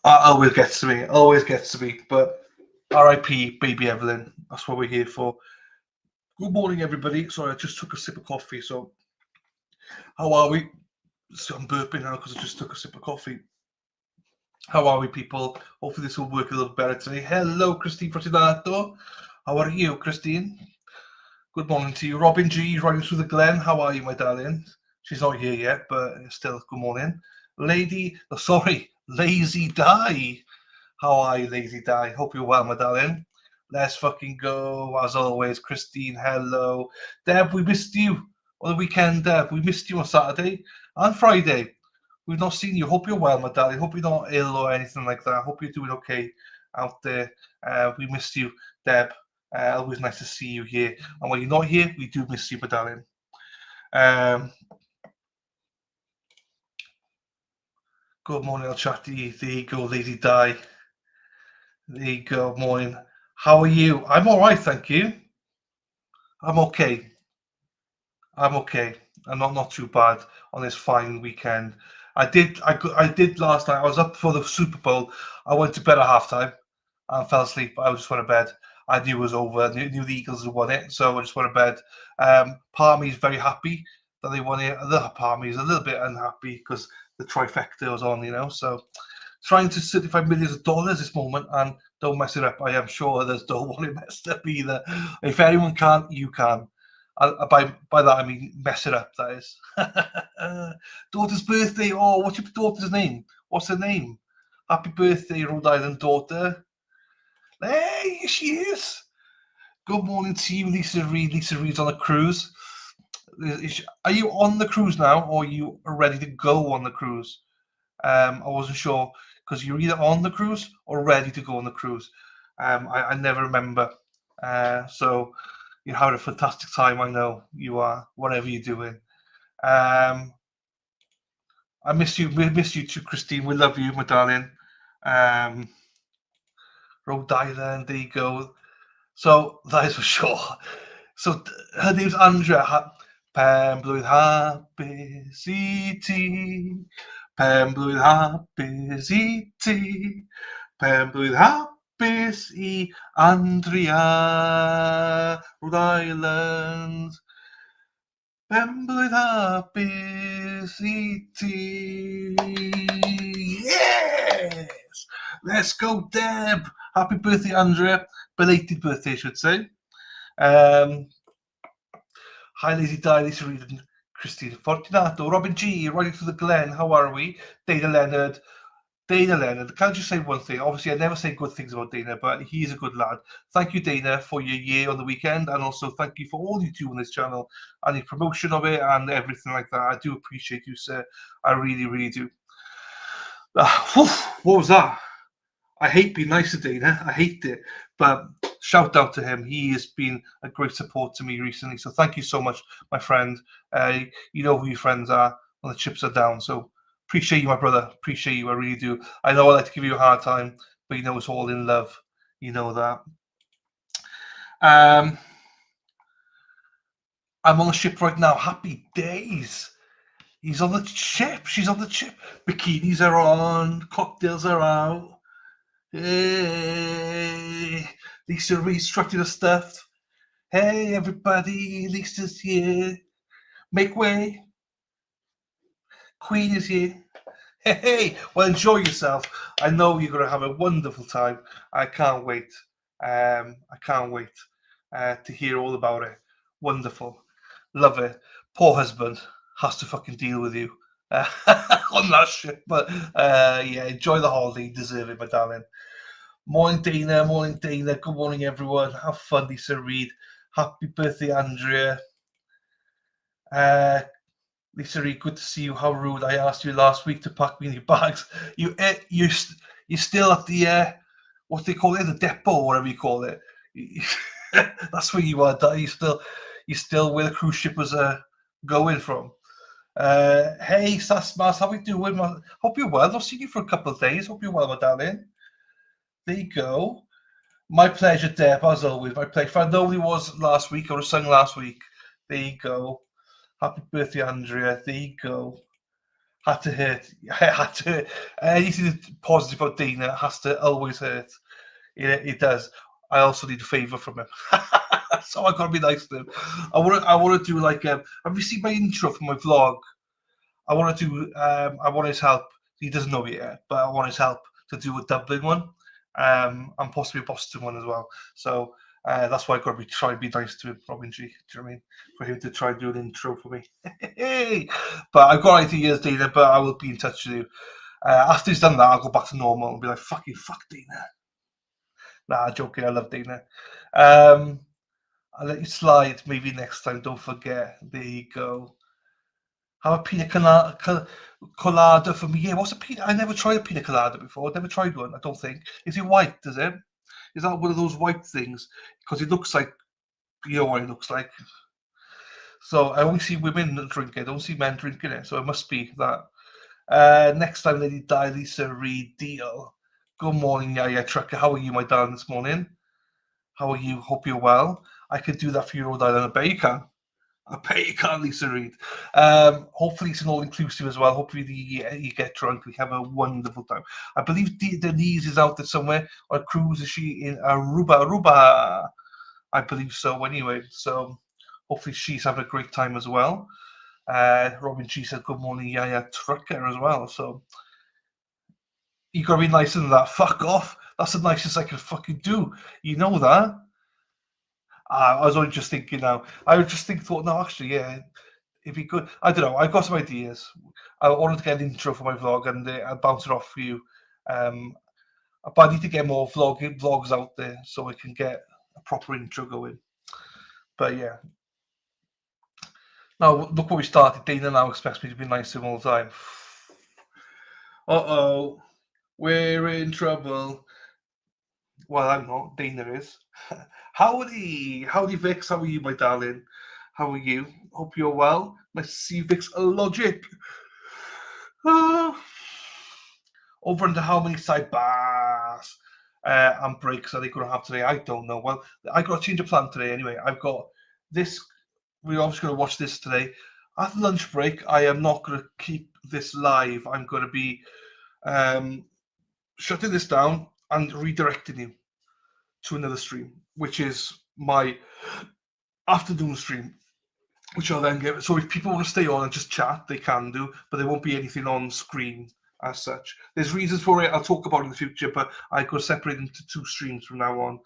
Always gets to me. Always gets to me. But R.I.P. Baby Evelyn. That's what we're here for. Good morning, everybody. Sorry, I just took a sip of coffee. So, how are we? So I'm burping now because I just took a sip of coffee. How are we, people? Hopefully, this will work a little better today. Hello, Christine Fortunato. How are you, Christine? Good morning to you. Robin G. Riding through the Glen. How are you, my darling? She's not here yet, but still, good morning. Lazy Di. How are you, Lazy Di? Hope you're well, my darling. Let's fucking go. As always, Christine, hello. Deb, we missed you on the weekend, Deb. We missed you on Saturday and Friday. We've not seen you. Hope you're well, my darling. Hope you're not ill or anything like that. Hope you're doing okay out there. We missed you, Deb. Always nice to see you here. And when you're not here, we do miss you, my darling. Good morning, El Chatty. There you go, Lady Di. There you go, morning. How are you? I'm all right, thank you. I'm okay. I'm okay. I'm not too bad on this fine weekend. I did last night. I was up for the Super Bowl. I went to bed at halftime and fell asleep. I just went to bed. I knew it was over. I knew the Eagles had won it, so I just went to bed. Part of me is very happy that they won it. The part of me is a little bit unhappy because the trifecta was on, So trying to certify millions of dollars this moment and don't mess it up. I am sure others don't want it messed up either. If anyone can, you can. By that I mean mess it up. That is. Daughter's birthday. Oh, what's your daughter's name? What's her name? Happy birthday, Rhode Island daughter. Hey, here she is. Good morning to you, Lisa Reed. Lisa Reed's on a cruise. Are you on the cruise now, or are you ready to go on the cruise? I wasn't sure because you're either on the cruise or ready to go on the cruise. I never remember. So you're having a fantastic time. I know you are. Whatever you're doing. I miss you. We miss you too, Christine. We love you, my darling. Rhode Island. There you go. So that is for sure. So her name's Andrea. Penblwydd hapus I ti. Penblwydd hapus I ti. Penblwydd hapus I Andrea. Rhode Island. Penblwydd hapus I ti. Yes! Let's go, Deb. Happy birthday, Andrea. Belated birthday, I should say. Hi, Lazy Di, Lisa Reed, and Christine Fortunato, Robin G, Riding through the Glen. How are we? Dana Leonard. Can I just say one thing? Obviously, I never say good things about Dana, but he's a good lad. Thank you, Dana, for your year on the weekend, and also thank you for all you do on this channel and your promotion of it and everything like that. I do appreciate you, sir. I really, really do. What was that? I hate being nice to Dana. I hate it. But shout out to him. He has been a great support to me recently. So thank you so much, my friend. You know who your friends are when the chips are down. So appreciate you, my brother. Appreciate you. I really do. I know I like to give you a hard time, but you know it's all in love. You know that. I'm on the ship right now. Happy days. He's on the ship. She's on the ship. Bikinis are on. Cocktails are out. Hey, Lisa Reed strutting her stuff. Hey, everybody, Lisa's here. Make way. Queen is here. Hey, well, enjoy yourself. I know you're going to have a wonderful time. I can't wait. I can't wait to hear all about it. Wonderful. Love it. Poor husband has to fucking deal with you on that ship. But yeah, enjoy the holiday. You deserve it, my darling. Morning, Dana. Morning, Dana. Good morning, everyone. Have fun, Lisa Reed. Happy birthday, Andrea. Lisa Reed, good to see you. How rude. I asked you last week to pack me in your bags. You're still at the, what they call it, the depot, whatever you call it. That's where you are, you're still where the cruise ship was going from. Hey, Sasmas, how are you doing? Hope you're well. I've seen you for a couple of days. Hope you're well, my darling. There you go. My pleasure, Deb, as always. My pleasure. I know it was last week, or sung last week. There you go. Happy birthday, Andrea. There you go. Had to hurt. I had to. Anything positive about Dana has to always hurt. It does. I also need a favour from him, so I gotta be nice to him. I want to do like. Have you seen my intro for my vlog? I want to do. I want his help. He doesn't know it yet, but I want his help to do a Dublin one, and possibly a Boston one as well. So that's why I got to try to be nice to him, Robin G. Do you know what I mean? For him to try and do an intro for me. But I've got ideas, Dana. But I will be in touch with you after he's done that. I'll go back to normal and be like, fuck Dana." Nah, joking. I love Dana. I'll let you slide. Maybe next time. Don't forget. There you go. Have a pina colada for me. Yeah, what's a pina? I never tried a pina colada before. I've never tried one. I don't think. Is it white? Is it? Is that one of those white things? Because it looks like, you know what it looks like. So I only see women drink it. I don't see men drinking it. So it must be that. Next time, Lady Di, Lisa Reed, deal. Good morning, yeah, Trucker. How are you, my darling, this morning? How are you? Hope you're well. I could do that for you, Rhode Island. I bet you can. I bet you can, Lisa Reed. Hopefully it's an all-inclusive as well. Hopefully you get drunk. We have a wonderful time. I believe Denise is out there somewhere on a cruise. Is she in Aruba? I believe so anyway. So hopefully she's having a great time as well. Robin G said, good morning, Yaya Trucker as well. So you got to be nicer than that. Fuck off. That's the nicest I can fucking do. You know that? I was only just thinking now. I was just thought, no, actually, yeah, if you could, I don't know. I've got some ideas. I wanted to get an intro for my vlog, and I'll bounce it off for you. But I need to get more vlogs out there so I can get a proper intro going. But yeah. Now look what we started. Dana now expects me to be nice to him all the time. Uh-oh, we're in trouble. Well, I'm not. Dana is. Howdy, Vix. How are you, my darling? How are you? Hope you're well. Nice to see you, Vix. Logic. Over under how many sidebars and breaks are they going to have today? I don't know. Well, I got to change of plan today anyway. I've got this. We're obviously going to watch this today. At lunch break, I am not going to keep this live. I'm going to be shutting this down and redirecting you to another stream, which is my afternoon stream, which I'll then get. So if people want to stay on and just chat, they can do, but there won't be anything on screen as such. There's reasons for it. I'll talk about it in the future, but I could separate into two streams from now on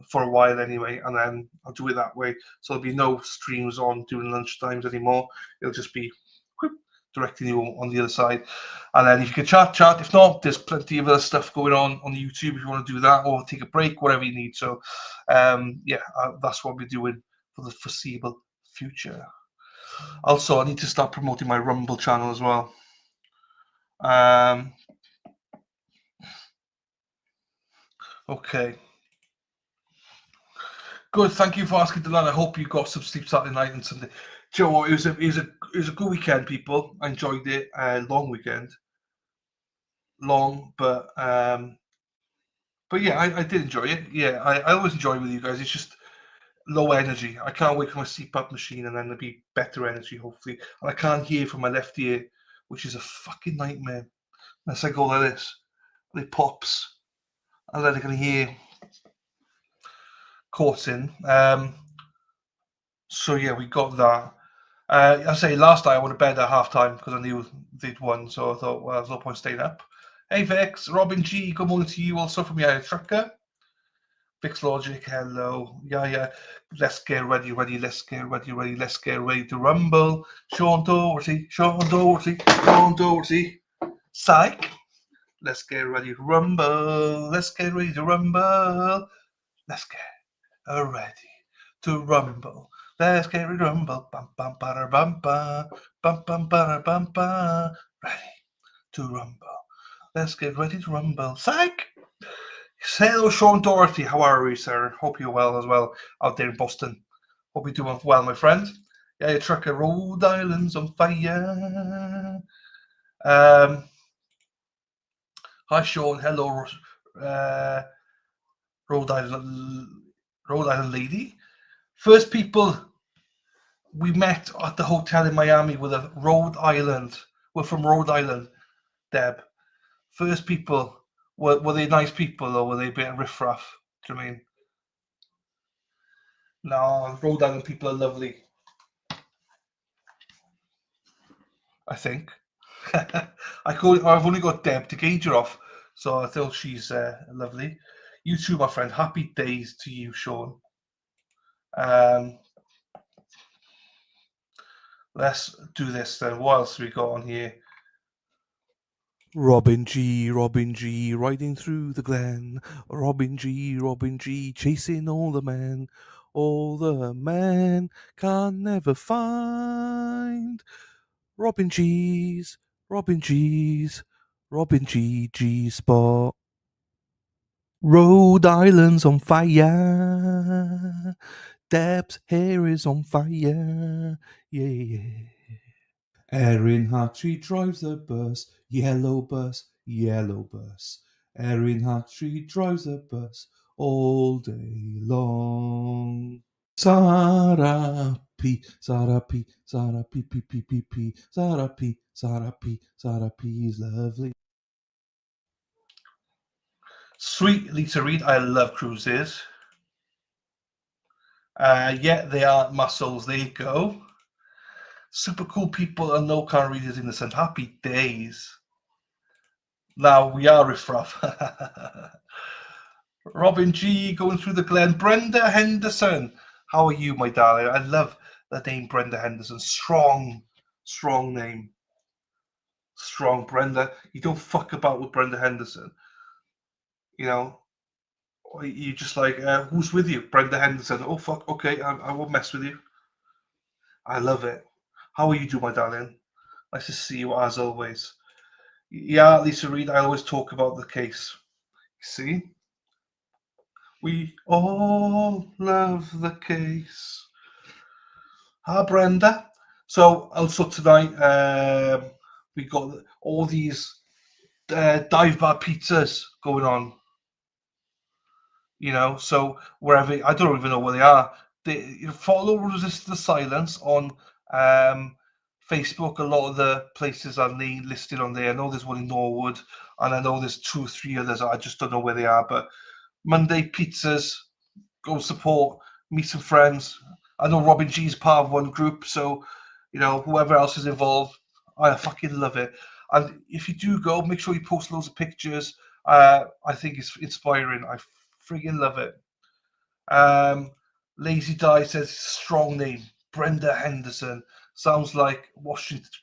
for a while anyway, and then I'll do it that way. So there'll be no streams on during lunch times anymore. It'll just be directing you on the other side. And then if you can chat. If not, there's plenty of other stuff going on YouTube if you want to do that, or take a break, whatever you need. So that's what we're doing for the foreseeable future. Also, I need to start promoting my Rumble channel as well. Okay. Good. Thank you for asking, Dylan. I hope you got some sleep Saturday night and Sunday. Do you know what? It was a good weekend, people. I enjoyed it. Long weekend. Long, but yeah, I did enjoy it. Yeah, I always enjoy it with you guys. It's just low energy. I can't wait for my CPAP machine, and then there'll be better energy, hopefully. And I can't hear from my left ear, which is a fucking nightmare. Unless I go like this, it pops, and then I can hear caught in. So yeah, we got that. I say last night I went to bed at half time because I knew they'd won, so I thought, well, there's no point staying up. Hey Vex, Robin G, good morning to you also from your Trucker. Vix Logic, hello. Yeah. Let's get ready. Let's get ready to rumble. Sean Doherty. Psych. Let's get ready to rumble. Let's get ready to rumble. Let's get ready to rumble. Let's get ready to rumble. Bum bum ba bum ba bum bum ba bum ba. Ready to rumble. Let's get ready to rumble. Psych. Hello, Sean Doherty. How are you, sir? Hope you're well as well out there in Boston. Hope you're doing well, my friend. Yeah, your Trucker, Rhode Island's on fire. Hi, Sean. Hello, Rhode Island lady. First people we met at the hotel in Miami with a Rhode Island were from Rhode Island, Deb. First people, were they nice people or were they a bit riffraff? Do you know what I mean? No, Rhode Island people are lovely, I think. I've only got Deb to gauge her off, so I feel she's lovely. You too, my friend. Happy days to you, Sean. Um, let's do this then. What else have we got on here? Robin G, riding through the glen. Robin G, chasing all the men. All the men can never find. Robin G's, Robin G's, Robin G spot. Rhode Island's on fire. Deb's hair is on fire. Yeah. Erin Hattree drives the bus, yellow bus, yellow bus. Erin Hattree drives the bus all day long. Sarah P, Sarah P, Sarah P, P, P, P, P, Sarah P, Sarah P, Sarah P is lovely. Sweet Lisa Reed. I love cruises. Yeah, they are muscles. There you go. Super cool people and no car readers innocent. Happy days. Now we are riffraff. Robin G going through the glen. Brenda Henderson. How are you, my darling? I love the name Brenda Henderson. Strong, strong name. Strong Brenda. You don't fuck about with Brenda Henderson. You know, you just like, who's with you? Brenda Henderson. Oh, fuck. Okay, I won't mess with you. I love it. How are you doing, my darling? Nice to see you as always. Yeah, Lisa Reed, I always talk about the case. See? We all love the case. Hi, Brenda. So, also tonight, we got all these dive bar pizzas going on. So wherever, I don't even know where they are. Follow Resist the Silence on um, Facebook. A lot of the places are listed on there. I know there's one in Norwood, and I know there's 2 or 3 others. I just don't know where they are. But Monday pizzas, go support, meet some friends. I know Robin G's part of one group, so whoever else is involved, I fucking love it. And if you do go, make sure you post loads of pictures. I think it's inspiring. I friggin' love it. Um, Lazy Die says strong name, Brenda Henderson. Sounds like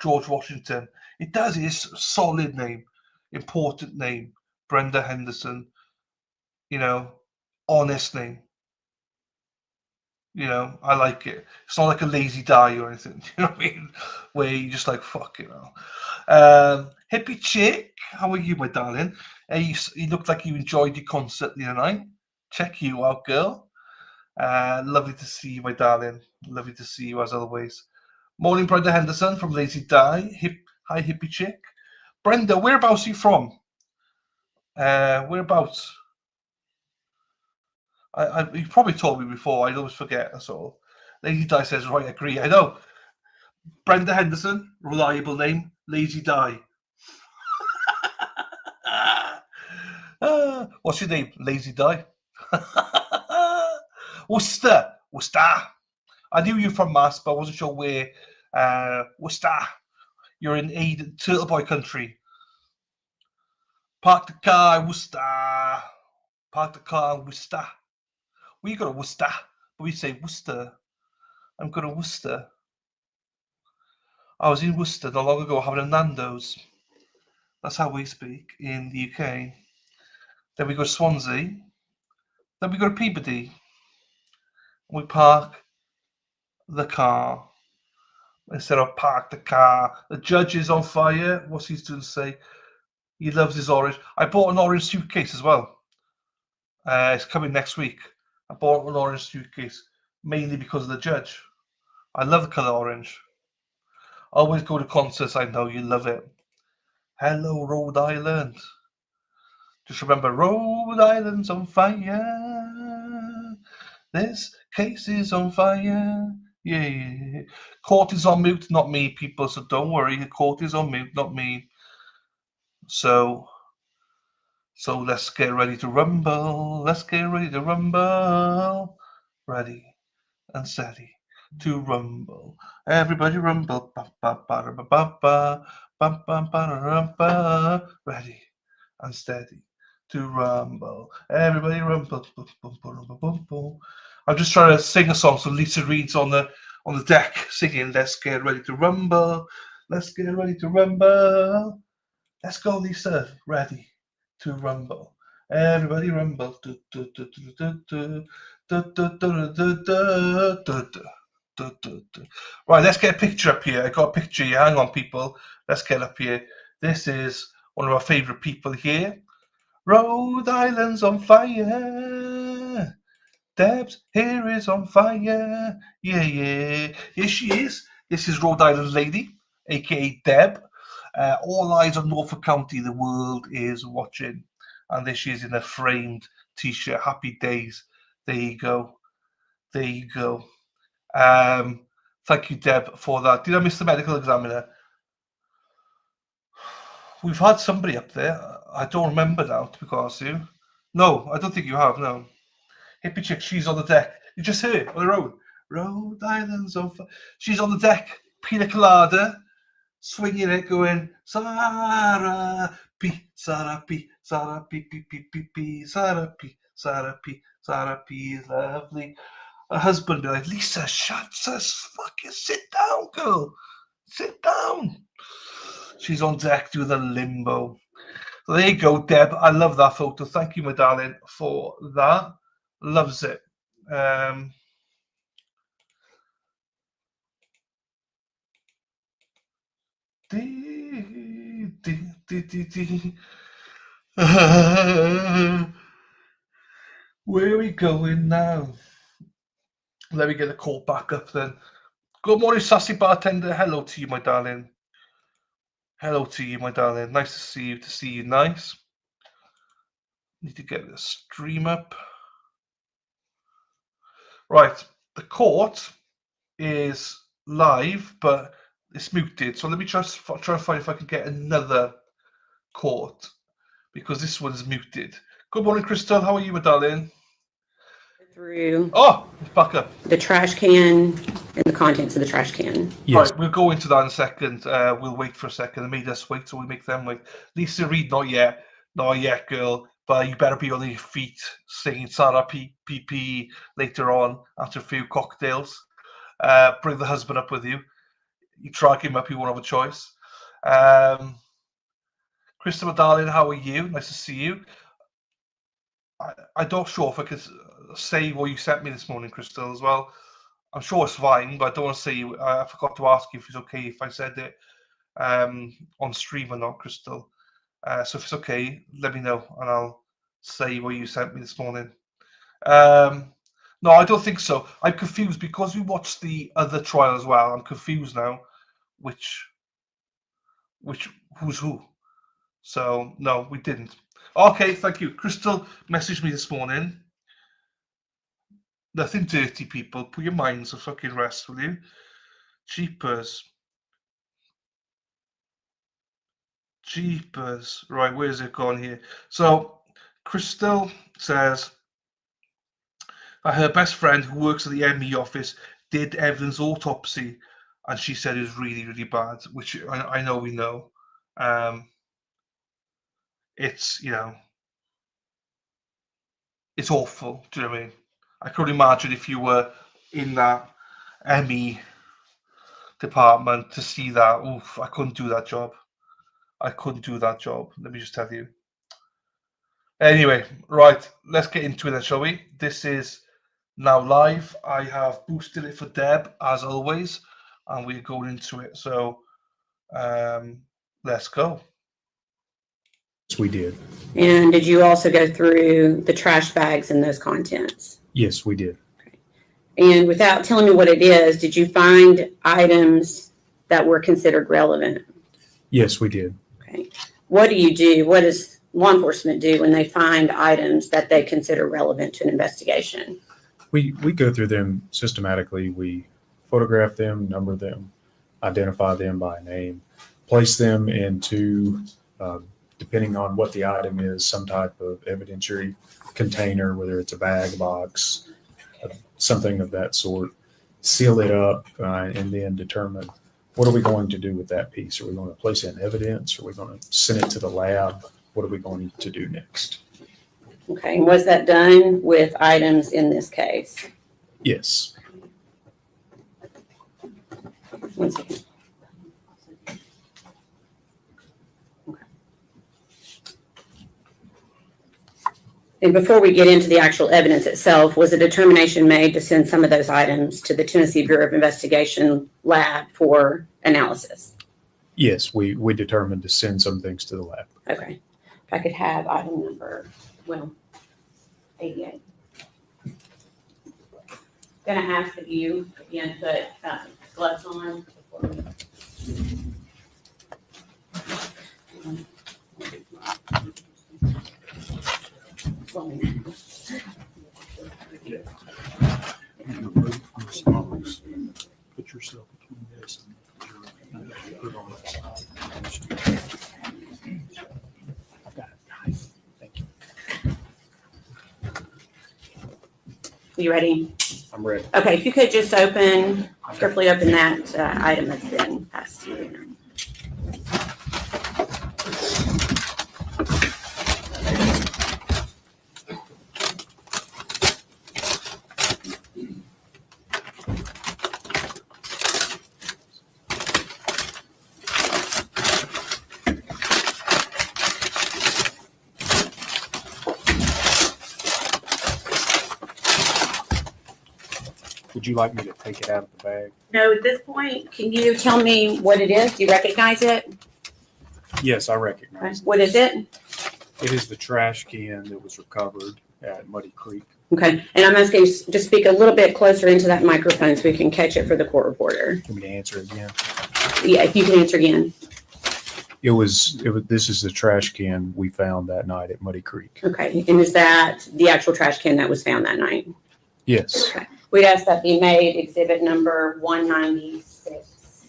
George Washington. It does. It's a solid name, important name, Brenda Henderson. Honest name. I like it. It's not like a Lazy Die or anything. You know what I mean? Where you just like fuck. Hippie chick, how are you, my darling? You looked like you enjoyed your concert the other night. Check you out, girl. Lovely to see you, my darling. Lovely to see you as always. Morning, Brenda Henderson from Lazy Die. Hi, hippie chick. Brenda, whereabouts are you from? Whereabouts? You probably told me before. I always forget. That's all. Lazy Die says, right, agree. I know. Brenda Henderson, reliable name. Lazy Die. What's your name? Lazy Die. Worcester. I knew you were from Mass, but I wasn't sure where. Worcester. You're in Turtle Boy country. Park the car, Worcester. Park the car, Worcester. We go to Worcester, but we say Worcester. I'm going to Worcester. I was in Worcester not long ago having a Nando's. That's how we speak in the UK. Then we go to Swansea. Then we go to Peabody. We park the car instead of park the car. The judge is on fire. What's he doing to say? He loves his orange. I bought an orange suitcase as well. It's coming next week. I bought an orange suitcase mainly because of the judge. I love the colour orange. I always go to concerts. I know you love it. Hello, Rhode Island. Just remember, Rhode Island's on fire. This case is on fire. Yeah. Court is on mute, not me, people. So don't worry. The court is on mute, not me. So let's get ready to rumble. Let's get ready to rumble. Ready and steady to rumble. Everybody rumble. Ba, ba, ba, ba, ba, ba, ba, ba, ba, ba. Ready and steady to rumble. Everybody rumble. Boom, boom, boom, boom, boom, boom. I'm just trying to sing a song so Lisa Reed's on the deck singing Let's Get Ready to Rumble. Let's get ready to rumble. Let's go, Lisa. Ready to rumble. Everybody rumble. Right, let's get a picture up here. I got a picture here. Hang on, people. Let's get up here. This is one of our favourite people here. Rhode Island's on fire. Deb's hair is on fire. Yeah. Here she is. This is Rhode Island lady, aka Deb. All eyes on Norfolk County. The world is watching. And there she is in a framed t-shirt. Happy days. There you go. Thank you, Deb, for that. Did I miss the medical examiner? We've had somebody up there. I don't remember now, to be honest with you. No, I don't think you have, no. Hippie chick, she's on the deck. You just heard on the road. Rhode Island's on fire. She's on the deck, pina colada, swinging it, going, Sarah P, Sarah P, Sarah P, P, P, P, P, Sarah P, Sarah P, Sarah P is lovely. Her husband be like, Lisa, fucking sit down, girl. Sit down. She's on deck doing the limbo. So there you go, Deb. I love that photo. Thank you, my darling, for that. Loves it. Where are we going now? Let me get the call back up then. Good morning, sassy bartender. Hello to you, my darling. Hello to you, my darling. Nice to see you. Nice. Need to get the stream up. Right, the court is live, but it's muted. So let me try to find if I can get another court because this one's muted. Good morning, Crystal. How are you, my darling? Through it's back up. the trash can and the contents of the trash can. Yes. Right, we'll go into that in a second. We'll wait for a second. They made us wait, so we make them wait. Lisa Reed, not yet, girl. But you better be on your feet singing Sarah PP later on after a few cocktails. Bring the husband up with you. You track him up, you won't have a choice. Christopher, darling, how are you? Nice to see you. I'm not sure if I could say what you sent me this morning, Crystal, as well. I'm sure it's fine, but I don't want to say. I forgot to ask you if it's okay if I said it on stream or not, Crystal. So if it's okay, let me know, and I'll say what you sent me this morning. No, I don't think so. I'm confused because we watched the other trial as well. I'm confused now, which who's who. So no, we didn't. Okay, thank you. Crystal messaged me this morning. Nothing dirty, people. Put your minds at fucking rest, will you? Jeepers. Right, where's it gone here? So, Crystal says her best friend who works at the ME office did Evelyn's autopsy, and she said it was really, really bad, which I know we know. It's, it's awful. Do you know what I mean? I could imagine if you were in that ME department to see that. Oof, I couldn't do that job. Let me just tell you. Anyway, right, let's get into it then, shall we? This is now live. I have boosted it for Deb, as always, and we're going into it. So, let's go. Yes, we did. And did you also go through the trash bags and those contents? Yes, we did. Okay. And without telling me what it is, did you find items that were considered relevant? Yes, we did. Okay. What do you do? What does law enforcement do when they find items that they consider relevant to an investigation? We go through them systematically. We photograph them, number them, identify them by name, place them into, depending on what the item is, some type of evidentiary container, whether it's a bag, box, something of that sort, seal it up, and then determine what are we going to do with that piece? Are we going to place it in evidence? Are we going to send it to the lab? What are we going to do next? Okay, and was that done with items in this case? Yes. One second. Okay. And before we get into the actual evidence itself, was a determination made to send some of those items to the Tennessee Bureau of Investigation lab for analysis? Yes, we determined to send some things to the lab. Okay. If I could have item number, 88. Gonna ask that you again put gloves on. Put yourself between this and put on that side. I've got it. Thank you. You ready? I'm ready. Okay, if you could just carefully open that item that's been passed to you. Would you like me to take it out of the bag? No, at this point, can you tell me what it is? Do you recognize it? Yes, I recognize it. What is it? It is the trash can that was recovered at Muddy Creek. Okay, and I'm asking you to speak a little bit closer into that microphone so we can catch it for the court reporter. Want me to answer again? Yeah, if you can answer again. This is the trash can we found that night at Muddy Creek. Okay, and is that the actual trash can that was found that night? Yes. Okay. We'd ask that be made exhibit number 196.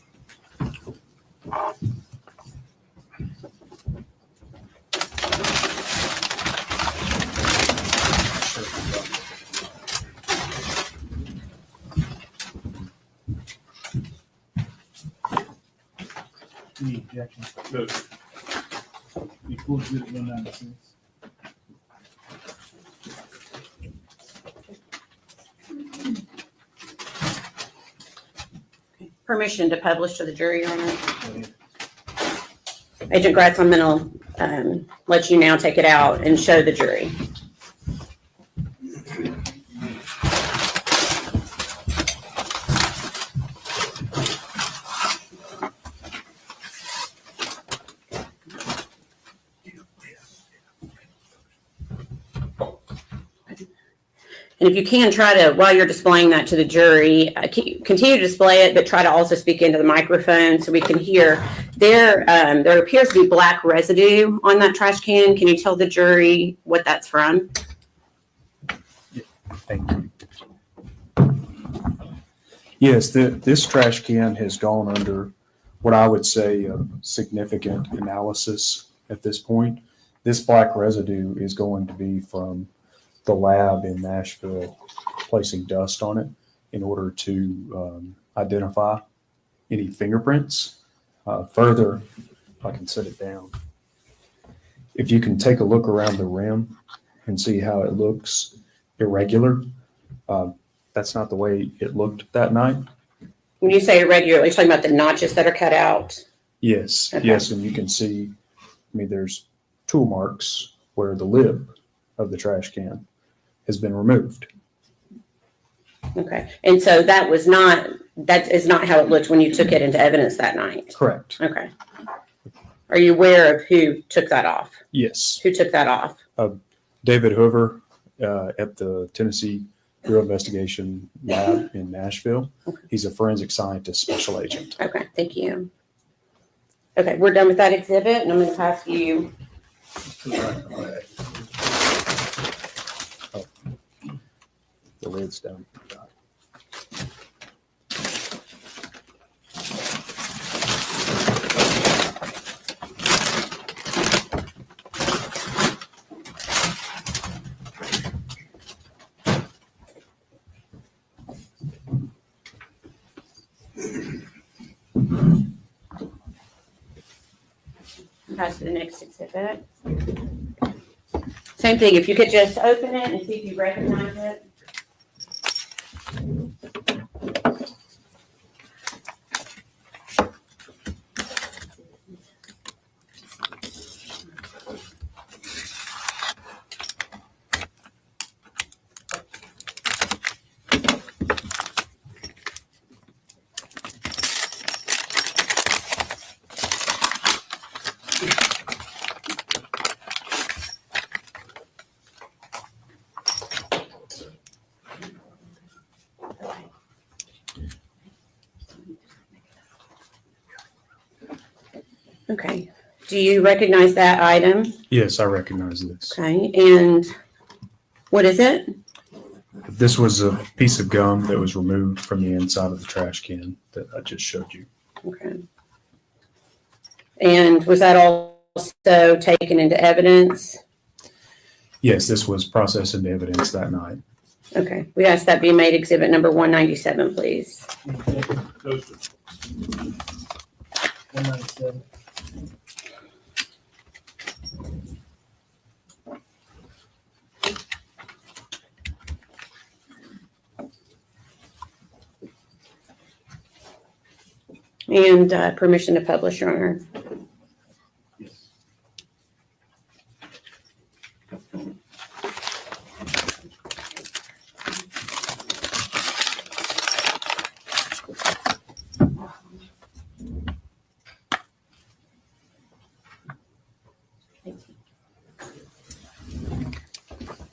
Any objections? Good. Before exhibit 196. Permission to publish to the jury, Your Honor. Agent Gratz, I'm going to let you now take it out and show the jury. And if you can, try to, while you're displaying that to the jury, continue to display it, but try to also speak into the microphone so we can hear. There appears to be black residue on that trash can. Can you tell the jury what that's from? Thank you. Yes, this trash can has gone under what I would say a significant analysis at this point. This black residue is going to be from the lab in Nashville placing dust on it in order to identify any fingerprints. Further, if I can set it down, if you can take a look around the rim and see how it looks irregular, that's not the way it looked that night. When you say irregular, you're talking about the notches that are cut out? Yes, Okay. yes, and you can see, there's tool marks where the lid of the trash can has been removed. Okay. And so that is not how it looked when you took it into evidence that night? Correct. Okay. Are you aware of who took that off? Yes. Who took that off? David Hoover at the Tennessee Bureau of Investigation lab in Nashville. He's a forensic scientist special agent. Okay, thank you. Okay, we're done with that exhibit, and I'm going to pass you. The lid's down. Pass to the next exhibit. Same thing, if you could just open it and see if you recognize it. Okay, do you recognize that item? Yes, I recognize this. Okay, and what is it? This was a piece of gum that was removed from the inside of the trash can that I just showed you. Okay. And was that also taken into evidence? Yes, this was processed into evidence that night. Okay, we asked that be made exhibit number 197, please. Those are 197. And permission to publish, Your Honor. Yes.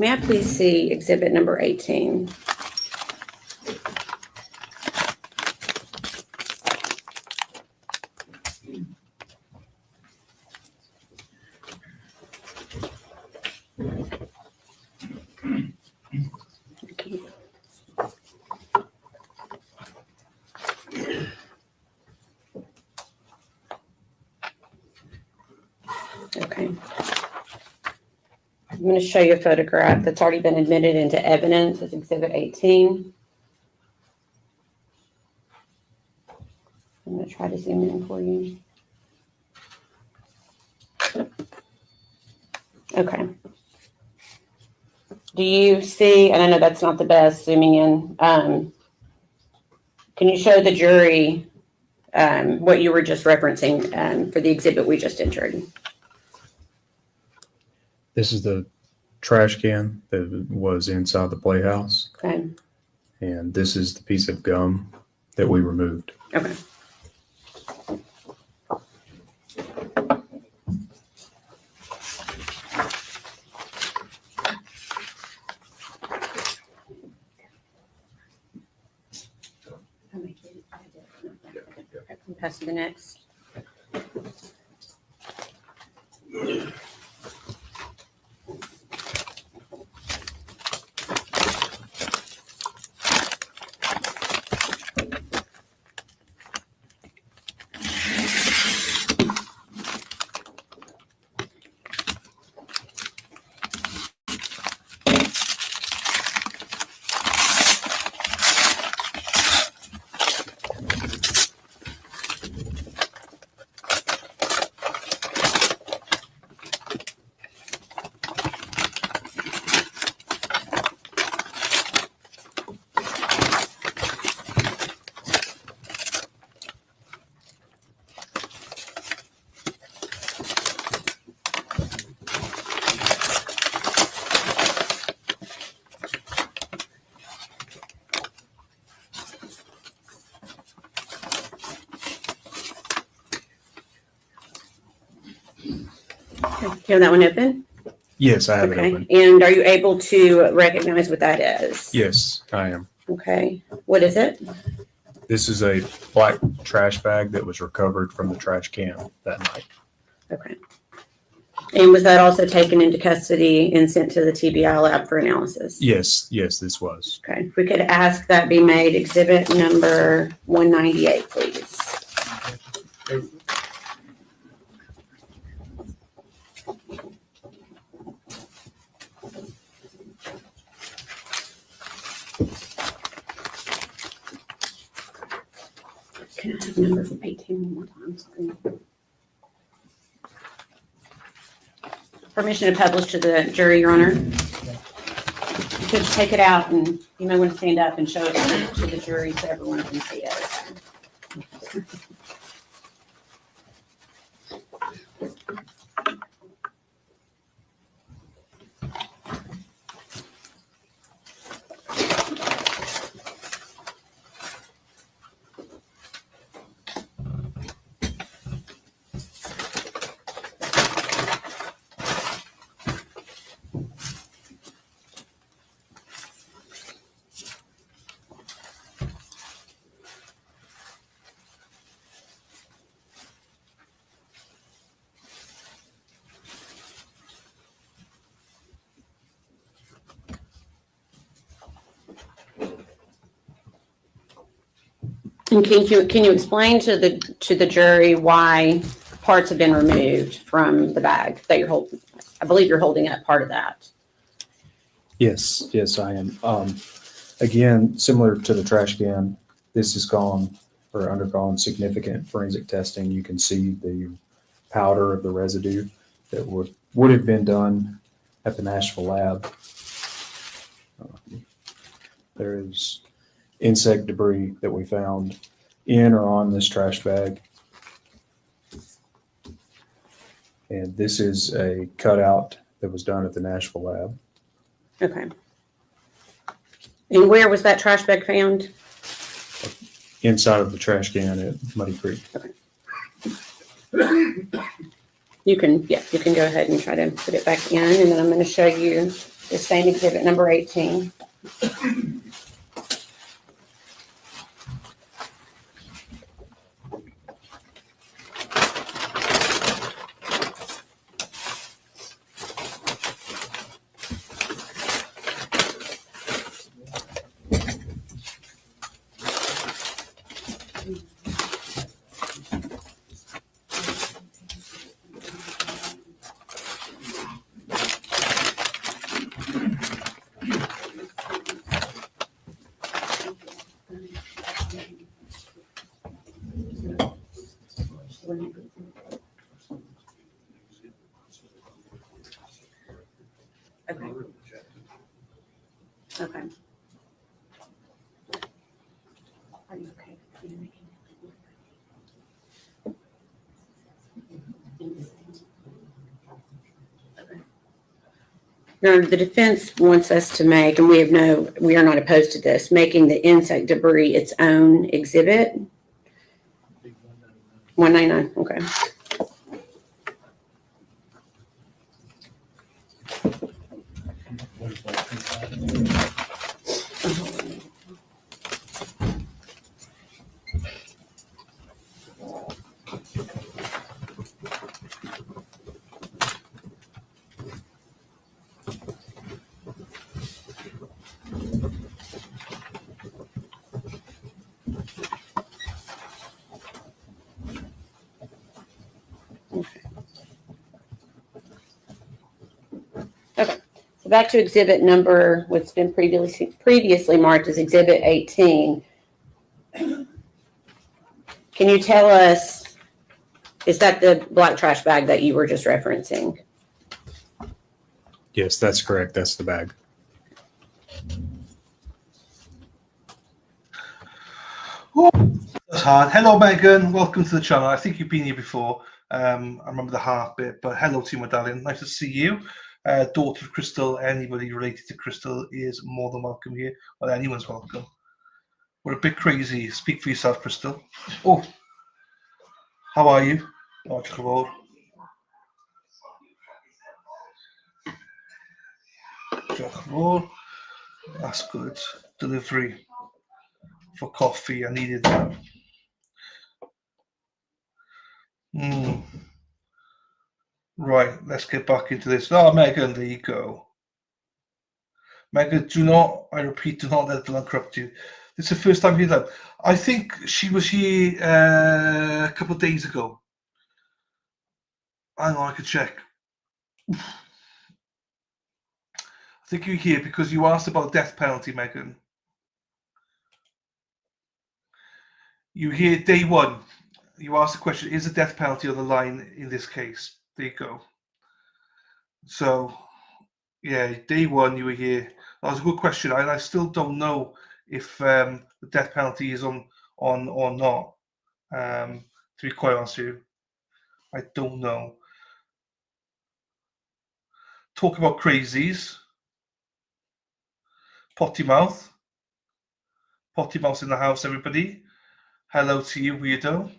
May I please see exhibit number 18? Okay. I'm going to show you a photograph that's already been admitted into evidence as exhibit 18. I'm going to try to zoom in for you. Okay. Do you see, and I know that's not the best zooming in, can you show the jury what you were just referencing for the exhibit we just entered? This is the trash can that was inside the playhouse, Okay. and this is the piece of gum that we removed. Okay. Pass to the next. Okay. You have that one open? Yes, I have it Okay. open. And are you able to recognize what that is? Yes, I am. Okay. What is it? This is a black trash bag that was recovered from the trash can that night. Okay. And was that also taken into custody and sent to the TBI lab for analysis? Yes, this was. Okay. If we could ask that be made exhibit number 198, please. Can I have number from 18 one more time? Sorry. Permission to publish to the jury, Your Honor. You could just take it out, and you may want to stand up and show it to the jury so everyone can see it. And can you explain to the jury why parts have been removed from the bag that you're holding? I believe you're holding up part of that. Yes, I am. Again, similar to the trash can, this has undergone significant forensic testing. You can see the powder of the residue that would have been done at the Nashville lab. There is insect debris that we found in or on this trash bag. And this is a cutout that was done at the Nashville lab. Okay. And where was that trash bag found? Inside of the trash can at Muddy Creek. Okay. You can go ahead and try to put it back in, and then I'm going to show you the same exhibit number 18. Okay. Okay. Are you okay? Now, the defense wants us to make, and we are not opposed to this, making the insect debris its own exhibit. 199, okay. Okay, so back to exhibit number, what's been previously marked as exhibit 18. Can you tell us, is that the black trash bag that you were just referencing? Yes, that's correct. That's the bag. That's hard. Hello, Megan. Welcome to the channel. I think you've been here before. I remember the half bit, but hello to you, my darling. Nice to see you. Daughter of Crystal. Anybody related to Crystal is more than welcome here. Well, anyone's welcome. We're a bit crazy. Speak for yourself, Crystal. Oh, how are you? Oh, that's good. Delivery for coffee. I needed that. Right, let's get back into this. Oh, Megan, there you go. Megan, do not, I repeat, do not let the land corrupt you. This is the first time you hear that. I think she was here a couple of days ago. Hang on, I could check. I think you're here because you asked about death penalty, Megan. You hear day one. You ask the question: is the death penalty on the line in this case? There you go. So, yeah, day one you were here. That was a good question, and I still don't know if the death penalty is on or not. To be quite honest with you, I don't know. Talk about crazies. Potty mouth. Potty mouth's in the house, everybody. Hello to you, weirdo.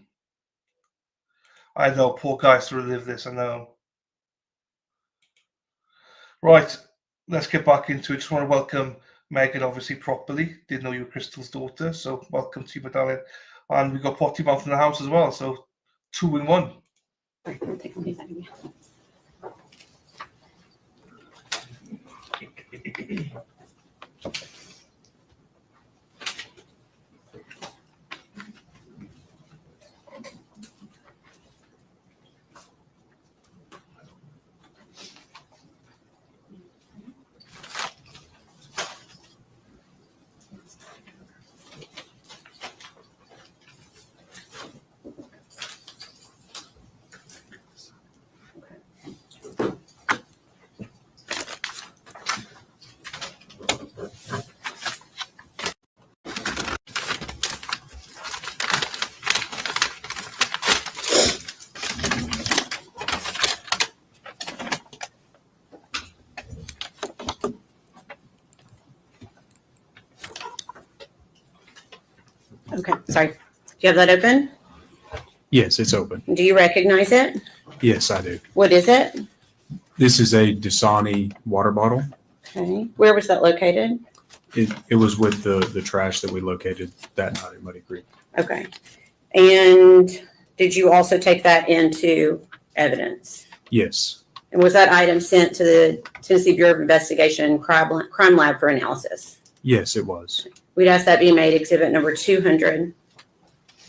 I know, poor guys to relive this, I know. Right, let's get back into it. Just want to welcome Megan, obviously, properly. Didn't know you were Crystal's daughter, so welcome to you, my darling. And we've got Potty Mouth in the house as well, so 2 in 1. Sorry, I'll take all these out of here. Okay, sorry. Do you have that open? Yes, it's open. Do you recognize it? Yes, I do. What is it? This is a Dasani water bottle. Okay. Where was that located? It was with the trash that we located that night at Muddy Creek. Okay. And did you also take that into evidence? Yes. And was that item sent to the Tennessee Bureau of Investigation crime lab for analysis? Yes, it was. We'd ask that be made exhibit number 200.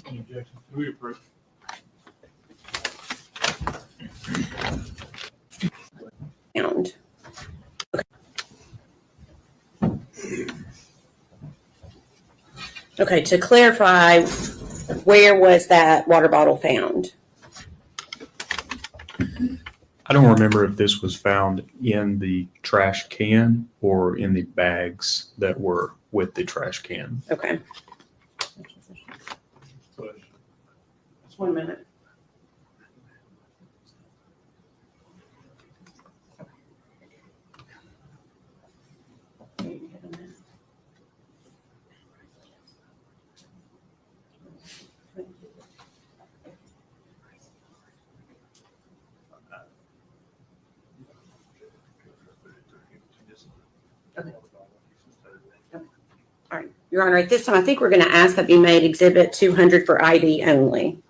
Any objection? We approve. Found. Okay, to clarify, where was that water bottle found? I don't remember if this was found in the trash can or in the bags that were with the trash can. Okay. Just 1 minute. All right, Your Honor, at this time, I think we're going to ask that be made exhibit 200 for ID only.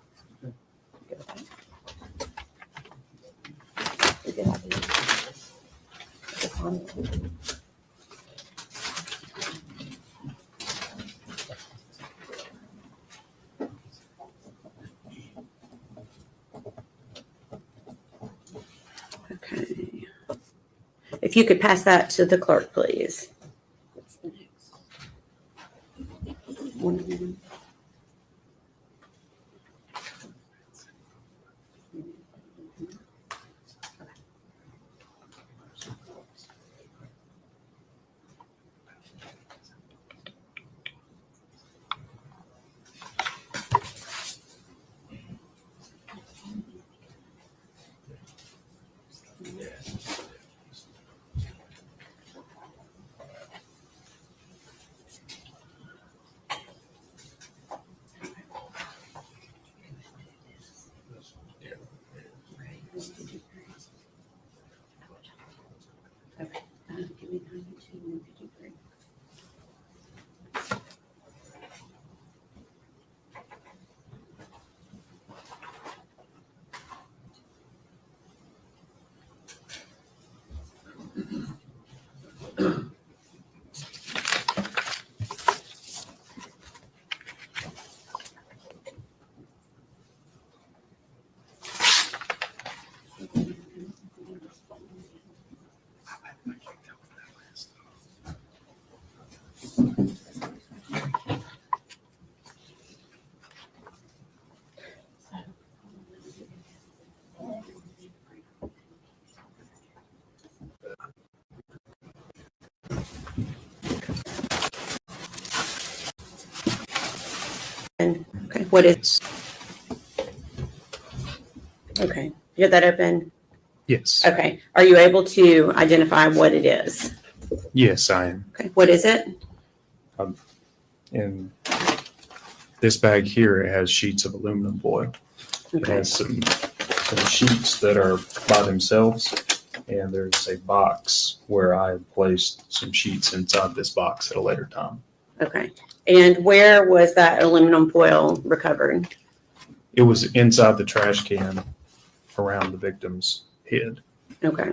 Okay. If you could pass that to the clerk, please. What's the next? 1 minute. What is, okay, you got that open? Yes. Okay, are you able to identify what it is? Yes, I am. Okay, what is it? In this bag here, it has sheets of aluminum foil. It Okay, has some sheets that are by themselves, and there's a box where I have placed some sheets inside this box at a later time. okay. And where was that aluminum foil recovered? It was inside the trash can around the victim's head. Okay.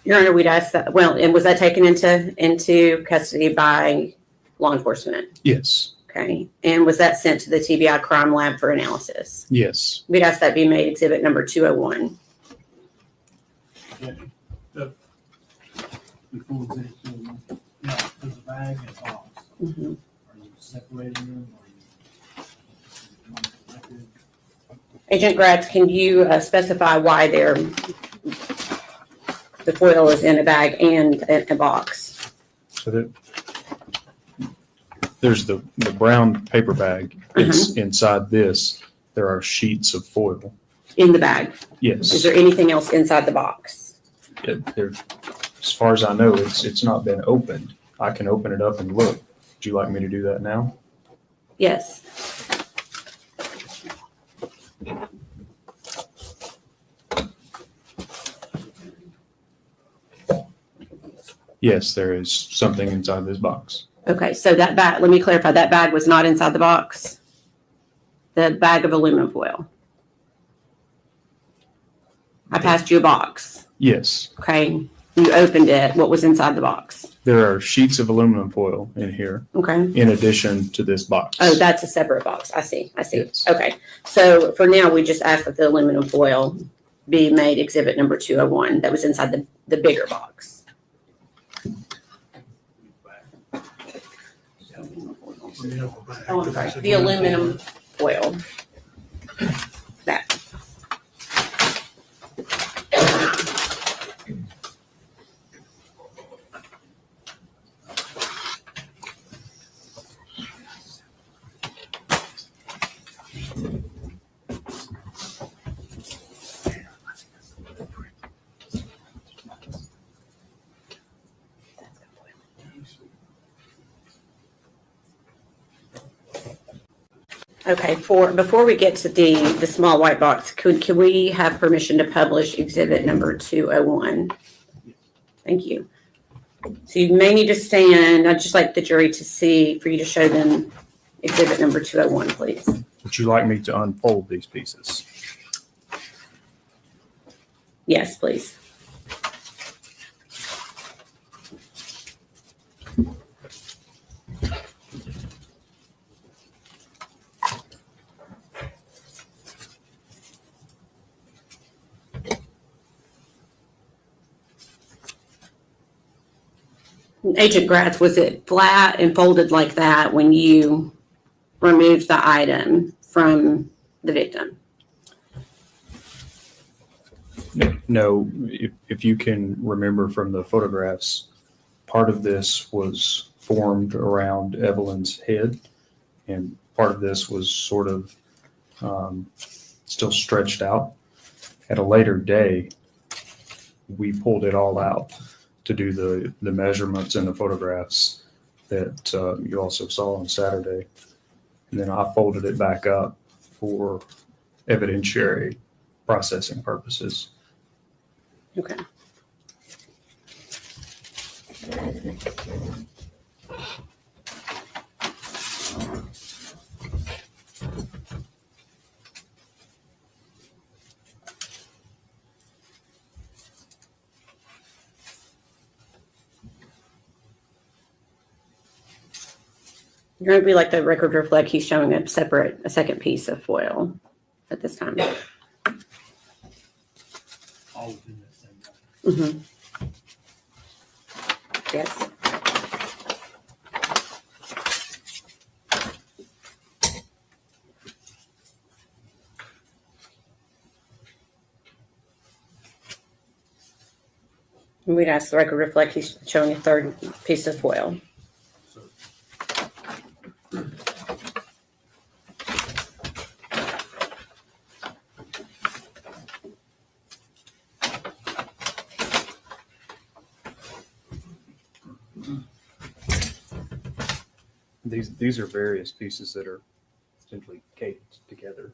Your Honor, we'd ask that, well, and was that taken into custody by law enforcement? Yes. Okay, and was that sent to the TBI crime lab for analysis? Yes. We'd ask that be made exhibit number 201. Before this, now, there's a bag and box. Mhm. Are you separating them? Are you? Agent Gratz, can you specify why the foil is in a bag and a box? So there's the brown paper bag. It's inside this. There are sheets of foil. In the bag? Yes. Is there anything else inside the box? As far as I know, it's not been opened. I can open it up and look. Would you like me to do that now? Yes. Yes, there is something inside this box. Okay, so that bag, let me clarify, that bag was not inside the box? The bag of aluminum foil? I passed you a box, Yes, okay? You opened it, what was inside the box? there are sheets of aluminum foil in here Okay. in addition to this box. Oh, that's a separate box. I see. Yes. Okay. So for now, we just ask that the aluminum foil be made exhibit number 201 that was inside the bigger box. Oh, I'm sorry. The aluminum foil. That. Okay, before we get to the small white box, could we have permission to publish exhibit number 201? Thank you. So you may need to stand. I'd just like the jury to see, for you to show them exhibit number 201, please. Would you like me to unfold these pieces? Yes, please. Agent Gratz, was it flat and folded like that when you removed the item from the victim? No, if you can remember from the photographs, part of this was formed around Evelyn's head, and part of this was sort of still stretched out. At a later day, we pulled it all out to do the measurements and the photographs that you also saw on Saturday. And then I folded it back up for evidentiary processing purposes. Okay. You're going to be like the record reflect. He's showing a second piece of foil at this time. All within that same bag. Mm-hmm. Yes. And we'd ask the record reflect. He's showing a third piece of foil. So These are various pieces that are essentially caked together.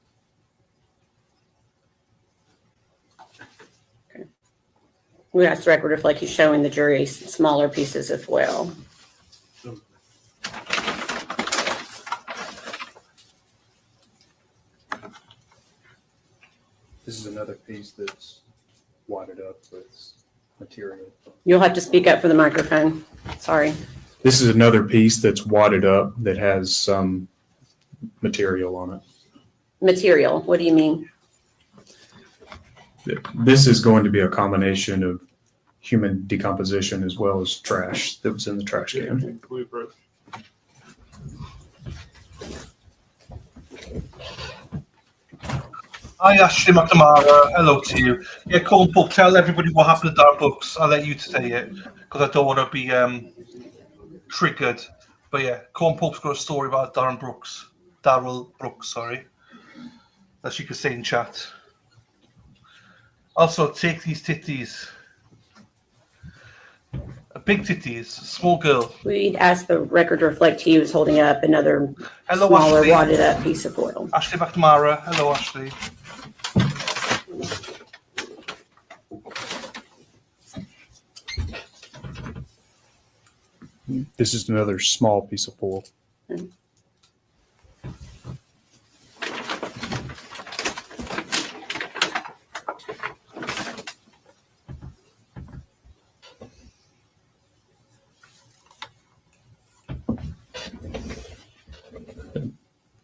We asked the record to reflect he's showing the jury smaller pieces of foil. This is another piece that's wadded up with material. You'll have to speak up for the microphone. Sorry. This is another piece that's wadded up that has some material on it. Material, what do you mean? This is going to be a combination of human decomposition as well as trash that was in the trash can. Hi, Ashley McNamara. Hello to you. Yeah, Colin Pope, tell everybody what happened to Darren Brooks. I'll let you say it because I don't want to be triggered. But yeah, Colin Pope's got a story about Darren Brooks. Darrell Brooks, sorry. That you could say in chat. Also, take these titties. Big titties, small girl. We'd ask the record to reflect he was holding up another Hello, smaller Ashley. wadded up piece of foil. Ashley McNamara. Hello, Ashley. This is another small piece of foil.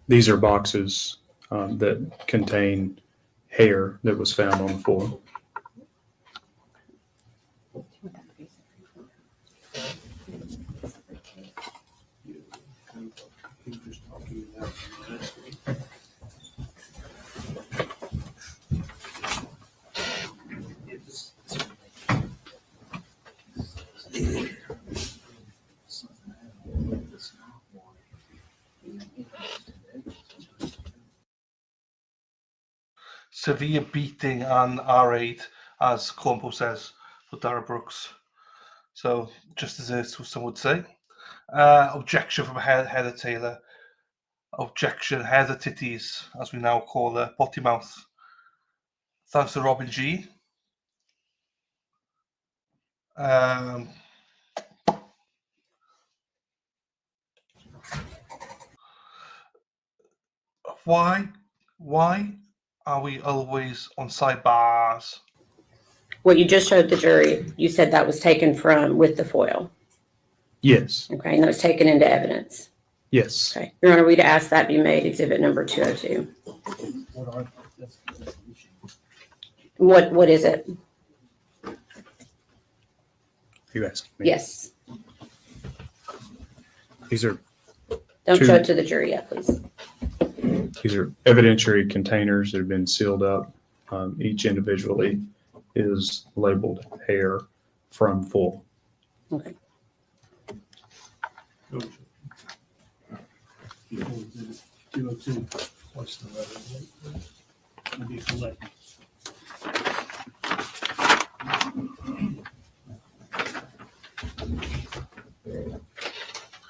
These are boxes that contain hair that was found on the floor. Severe beating and R8, as Colin says, for Darren Brooks. So, just as some would say. Objection from Heather Taylor. Objection, Heather Titties, as we now call her, potty mouth. Thanks to Robin G. Why are we always on sidebars? What you just showed the jury, you said that was taken from with the foil. Yes. Okay, and that was taken into evidence. Yes. Okay. Your Honor, we'd ask that be made exhibit number 202. What are, that's the issue. What is it? You asking me? Yes. These are Don't Two. show it to the jury yet, please. evidentiary containers that have been sealed up. Each individually is labeled hair from full. Okay. Before exhibit 202, what's the letter? Will be collected.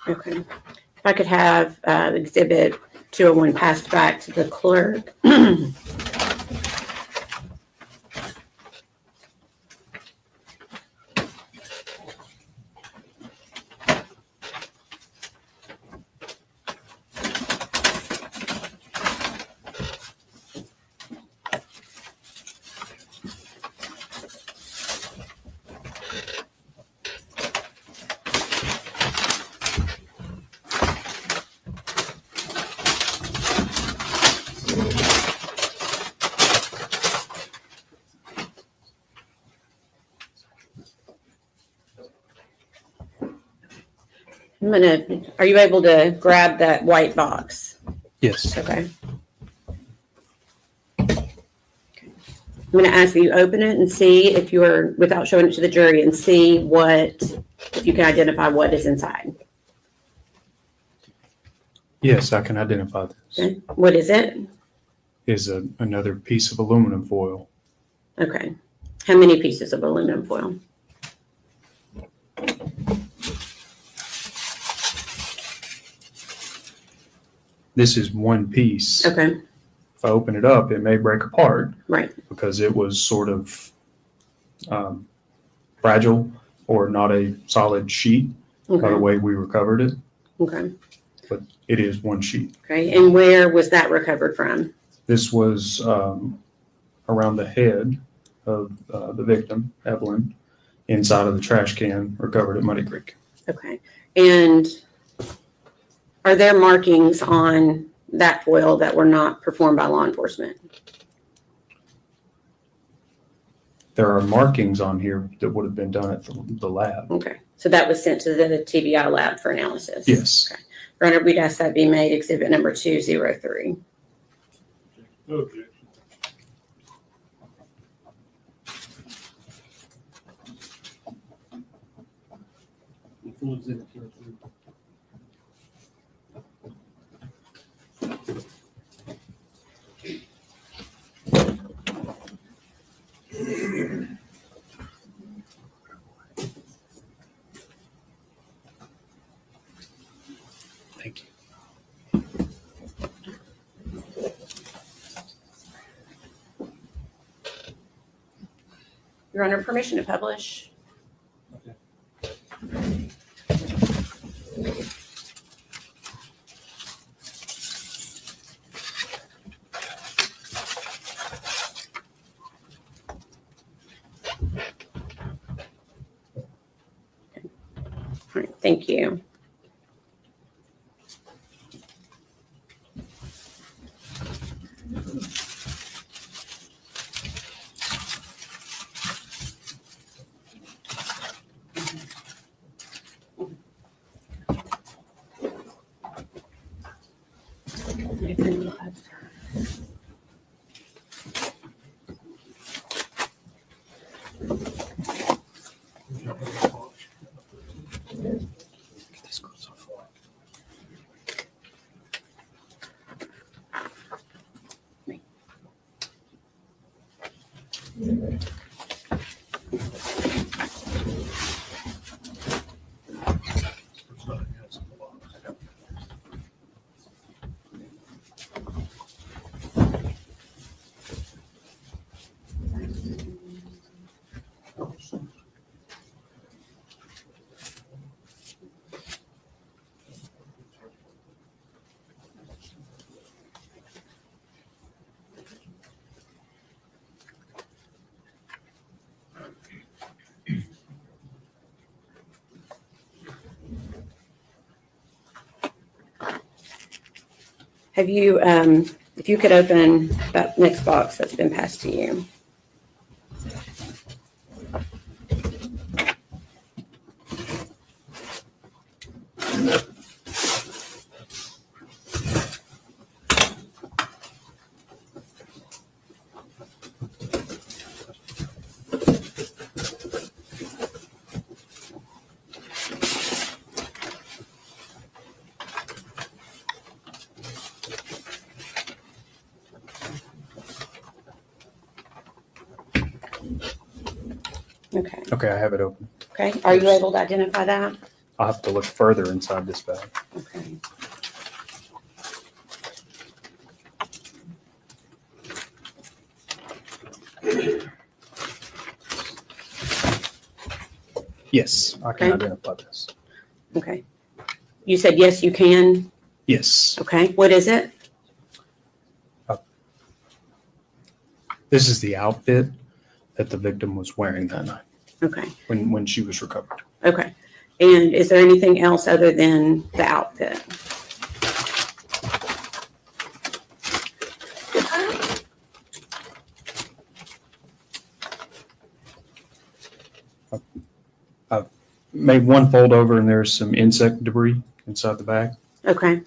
Okay. If I could have exhibit 201 passed back to the clerk. Are you able to grab that white box? Yes. Okay. I'm going to ask that you open it and see if you're, without showing it to the jury, and see if you can identify what is inside. Yes, I can identify this. Okay. What is it? Is another piece of aluminum foil. Okay. How many pieces of aluminum foil? This is one piece. Okay, If I open it up, it may break apart right. because it was sort of fragile or not a solid sheet by the Okay, way we recovered it. okay, But it is one sheet. okay. And where was that recovered from? This was around the head of the victim, Evelyn, inside of the trash can recovered at Muddy Creek. Okay. And are there markings on that foil that were not performed by law enforcement? There are markings on here that would have been done at the lab. Okay. So that was sent to the TBI lab for analysis? Yes. Okay. Your Honor, we'd ask that be made exhibit number 203. Okay. Full exhibit 203. Thank you. Your Honor, permission to publish? Okay. All right, thank you. Have you, if you could open that next box that's been passed to you. Okay, Okay, I have it open. okay. Are you able to identify that? I'll have to look further inside this bag. Okay. Yes, I can Okay. identify this. Okay. You said, yes, you can. Yes. Okay. What is it? This is the outfit that the victim was wearing that night Okay. when she was recovered. Okay. And is there anything else other than the outfit? I've made one fold over and there's some insect debris inside the bag. Okay.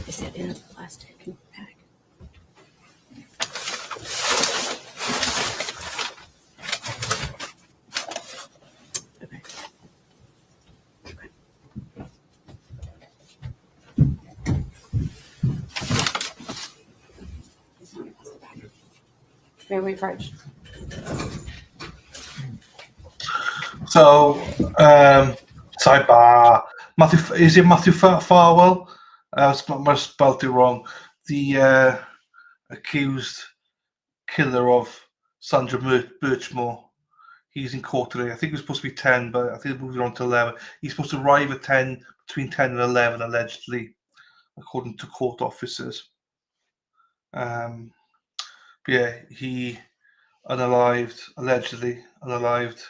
Is that in a plastic bag? May we approach? So, sidebar. Is it Matthew Farwell? I spelled it wrong. The accused killer of Sandra Birchmore. He's in court today. I think it was supposed to be 10, but I think it moved on to 11. He's supposed to arrive at 10, between 10 and 11, allegedly, according to court officers. But yeah, he allegedly unalived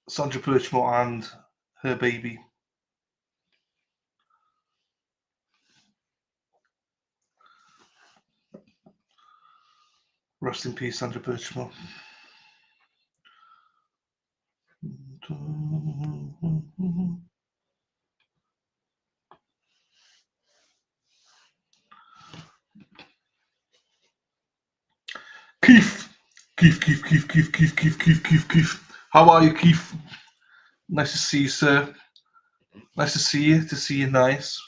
Sandra Birchmore and her baby. Rest in peace, Sandra Birchmore. Keith. How are you, Keith? Nice to see you, sir. Nice to see you. To see you nice.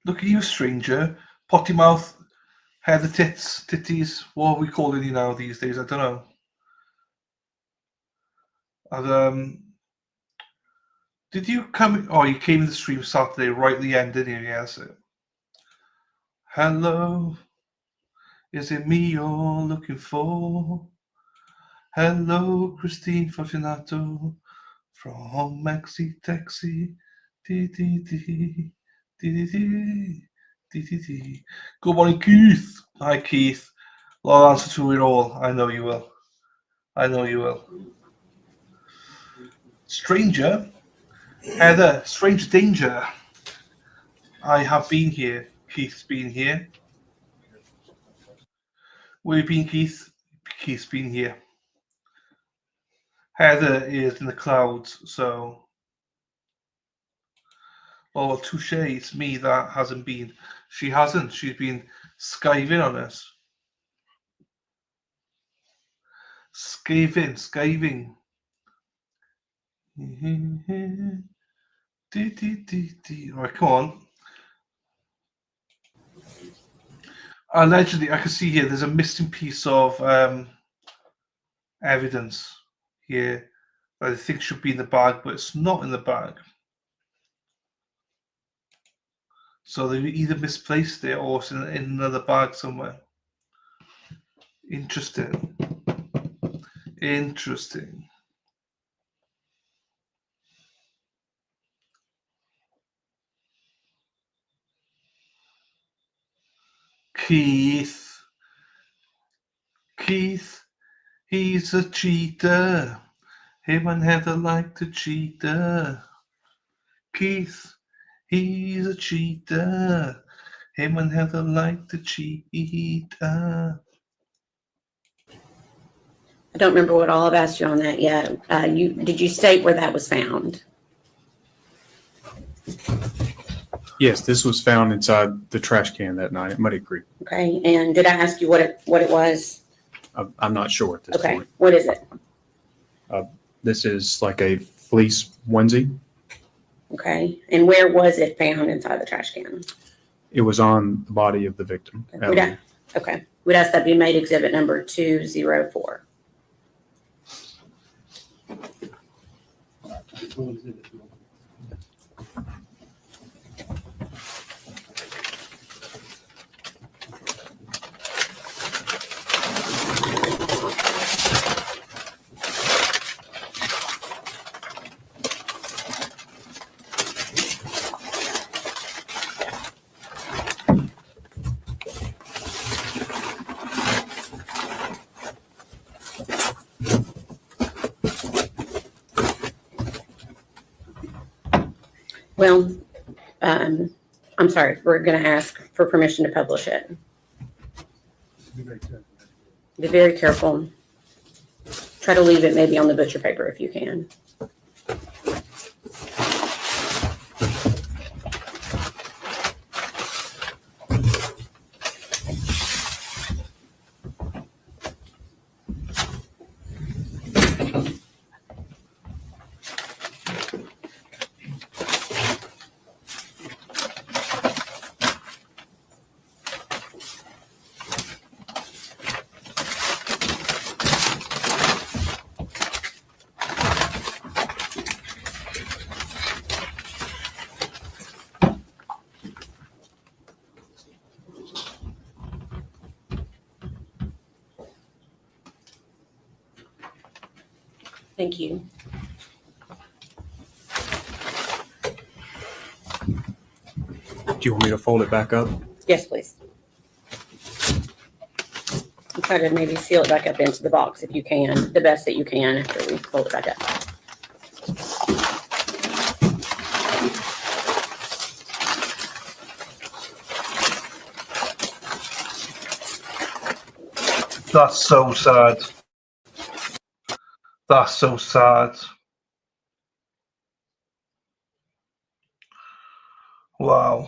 Look at you, stranger. Potty mouth, hair the titties. What are we calling you now these days? I don't know. And, did you come? Oh, you came in the stream Saturday, right at the end, didn't you? Yes. Hello, is it me you're looking for? Hello, Christine Fortunato from Maxi Taxi. Dee, dee, dee, dee, dee, dee, dee. Good morning, Keith. Hi, Keith. I'll answer to it all. I know you will. I know you will. Stranger, Heather, stranger danger. I have been here. Keith's been here. Where have you been, Keith? Keith's been here. Heather is in the clouds, so. Oh, touche. It's me that hasn't been. She hasn't. She's been skiving on us. Skiving. All right, come on. Allegedly, I can see here there's a missing piece of evidence here that I think should be in the bag, but it's not in the bag. So they either misplaced it or it's in another bag somewhere. Interesting. Keith, he's a cheater. Him and Heather like to cheat. Keith, he's a cheater. Him and Heather like to cheat. I don't remember what all I've asked you on that yet. Did you state where that was found? Yes, this was found inside the trash can that night at Muddy Creek. Okay, and did I ask you what it was? I'm not sure at this Okay, point. what is it? This is like a fleece onesie. Okay, and where was it found inside the trash can? It was on the body of the victim. Okay, we'd ask that be made exhibit number 204. Full exhibit. Well, I'm sorry, we're going to ask for permission to publish it. Be very careful. Be very careful. Try to leave it maybe on the butcher paper if you can. Thank you. Do you want me to fold it back up? Yes, please. And try to maybe seal it back up into the box if you can, the best that you can after we fold it back up. That's so sad. That's so sad. Wow.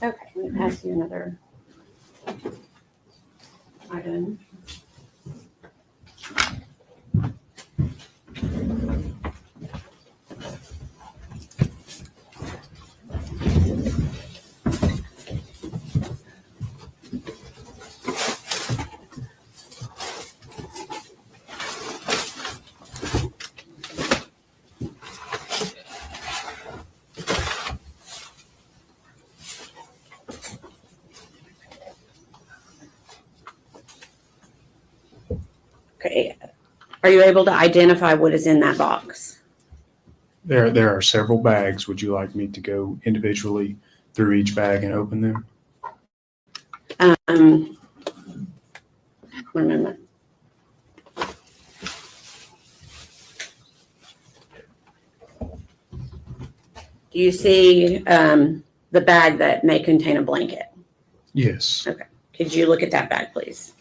Okay, let me pass you another item. Okay, are you able to identify what is in that box? There are several bags. Would you like me to go individually through each bag and open them? 1 minute. Do you see the bag that may contain a blanket? Yes. Okay, could you look at that bag, please?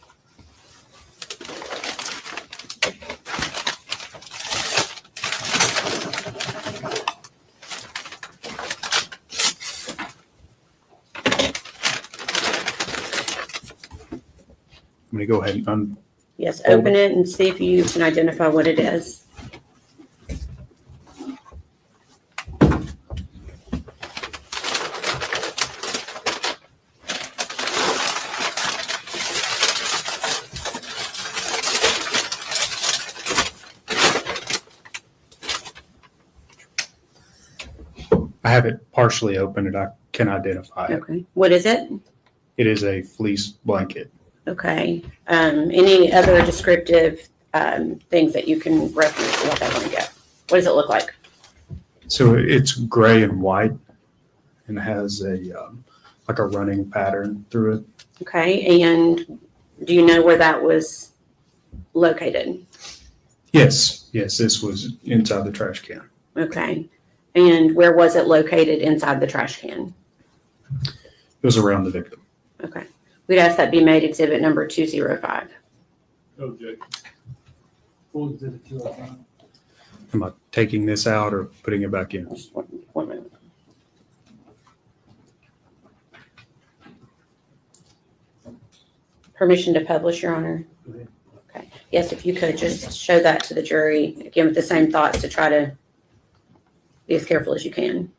I'm going to go ahead and Yes, open it and see if you can identify what it is. I have it partially open and I can identify it. Okay, what is it? It is a fleece blanket. Okay, any other descriptive things that you can reference about that blanket? What does it look like? So it's gray and white and has a like a running pattern through it. Okay, and do you know where that was located? Yes, this was inside the trash can. Okay, and where was it located inside the trash can? It was around the victim. Okay, we'd ask that be made exhibit number 205. Okay. Full exhibit 205. Am I taking this out or putting it back in? Just one minute. Permission to publish, Your Honor? Go ahead. Okay, yes, if you could just show that to the jury, again, with the same thoughts to try to be as careful as you can.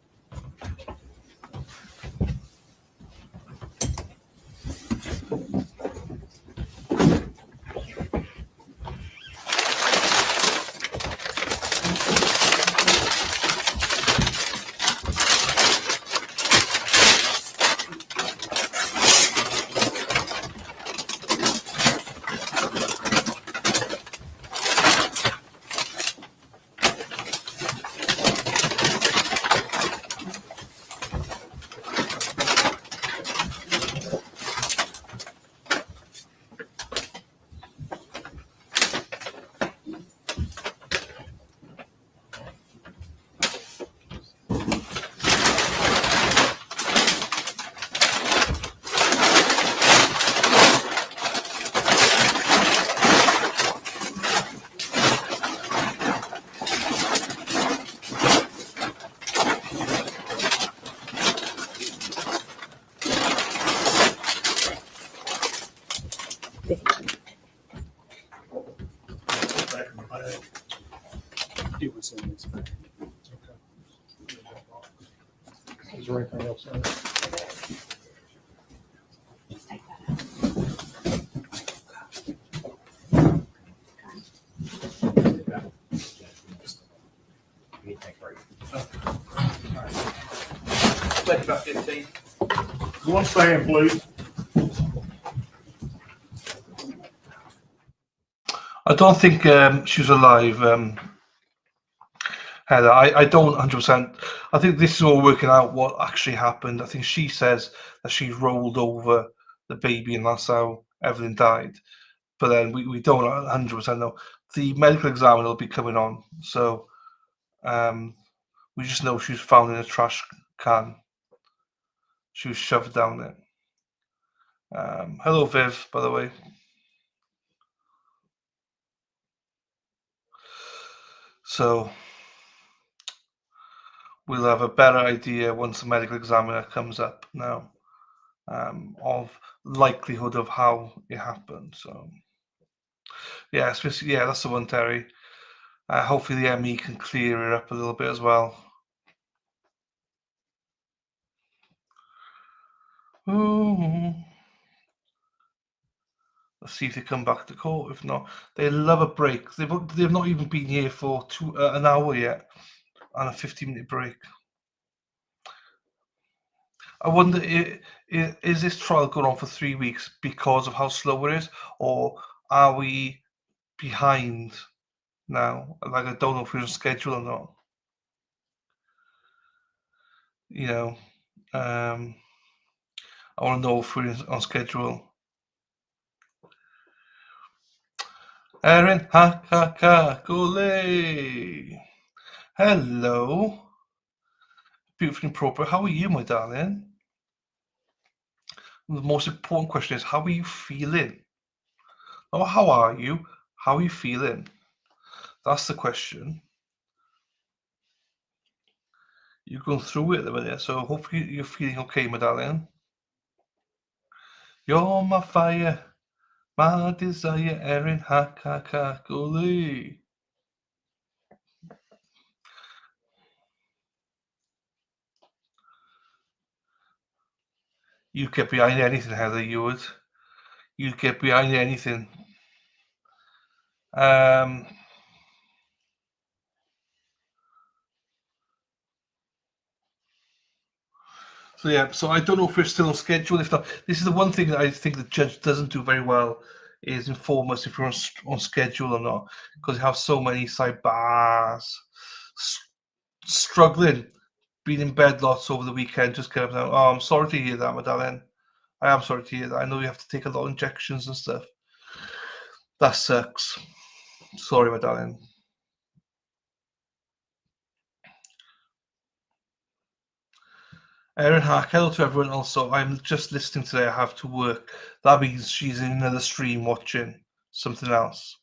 It was in this bag. Is there anything else in it? Take about 15. One stand, please. I don't think she was alive, Heather. I don't 100%. I think this is all working out what actually happened. I think she says that she rolled over the baby and that's how everything died. But then we don't 100% know. The medical examiner will be coming on. So we just know she was found in a trash can. She was shoved down there. Hello, Viv, by the way. So we'll have a better idea once the medical examiner comes up now of likelihood of how it happened. So yeah, yeah, that's the one, Terry. Hopefully the ME can clear it up a little bit as well. Ooh. Let's see if they come back to court. If not, they love a break. They've not even been here for an hour yet, and a 15-minute break. I wonder, is this trial going on for 3 weeks because of how slow it is, or are we behind now? Like, I don't know if we're on schedule or not. You know, I want to know if we're on schedule. Erin, Gole. Hello. Beautiful and proper. How are you, my darling? The most important question is, how are you feeling? Oh, how are you? How are you feeling? That's the question. You're going through it at the minute, so hopefully you're feeling okay, my darling. You're my fire, my desire, Erin, Gole. You'd get behind anything, Heather, you would. You'd get behind anything. So yeah, so I don't know if we're still on schedule. If not, this is the one thing that I think the judge doesn't do very well, is inform us if we're on schedule or not, because you have so many sidebars, struggling, being in bed lots over the weekend, just kind of, oh, I'm sorry to hear that, my darling. I am sorry to hear that. I know you have to take a lot of injections and stuff. That sucks. Sorry, my darling. Erin Hack, hello to everyone. Also, I'm just listening today. I have to work. That means she's in another stream watching something else.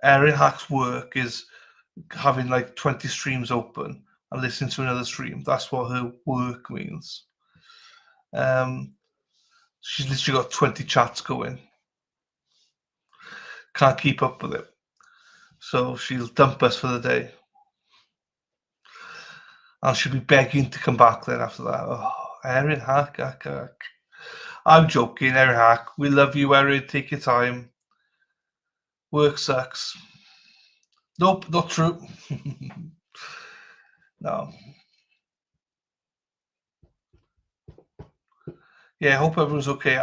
Erin Hack's work is having like 20 streams open and listening to another stream. That's what her work means. She's literally got 20 chats going. Can't keep up with it. So she'll dump us for the day. And she'll be begging to come back then after that. Oh, Erin Hack. I'm joking, Erin Hack. We love you, Erin. Take your time. Work sucks. Nope, not true. No. Yeah, I hope everyone's okay.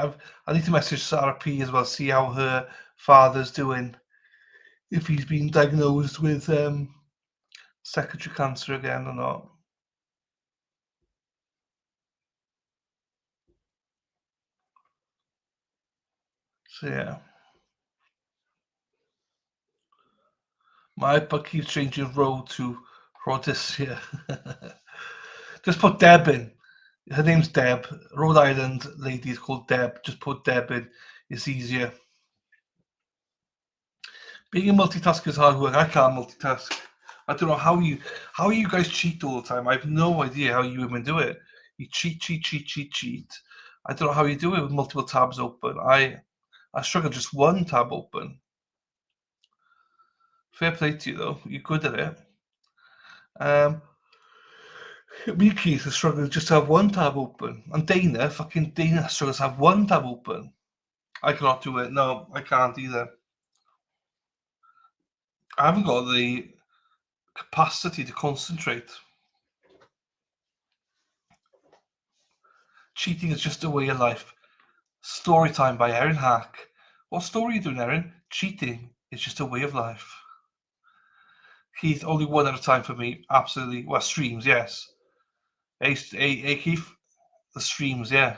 I need to message Sarah P as well, see how her father's doing. If he's been diagnosed with secondary cancer again or not. So yeah. My iPad keeps changing road to Rhodesia. Just put Deb in. Her name's Deb. Rhode Island lady is called Deb. Just put Deb in. It's easier. Being a multitasker is hard work. I can't multitask. I don't know how you guys cheat all the time. I have no idea how you women do it. You cheat. I don't know how you do it with multiple tabs open. I struggle just one tab open. Fair play to you though. You're good at it. Me and Keith are struggling just to have one tab open, and Dana struggles to have one tab open. I cannot do it. No, I can't either. I haven't got the capacity to concentrate. Cheating is just a way of life. Story time by Erin Hack. What story are you doing, Erin? Cheating is just a way of life. Keith, only one at a time for me. Absolutely. Well, streams, yes. Hey, Keith, the streams, yeah.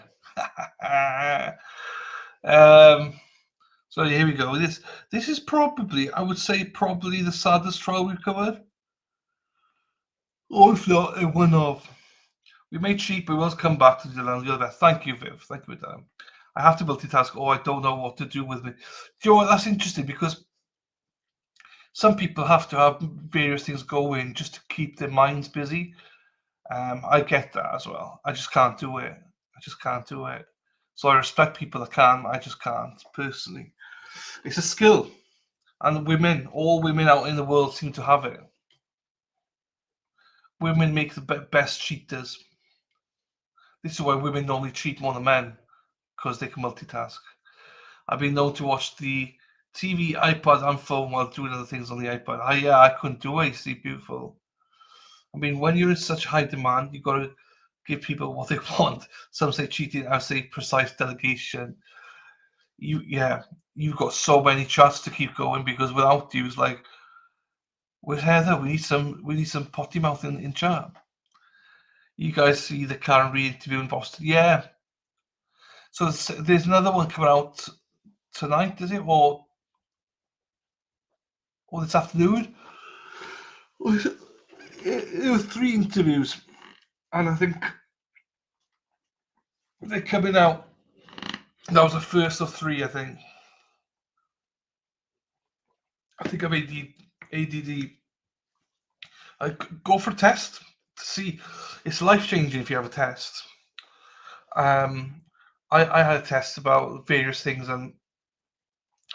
So here we go. This is probably, I would say, probably the saddest trial we've covered. Or if not, one of. We may cheat, but we will come back to the other best. Thank you, Viv. Thank you, madam. I have to multitask. Oh, I don't know what to do with me. Do you know what? That's interesting because some people have to have various things going just to keep their minds busy. I get that as well. I just can't do it. I just can't do it. So I respect people that can. I just can't personally. It's a skill, and all women out in the world seem to have it. Women make the best cheaters. This is why women normally cheat more than men, because they can multitask. I've been known to watch the TV, iPad, and phone while doing other things on the iPad. I couldn't do it. See, beautiful. I mean, when you're in such high demand, you've got to give people what they want. Some say cheating, I say precise delegation. You've got so many chats to keep going because without you, it's like, where's Heather? We need some potty mouth in chat. You guys see the Karen Reid interview in Boston? Yeah. So there's another one coming out tonight, is it? Or this afternoon? It was 3 interviews, and I think they're coming out. That was the first of 3, I think. I think I'm ADD. I go for a test to see. It's life-changing if you have a test. I had a test about various things, and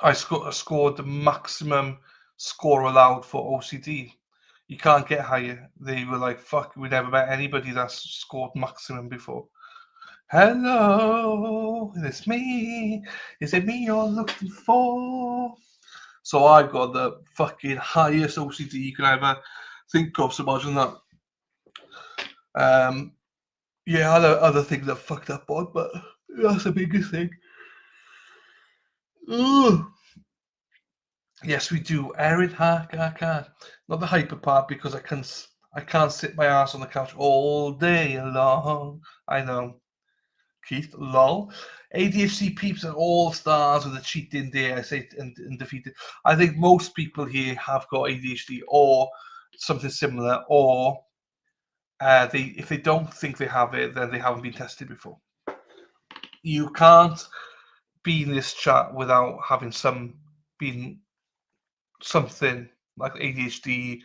I scored the maximum score allowed for OCD. You can't get higher. They were like, fuck, we never met anybody that's scored maximum before. Hello, it's me. Is it me you're looking for? So I got the fucking highest OCD you can ever think of. So imagine that. Yeah, other things that fucked up on, but that's the biggest thing. Ugh. Yes, we do. Erin Hack, not the hyper part because I can't sit my ass on the couch all day long. I know. Keith, lol. ADHD peeps are all stars with a cheating day, I say, and defeated. I think most people here have got ADHD or something similar, or if they don't think they have it, then they haven't been tested before. You can't be in this chat without having something like ADHD,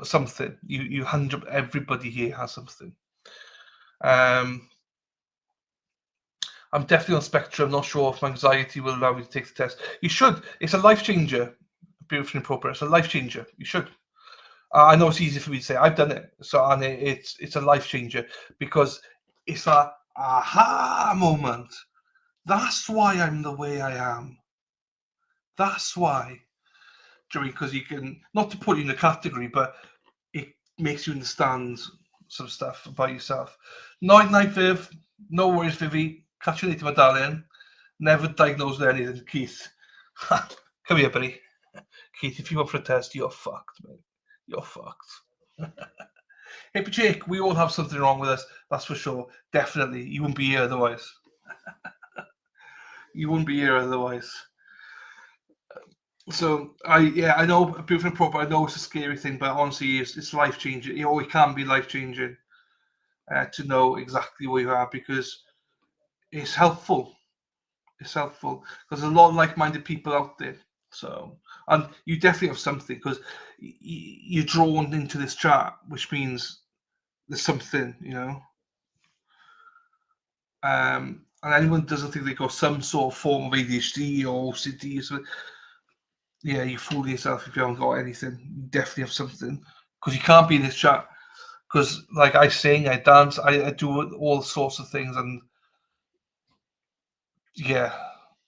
something. Everybody here has something. I'm definitely on spectrum. Not sure if my anxiety will allow me to take the test. You should. It's a life changer. Beautifully appropriate. It's a life changer. You should. I know it's easy for me to say. I've done it. And it's a life changer because it's a aha moment. That's why I'm the way I am. That's why. Because you can, not to put you in a category, but it makes you understand some stuff about yourself. Night, Viv. No worries, Vivi. Catch you later, my darling. Never diagnosed with anything, Keith. Come here, buddy. Keith, if you went for a test, you're fucked, mate. You're fucked. Hey, but Jake, we all have something wrong with us. That's for sure. Definitely. You wouldn't be here otherwise. You wouldn't be here otherwise. So I know beautiful and proper. I know it's a scary thing, but honestly, it's life changing. It can be life changing to know exactly where you are because it's helpful. It's helpful because there's a lot of like-minded people out there. So, and you definitely have something because you're drawn into this chat, which means there's something, And anyone who doesn't think they got some sort of form of ADHD or OCD or something, yeah, you fool yourself if you haven't got anything. You definitely have something because you can't be in this chat. Because like I sing, I dance, I do all sorts of things, and yeah,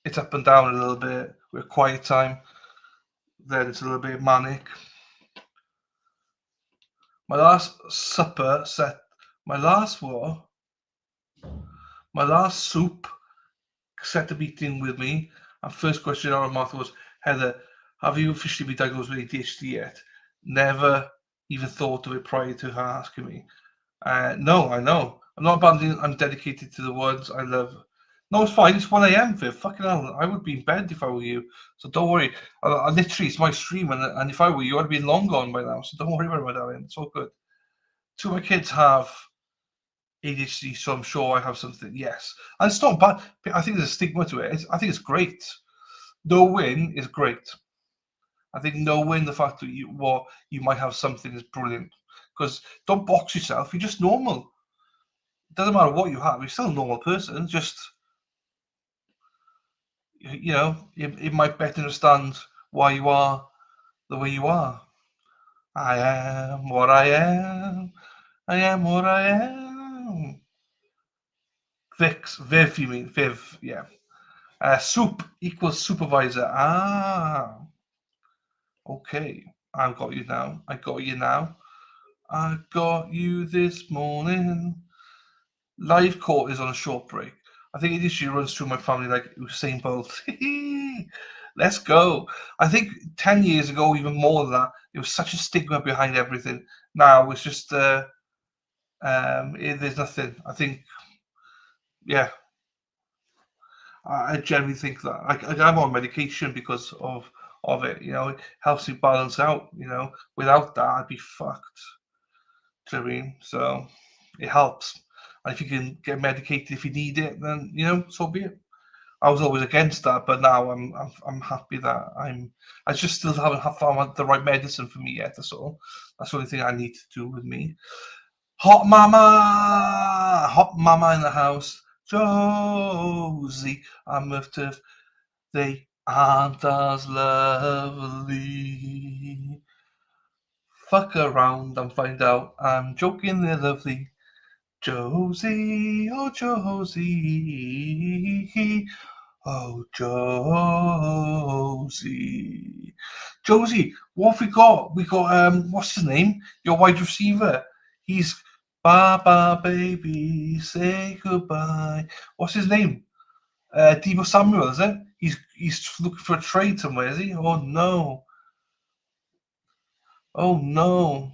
it's up and down a little bit. We're quiet time, then it's a little bit manic. My last supper set, my last what? My last soup set a meeting with me, and first question out of my mouth was, Heather, have you officially been diagnosed with ADHD yet? Never even thought of it prior to her asking me. No, I know. I'm not abandoning, I'm dedicated to the ones I love. No, it's fine. It's 1 a.m. Viv. Fucking hell. I would be in bed if I were you. So don't worry. I literally, it's my stream, and if I were you, I'd be long gone by now. So don't worry about it, my darling. It's all good. Two of my kids have ADHD, so I'm sure I have something. Yes. And it's not bad. I think there's a stigma to it. I think it's great. Knowing is great. I think knowing the fact that you might have something is brilliant. Because don't box yourself. You're just normal. It doesn't matter what you have. You're still a normal person. Just, you know, it might better understand why you are the way you are. I am what I am. I am what I am. Viv, you mean? Viv, yeah. Soup equals supervisor. Ah, okay. I've got you now. I got you now. I got you this morning. Live court is on a short break. I think it usually runs through my family like Usain Bolt. Let's go. I think 10 years ago, even more than that, there was such a stigma behind everything. Now it's just, there's nothing. I think, yeah, I generally think that I'm on medication because of it. You know, it helps me balance out. You know, without that, I'd be fucked. Do you know what I mean? So it helps. And if you can get medicated if you need it, then you know, so be it. I was always against that, but now I'm happy that I just still haven't found the right medicine for me yet. That's all. That's the only thing I need to do with me. Hot mama in the house. Josie, I'm moved to. They aren't as lovely. Fuck around and find out. I'm joking, they're lovely. Josie, oh Josie, oh Josie. Josie, what have we got? We got what's his name? Your wide receiver. He's bye baby, say goodbye. What's his name? Debo Samuel, is it? He's looking for a trade somewhere, is he? Oh no. Oh no.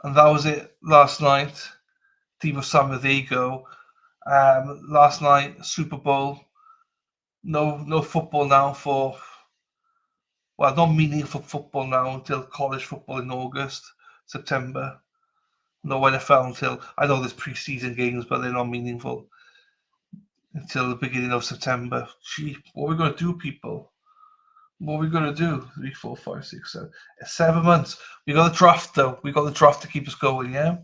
And that was it last night. Debo Samuel, there you go. Last night, Super Bowl. No football now for, well, not meaningful football now until college football in August, September. No NFL until, I know there's preseason games, but they're not meaningful until the beginning of September. Gee, what are we going to do, people? What are we going to do? 3, 4, 5, 6, 7. 7 months. We got the draft, though. We got the draft to keep us going, yeah?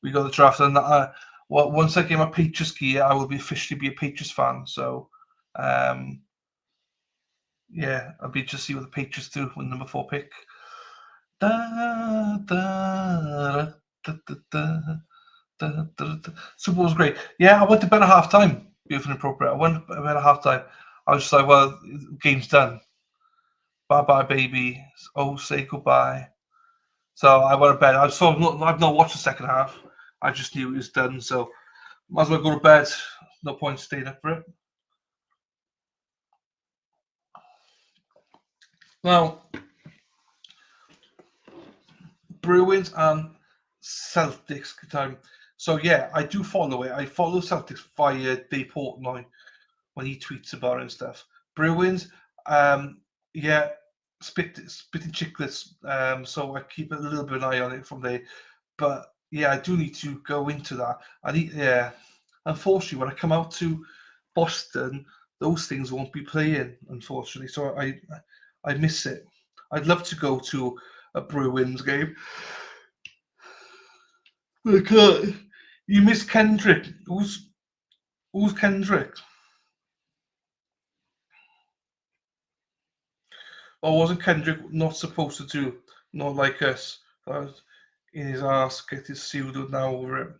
We got the draft. And well, once I get my Patriots gear, I will officially be a Patriots fan. So, yeah, I'll be just see what the Patriots do with number 4 pick. Da, da, da, da, da, da, da, da. Super Bowl was great. Yeah, I went to bed at halftime. Beautiful and appropriate. I went to bed at halftime. I was just like, well, game's done. Bye bye, baby. Oh, say goodbye. So I went to bed. I've not watched the second half. I just knew it was done. So might as well go to bed. No point staying up for it. Now, Bruins and Celtics time. So yeah, I do follow it. I follow Celtics via Dave Portnoy when he tweets about it and stuff. Bruins, yeah, spitting chicklets. So I keep a little bit of an eye on it from there. But yeah, I do need to go into that. Yeah. Unfortunately, when I come out to Boston, those things won't be playing. Unfortunately, so I miss it. I'd love to go to a Bruins game. Look, you miss Kendrick. Who's Kendrick? Or wasn't Kendrick not supposed to do Not Like Us was in his ass, get his pseudo now over him.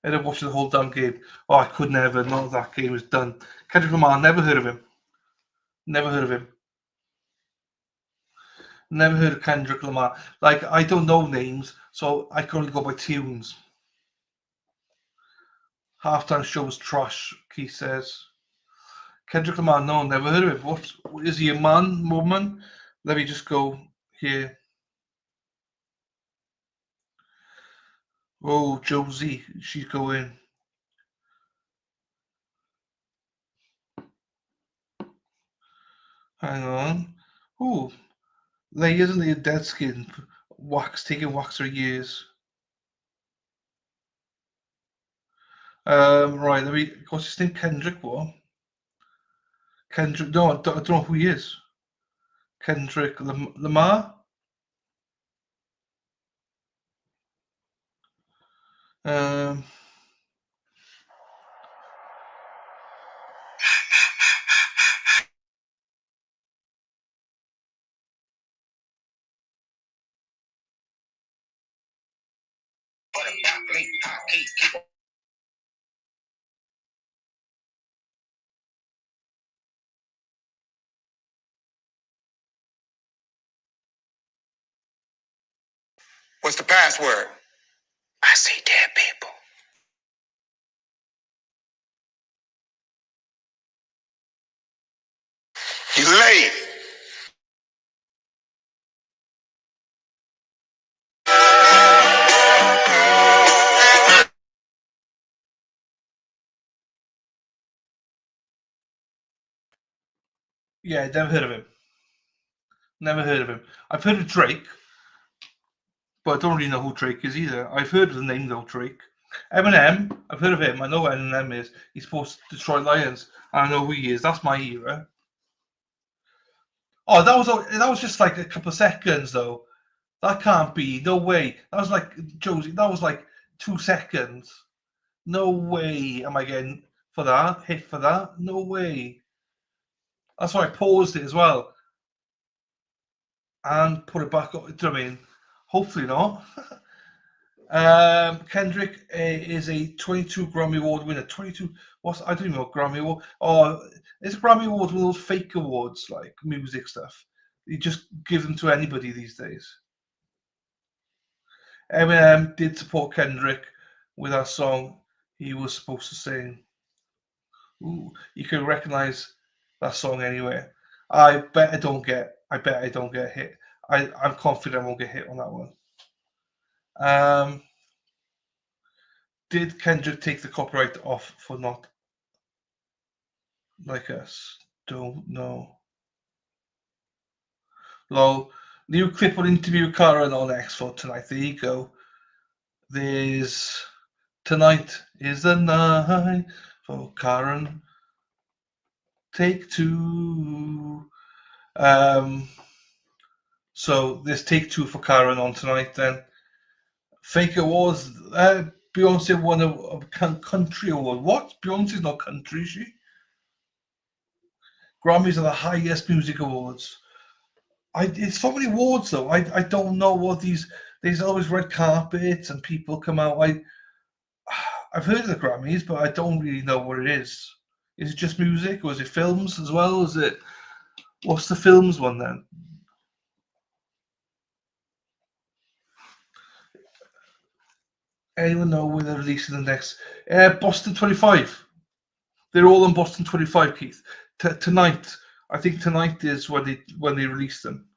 I ended up watching the whole damn game. Oh, I could never. Not that game was done. Kendrick Lamar, never heard of him. Never heard of him. Never heard of Kendrick Lamar. Like, I don't know names, so I can only go by tunes. Halftime show was trash, Keith says. Kendrick Lamar, no, never heard of him. What is he, a man, woman? Let me just go here. Oh, Josie, she's going. Hang on. Oh, layers and layer dead skin. Wax, taking wax for years. Right, let me. What's his name? Kendrick, what? Kendrick, no, I don't know who he is. Kendrick Lamar? Um, What's the password? I see dead people. You late. yeah, never heard of him. Never heard of him. I've heard of Drake, but I don't really know who Drake is either. I've heard of the name though, Drake. Eminem, I've heard of him. I know who Eminem is. He's supposed to destroy lions. I know who he is. That's my era. Oh, that was just like a couple of seconds though. That can't be. No way. That was like Josie. That was like 2 seconds. No way am I getting for that hit for that. No way. That's why I paused it as well and put it back up. Do you know what I mean? Hopefully not. Kendrick is a 22 Grammy Award winner. 22. I don't even know Grammy Award. Oh, it's a Grammy Award with those fake awards like music stuff. You just give them to anybody these days. Eminem did support Kendrick with that song he was supposed to sing. Ooh, you can recognize that song anywhere. I bet I don't get hit. I'm confident I won't get hit on that one. Did Kendrick take the copyright off for Not Like Us? Don't know. Lol. New clip on interview Karen on X for tonight. There you go. There's tonight is the night for Karen. Take 2. So there's take 2 for Karen on tonight then. Fake awards. Beyonce won a country award. What? Beyonce's not country, is she? Grammys are the highest music awards. It's so many awards though. I don't know what these. There's always red carpets and people come out. I've heard of the Grammys, but I don't really know what it is. Is it just music, or is it films as well? Is it? What's the films one then? Anyone know when they're releasing the next? Boston 25. They're all on Boston 25, Keith. Tonight, I think tonight is when they release them.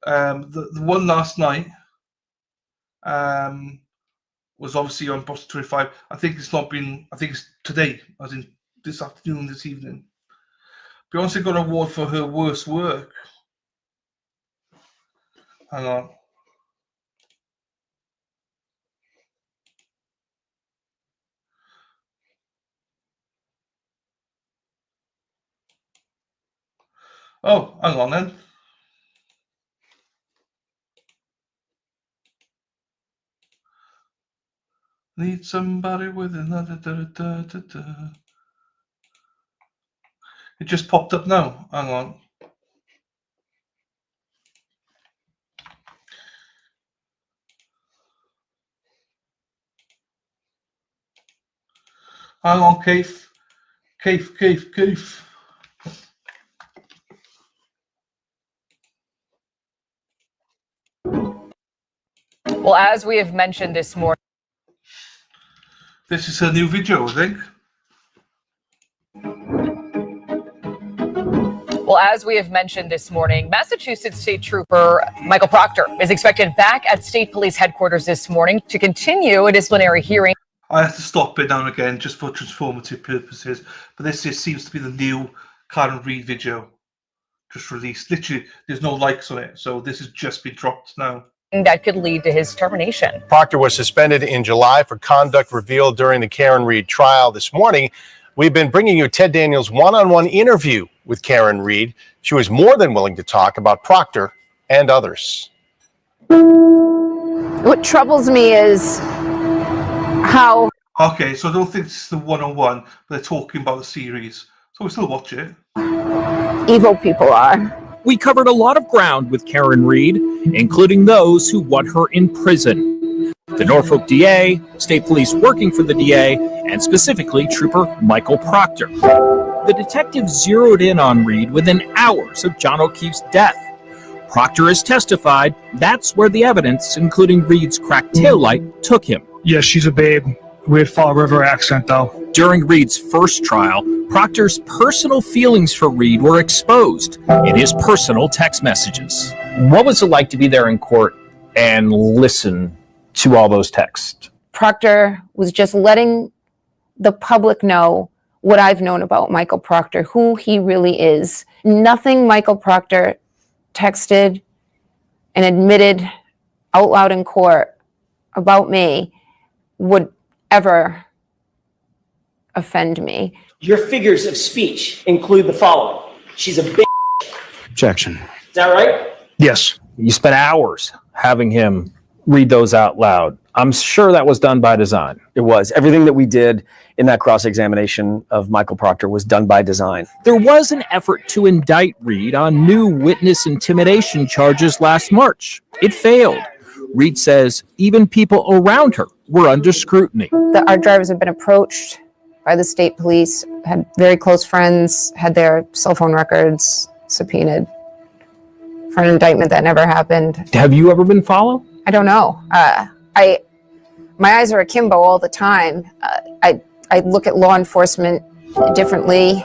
The one last night was obviously on Boston 25. I think it's not been. I think it's today, as in this afternoon, this evening. Beyonce got an award for her worst work. Hang on. Oh, hang on then. Need somebody with another. It just popped up now. Hang on. Hang on, Keith. Keith. Well, as we have mentioned this morning. This is a new video, I think. Well, as we have mentioned this morning, Massachusetts State Trooper Michael Proctor is expected back at State Police headquarters this morning to continue a disciplinary hearing. I have to stop it now and again just for transformative purposes, but this just seems to be the new Karen Reid video just released. Literally, there's no likes on it, so this has just been dropped now. That could lead to his termination. Proctor was suspended in July for conduct revealed during the Karen Reid trial. This morning, we've been bringing you Ted Daniels' one-on-one interview with Karen Reid. She was more than willing to talk about Proctor and others. What troubles me is how... Okay, so I don't think this is the one-on-one, but they're talking about the series. So we still watch it. evil people are. We covered a lot of ground with Karen Reid, including those who want her in prison. The Norfolk DA, state police working for the DA, and specifically Trooper Michael Proctor. The detective zeroed in on Reid within hours of John O'Keefe's death. Proctor has testified that's where the evidence, including Reid's cracked taillight, took him. Yeah, she's a babe. Weird Fall River accent, though. During Reid's first trial, Proctor's personal feelings for Reid were exposed in his personal text messages. What was it like to be there in court and listen to all those texts? Proctor was just letting the public know what I've known about Michael Proctor, who he really is. Nothing Michael Proctor texted and admitted out loud in court about me would ever offend me. Your figures of speech include the following. She's a bitch. Objection. Is that right? Yes. You spent hours having him read those out loud. I'm sure that was done by design. It was. Everything that we did in that cross-examination of Michael Proctor was done by design. There was an effort to indict Reid on new witness intimidation charges last March. It failed. Reid says even people around her were under scrutiny. Our drivers have been approached by the state police, had very close friends, had their cell phone records subpoenaed for an indictment that never happened. Have you ever been followed? I don't know. My eyes are akimbo all the time. I look at law enforcement differently,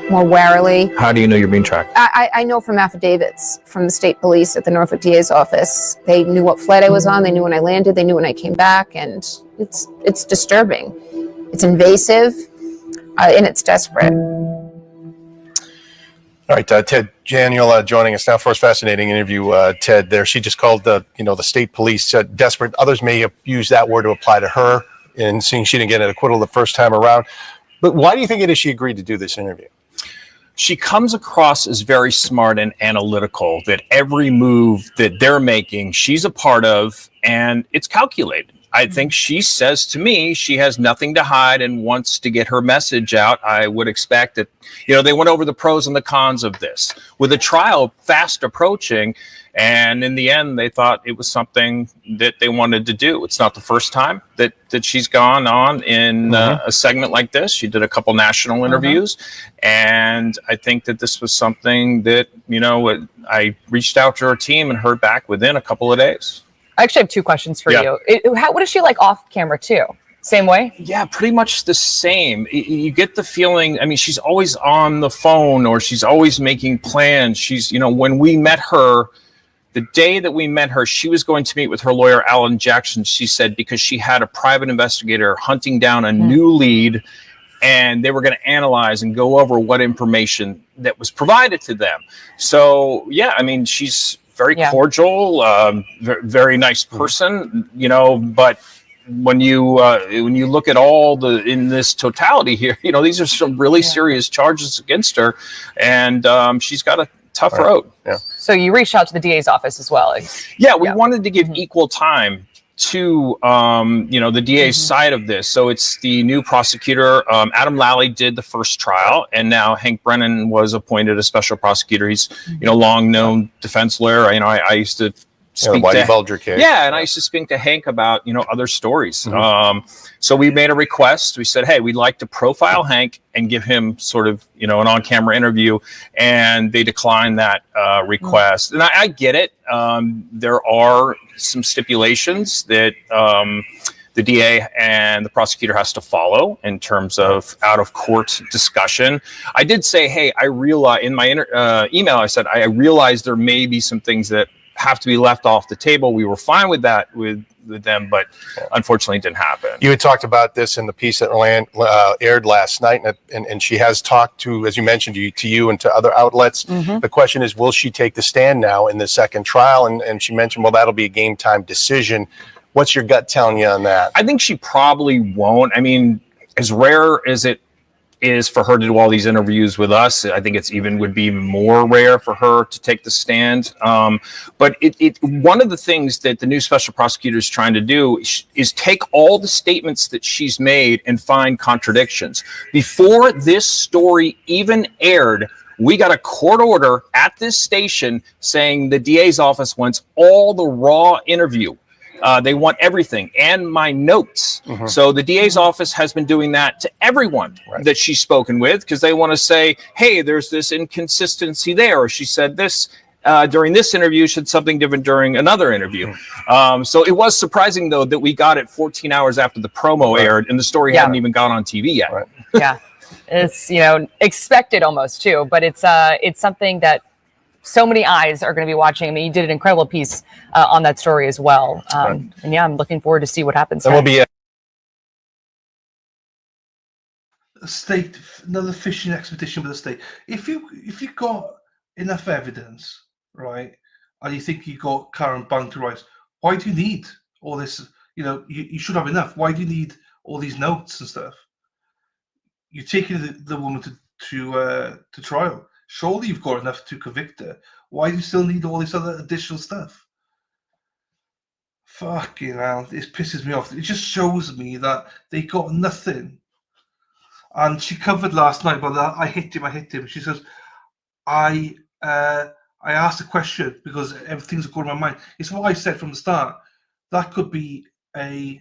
more warily. How do you know you're being tracked? I know from affidavits from the state police at the Norfolk DA's office. They knew what flight I was on. They knew when I landed. They knew when I came back, and it's disturbing. It's invasive, and it's desperate. All right, Ted Daniel joining us now for his fascinating interview. Ted, there, she just called the state police desperate. Others may have used that word to apply to her, and seeing she didn't get an acquittal the first time around. But why do you think it is she agreed to do this interview? She comes across as very smart and analytical, that every move that they're making, she's a part of, and it's calculated. I think she says to me she has nothing to hide and wants to get her message out. I would expect that, they went over the pros and the cons of this. With the trial fast approaching, and in the end, they thought it was something that they wanted to do. It's not the first time that she's gone on in a segment like this. She did a couple national interviews, and I think that this was something that, I reached out to her team and heard back within a couple of days. I actually have two questions for you. What is she like off camera too? Same way? Yeah, pretty much the same. You get the feeling, she's always on the phone or she's always making plans. She's, when we met her, the day that we met her, she was going to meet with her lawyer, Alan Jackson, she said, because she had a private investigator hunting down a new lead, and they were going to analyze and go over what information that was provided to them. So, yeah, she's very cordial, very nice person, but when you look at all in this totality here, these are some really serious charges against her, and she's got a tough road. Yeah. So you reached out to the DA's office as well. Yeah, we wanted to give equal time to the DA's side of this. So it's the new prosecutor. Adam Lally did the first trial, and now Hank Brennan was appointed a special prosecutor. He's long known defense lawyer. I used to speak Whitey to Bulger case. Yeah, and I used to speak to Hank about, other stories. So we made a request. We said, hey, we'd like to profile Hank and give him sort of, an on-camera interview. And they declined that request. And I get it. There are some stipulations that the DA and the prosecutor has to follow in terms of out-of-court discussion. I did say, hey, I realize in my email, I said, I realize there may be some things that have to be left off the table. We were fine with that with them, but unfortunately it didn't happen. You had talked about this in the piece that aired last night, and she has talked to, as you mentioned, to you and to other outlets. The question is, will she take the stand now in the second trial? And she mentioned, well, that'll be a game time decision. What's your gut telling you on that? I think she probably won't. I mean, as rare as it is for her to do all these interviews with us, I think would be even more rare for her to take the stand. But one of the things that the new special prosecutor is trying to do is take all the statements that she's made and find contradictions. Before this story even aired, we got a court order at this station saying the DA's office wants all the raw interview. They want everything and my notes. So the DA's office has been doing that to everyone that she's spoken with, because they want to say, hey, there's this inconsistency there, or she said this during this interview, she said something different during another interview. So it was surprising, though, that we got it 14 hours after the promo aired and the story hadn't even gone on TV yet. Yeah, it's expected almost too, but it's something that so many eyes are going to be watching. I mean, you did an incredible piece on that story as well. And yeah, I'm looking forward to see what happens. There will be another fishing expedition with the state. If you got enough evidence, right, and you think you got current bounty rights, why do you need all this? You should have enough. Why do you need all these notes and stuff? You're taking the woman to trial. Surely you've got enough to convict her. Why do you still need all this other additional stuff? Fucking hell, this pisses me off. It just shows me that they got nothing. And she covered last night, but I hit him. She says, I asked a question because everything's going in my mind. It's what I said from the start. That could be a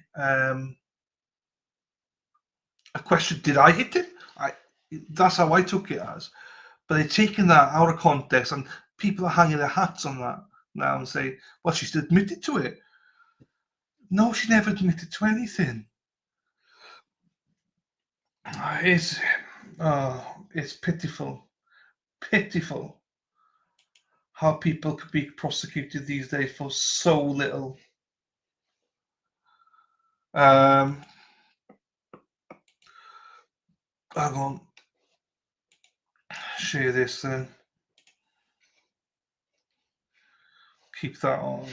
question. Did I hit him? That's how I took it as. But they're taking that out of context, and people are hanging their hats on that now and say, well, she's admitted to it. No, she never admitted to anything. It's pitiful. Pitiful how people could be prosecuted these days for so little. Hang on. Share this then. Keep that on.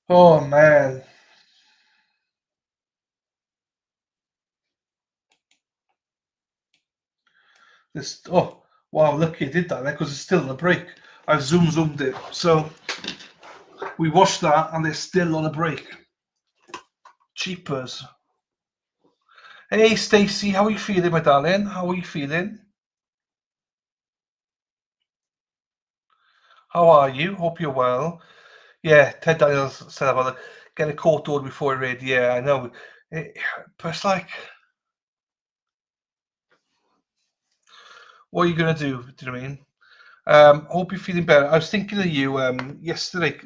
Oh man. Oh wow, lucky I did that because it's still on a break. I've zoomed it. So we watched that and they're still on a break. Cheapers. Hey Stacey, how are you feeling, my darling? How are you feeling? How are you? Hope you're well. Yeah, Ted Daniels said about get a court order before it read. Yeah, I know. But it's like, what are you gonna do? Do you know what I mean? Hope you're feeling better. I was thinking of you yesterday,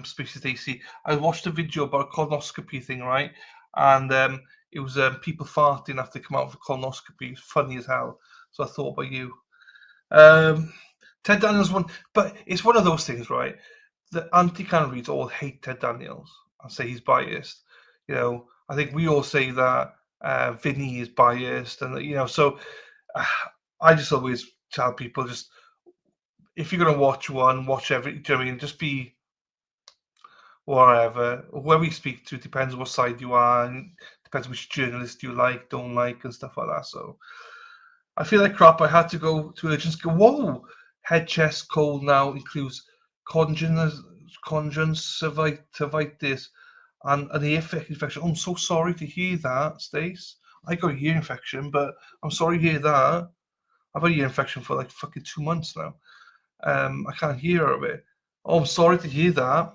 speaking to Stacey. I watched a video about a colonoscopy thing, right? And it was people farting after they come out of a colonoscopy. It's funny as hell. So I thought about you. Ted Daniels one, but it's one of those things, right? The anti-Canaries all hate Ted Daniels and say he's biased. I think we all say that Vinny is biased, and so I just always tell people, just if you're gonna watch one, watch every. Do you know what I mean? Just be whatever. Whoever you speak to depends on what side you are, and depends which journalist you like, don't like, and stuff like that. So I feel like crap. I had to go to urgent. Go, whoa! Head, chest, cold now includes conjunctivitis and an ear infection. Oh, I'm so sorry to hear that, Stace. I got a ear infection, but I'm sorry to hear that. I've had a ear infection for like fucking 2 months now. I can't hear her a bit. Oh, I'm sorry to hear that.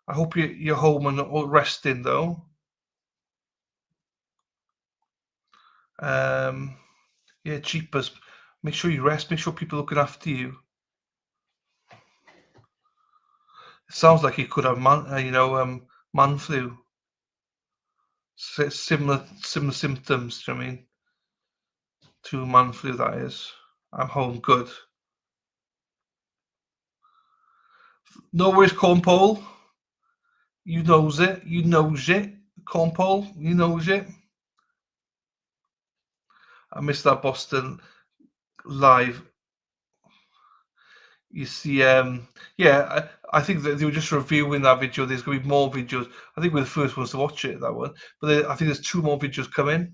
I hope you're home and resting though. Yeah, cheapers. Make sure you rest. Make sure people are looking after you. It sounds like you could have man flu. Similar symptoms. Do you know what I mean? To man flu, that is. I'm home. Good. No worries, Cornpole. You knows it. You knows it. Cornpole. You knows it. I missed that Boston live. You see, yeah, I think that they were just reviewing that video. There's going to be more videos. I think we're the first ones to watch it, that one. But I think there's 2 more videos coming.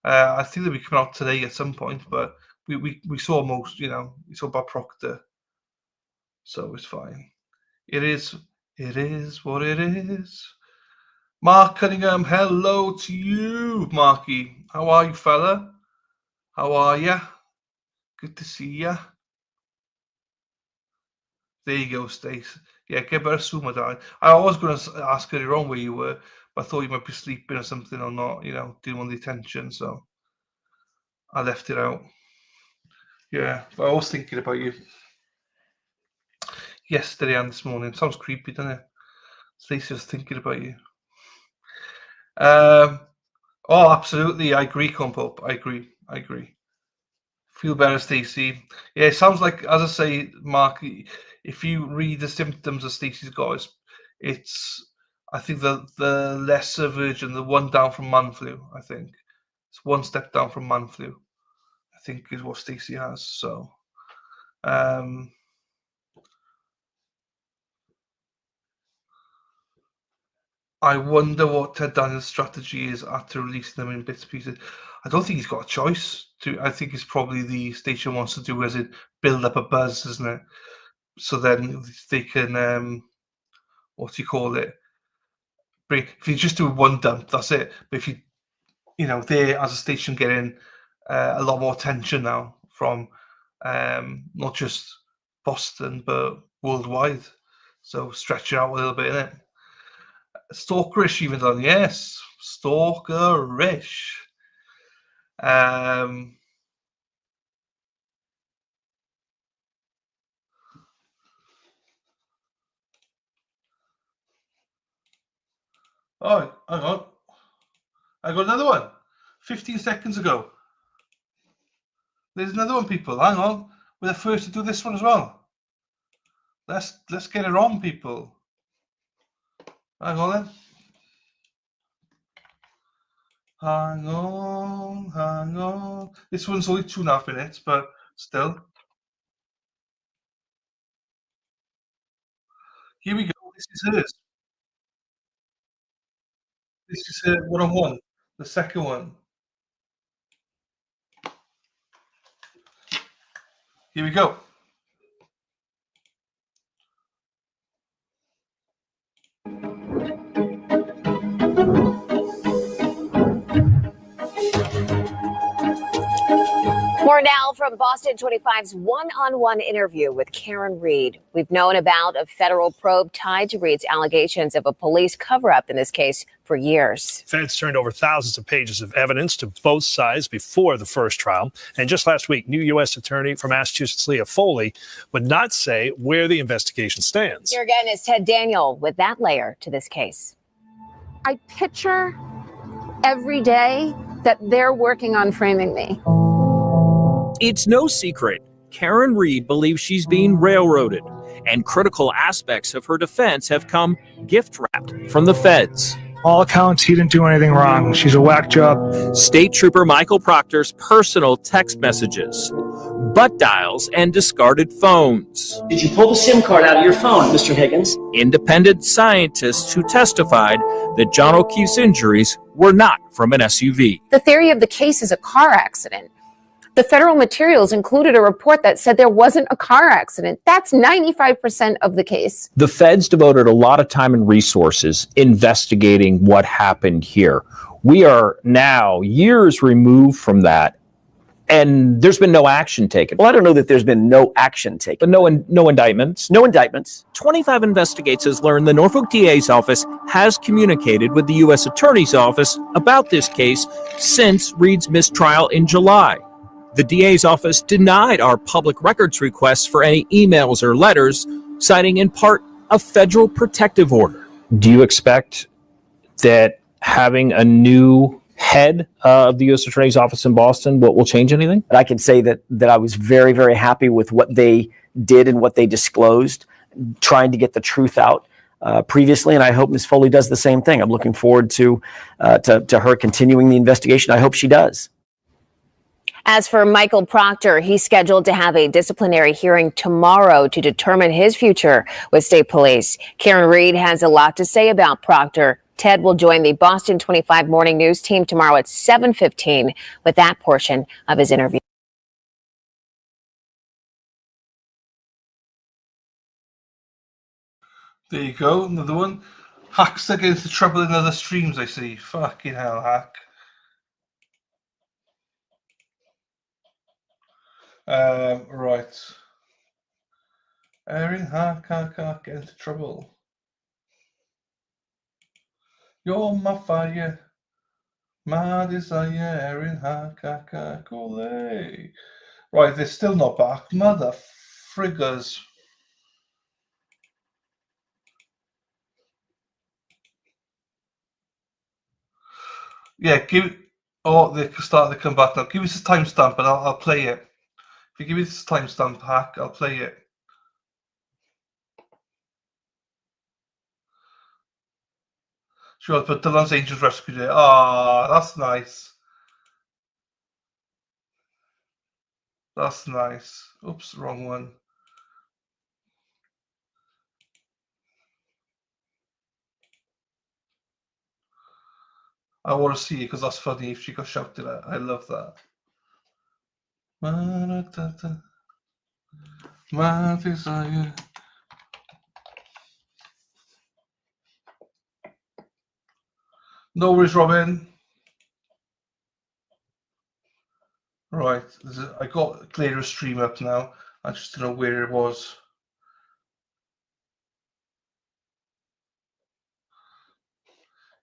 I think they'll be coming out today at some point. But we saw most, we saw Bob Proctor. So it's fine. It is what it is. Mark Cunningham, hello to you, Marky. How are you, fella? How are ya? Good to see ya. There you go, Stace. Yeah, get better soon, my darling. I was going to ask earlier on where you were, but I thought you might be sleeping or something or not, doing on the attention, so I left it out. Yeah, but I was thinking about you yesterday and this morning. Sounds creepy, doesn't it? Stacey was thinking about you. Oh, absolutely. I agree, Compo. I agree. Feel better, Stacey. Yeah, it sounds like, as I say, Mark, if you read the symptoms that Stacey's got, I think the lesser version, the one down from man flu, I think. It's 1 step down from man flu, I think is what Stacey has. So, I wonder what Ted Daniels' strategy is after releasing them in bits and pieces. I don't think he's got a choice. I think it's probably the station wants to do as it build up a buzz, isn't it? So then they can, what do you call it? If you just do 1 dump, that's it. But if they as a station getting a lot more attention now from not just Boston but worldwide. So stretch it out a little bit, innit? Stalkerish even done, yes. Stalkerish. Oh, hang on. I got another one. 15 seconds ago. There's another one, people. Hang on. We're the first to do this one as well. Let's get it on, people. Hang on then. Hang on. This one's only 2.5 minutes, but still. Here we go. This is hers. This is her one-on-one. The second one. Here we go. More now from Boston 25's one-on-one interview with Karen Reed. We've known about a federal probe tied to Reed's allegations of a police cover-up in this case for years. Feds turned over thousands of pages of evidence to both sides before the first trial. And just last week, new U.S. Attorney for Massachusetts, Leah Foley, would not say where the investigation stands. Here again is Ted Daniel with that layer to this case. I picture every day that they're working on framing me. It's no secret. Karen Reed believes she's being railroaded, and critical aspects of her defense have come gift-wrapped from the feds. All accounts, he didn't do anything wrong. She's a whack job. State Trooper Michael Proctor's personal text messages, butt dials, and discarded phones. Did you pull the SIM card out of your phone, Mr. Higgins? Independent scientists who testified that John O'Keefe's injuries were not from an SUV. The theory of the case is a car accident. The federal materials included a report that said there wasn't a car accident. That's 95% of the case. The feds devoted a lot of time and resources investigating what happened here. We are now years removed from that, And there's been no action taken. Well, I don't know that there's been no action taken. But no indictments. No indictments. 25 Investigates has learned the Norfolk DA's office has communicated with the U.S. Attorney's Office about this case since Reed's mistrial in July. The DA's office denied our public records requests for any emails or letters, citing in part a federal protective order. Do you expect that having a new head of the U.S. Attorney's Office in Boston will change anything? I can say that I was very, very happy with what they did and what they disclosed, trying to get the truth out previously, and I hope Ms. Foley does the same thing. I'm looking forward to her continuing the investigation. I hope she does. As for Michael Proctor, he's scheduled to have a disciplinary hearing tomorrow to determine his future with state police. Karen Reed has a lot to say about Proctor. Ted will join the Boston 25 Morning News team tomorrow at 7:15 with that portion of his interview. There you go, another one. Hacks against the trouble in other streams, I see. Fucking hell, Hack. Right. Erin, Hack, get into trouble. You're my fire, my desire, Erin, Hack, Olé. Right, they're still not back. Mother friggers. Yeah, give. Oh, they start to come back now. Give us a timestamp, and I'll play it. If you give me this timestamp, Hack, I'll play it. Sure, but Dylan's Angels rescued it. Ah, that's nice. That's nice. Oops, wrong one. I want to see it because that's funny if she got shouted at. I love that. My desire. No worries, Robin. Right, I got Clara's stream up now. I just don't know where it was.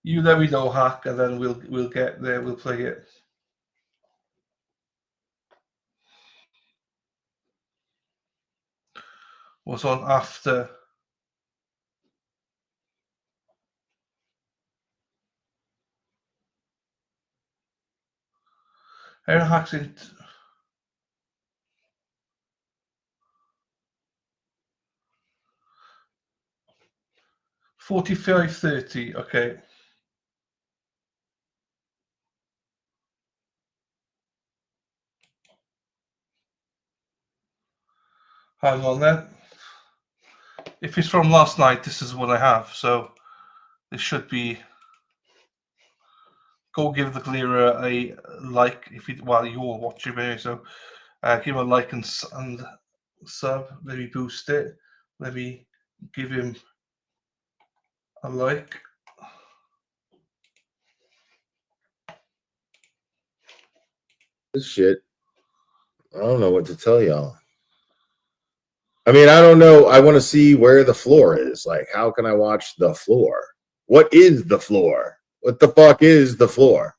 You let me know, Hack, and then we'll get there. We'll play it. Was on after. Aaron Hack's in. 45:30. Okay. Hang on then. If it's from last night, this is what I have. So this should be. Go give the Clearer a like if you while you're watching me. So give him a like and sub. Let me boost it. Let me give him a like. This shit. I don't know what to tell y'all. I mean, I don't know. I want to see where the floor is. Like, how can I watch the floor? What is the floor? What the fuck is the floor?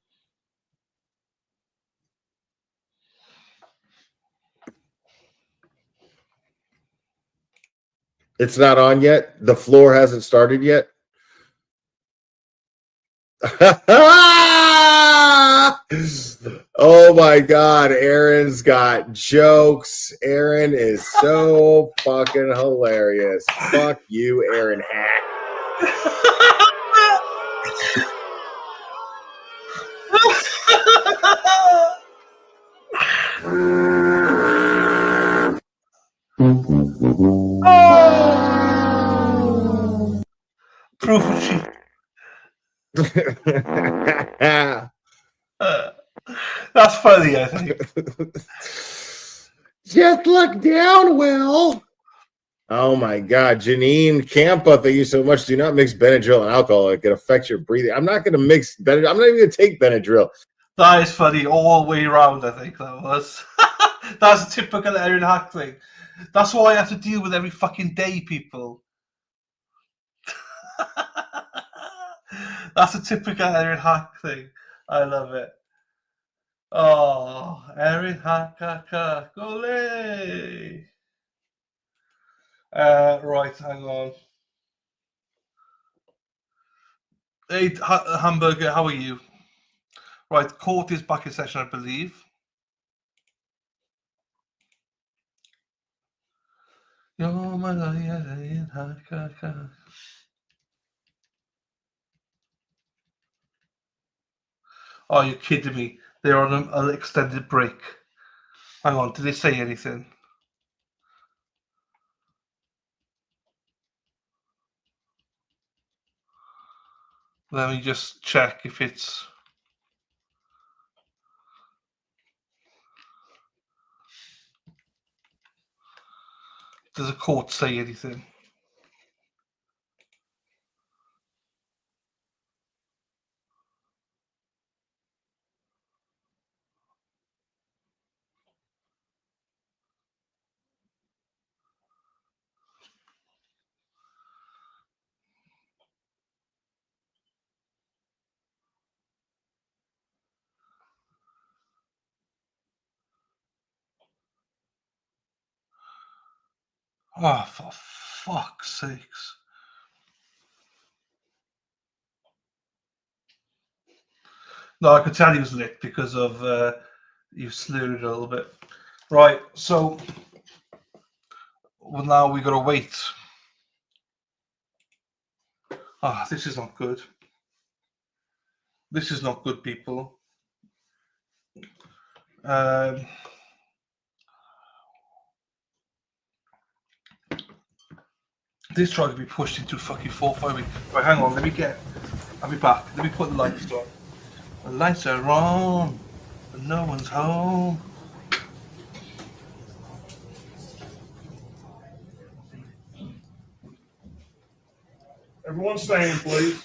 It's not on yet. The floor hasn't started yet. Oh my God, Aaron's got jokes. Aaron is so fucking hilarious. Fuck you, Aaron Hack. Proof of cheat. That's funny, I think. Just look down, Will. Oh my God, Janine Campa, thank you so much. Do not mix Benadryl and alcohol. It can affect your breathing. I'm not going to mix Benadryl. I'm not even going to take Benadryl. That is funny all the way around, I think that was. That's a typical Erin Hack thing. That's what I have to deal with every fucking day, people. That's a typical Erin Hack thing. I love it. Oh, Erin Hack, ole. Right, hang on. Hey, Hamburger, how are you? Right, court is back in session, I believe. Oh, you're kidding me. They're on an extended break. Hang on, did they say anything? Let me just check if it's... Does the court say anything? Oh, for fuck's sakes. No, I could tell he was lit because of you slurred it a little bit. Right, so well, now we got to wait. Ah, this is not good. This is not good, people. This tried to be pushed into fucking 4 or 5 weeks. Right, hang on, I'll be back. Let me put the lights on. The lights are on, but no one's home. Everyone stand, please.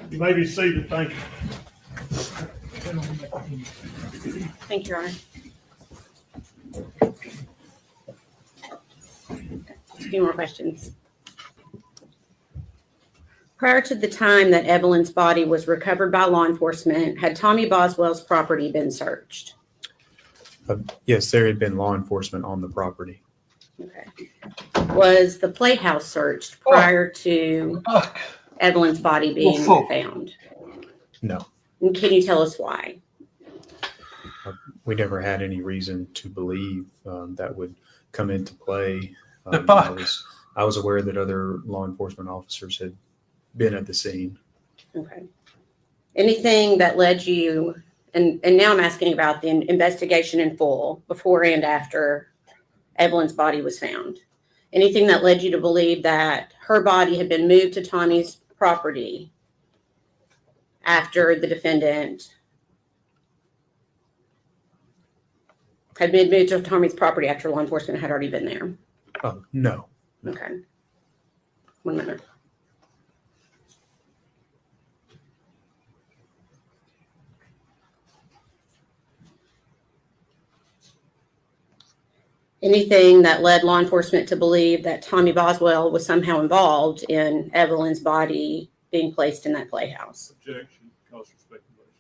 You may be seated. Thank you. Thank you, Your Honor. A few more questions. Prior to the time that Evelyn's body was recovered by law enforcement, had Tommy Boswell's property been searched? Yes, there had been law enforcement on the property. Okay. Was the playhouse searched prior to Evelyn's body being found? No. And can you tell us why? We never had any reason to believe that would come into play. I was aware that other law enforcement officers had been at the scene. Okay. Anything that led you, and now I'm asking about the investigation in full, before and after Evelyn's body was found. Anything that led you to believe that her body had been moved to Tommy's property after the defendant had been moved to Tommy's property after law enforcement had already been there? Oh, no. Okay. 1 minute. Anything that led law enforcement to believe that Tommy Boswell was somehow involved in Evelyn's body being placed in that playhouse? Objection. Cause for speculation.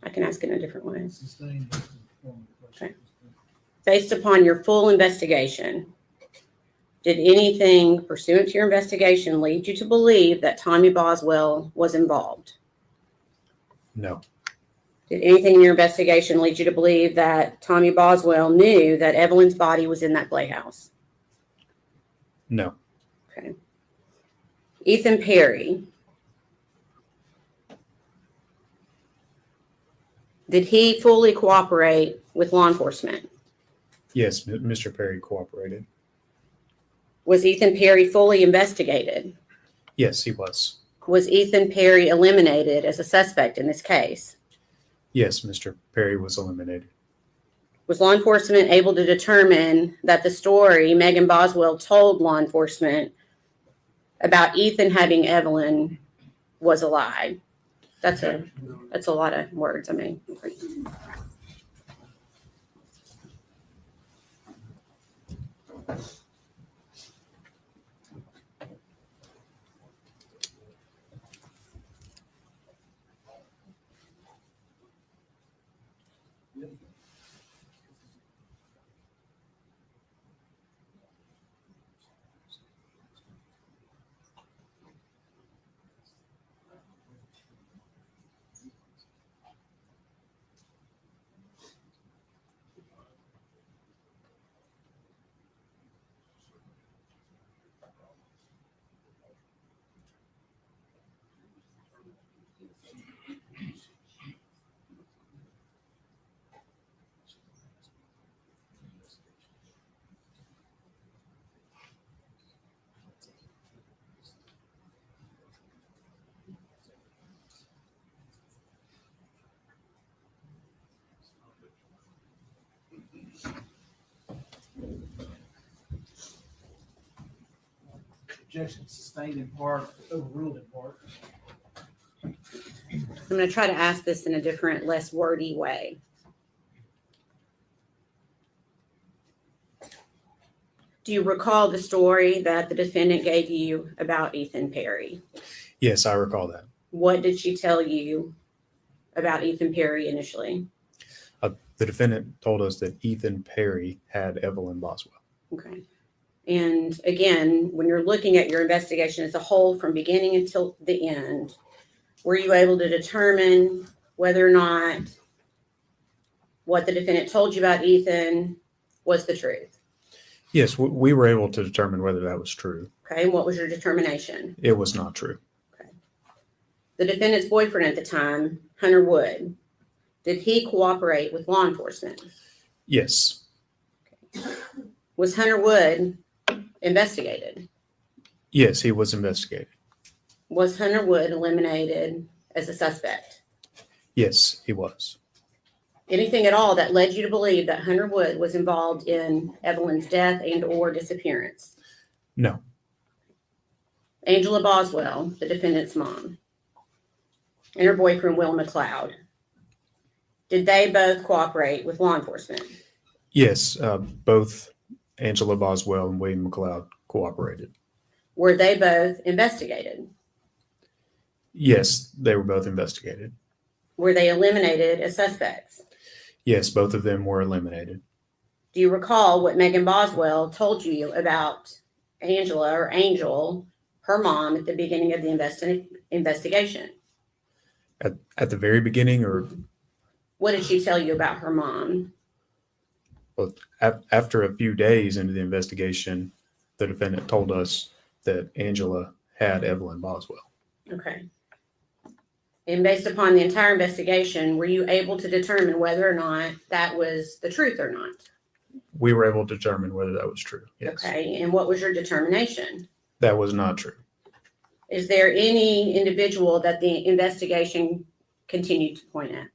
I can ask it in a different way. Okay. Based upon your full investigation, did anything pursuant to your investigation lead you to believe that Tommy Boswell was involved? No. Did anything in your investigation lead you to believe that Tommy Boswell knew that Evelyn's body was in that playhouse? No. Okay. Ethan Perry. Did he fully cooperate with law enforcement? Yes, Mr. Perry cooperated. Was Ethan Perry fully investigated? Yes, he was. Was Ethan Perry eliminated as a suspect in this case? Yes, Mr. Perry was eliminated. Was law enforcement able to determine that the story Megan Boswell told law enforcement about Ethan having Evelyn was a lie? That's a lot of words. I mean, Objection sustained in part, overruled in part. I'm going to try to ask this in a different, less wordy way. Do you recall the story that the defendant gave you about Ethan Perry? Yes, I recall that. What did she tell you about Ethan Perry initially? The defendant told us that Ethan Perry had Evelyn Boswell. Okay. And again, when you're looking at your investigation as a whole from beginning until the end, were you able to determine whether or not what the defendant told you about Ethan was the truth? Yes, we were able to determine whether that was true. Okay. And what was your determination? It was not true. Okay. The defendant's boyfriend at the time, Hunter Wood, did he cooperate with law enforcement? Yes. Okay. Was Hunter Wood investigated? Yes, he was investigated. Was Hunter Wood eliminated as a suspect? Yes, he was. Anything at all that led you to believe that Hunter Wood was involved in Evelyn's death and or disappearance? No. Angela Boswell, the defendant's mom, and her boyfriend, Will McLeod, did they both cooperate with law enforcement? Yes, both Angela Boswell and William McLeod cooperated. Were they both investigated? Yes, they were both investigated. Were they eliminated as suspects? Yes, both of them were eliminated. Do you recall what Megan Boswell told you about Angela or Angel, her mom, at the beginning of the investigation? At the very beginning, or what did she tell you about her mom? Well, after a few days into the investigation, the defendant told us that Angela had Evelyn Boswell. Okay. And based upon the entire investigation, were you able to determine whether or not that was the truth or not? We were able to determine whether that was true. Yes. Okay. And what was your determination? That was not true. Is there any individual that the investigation continued to point at?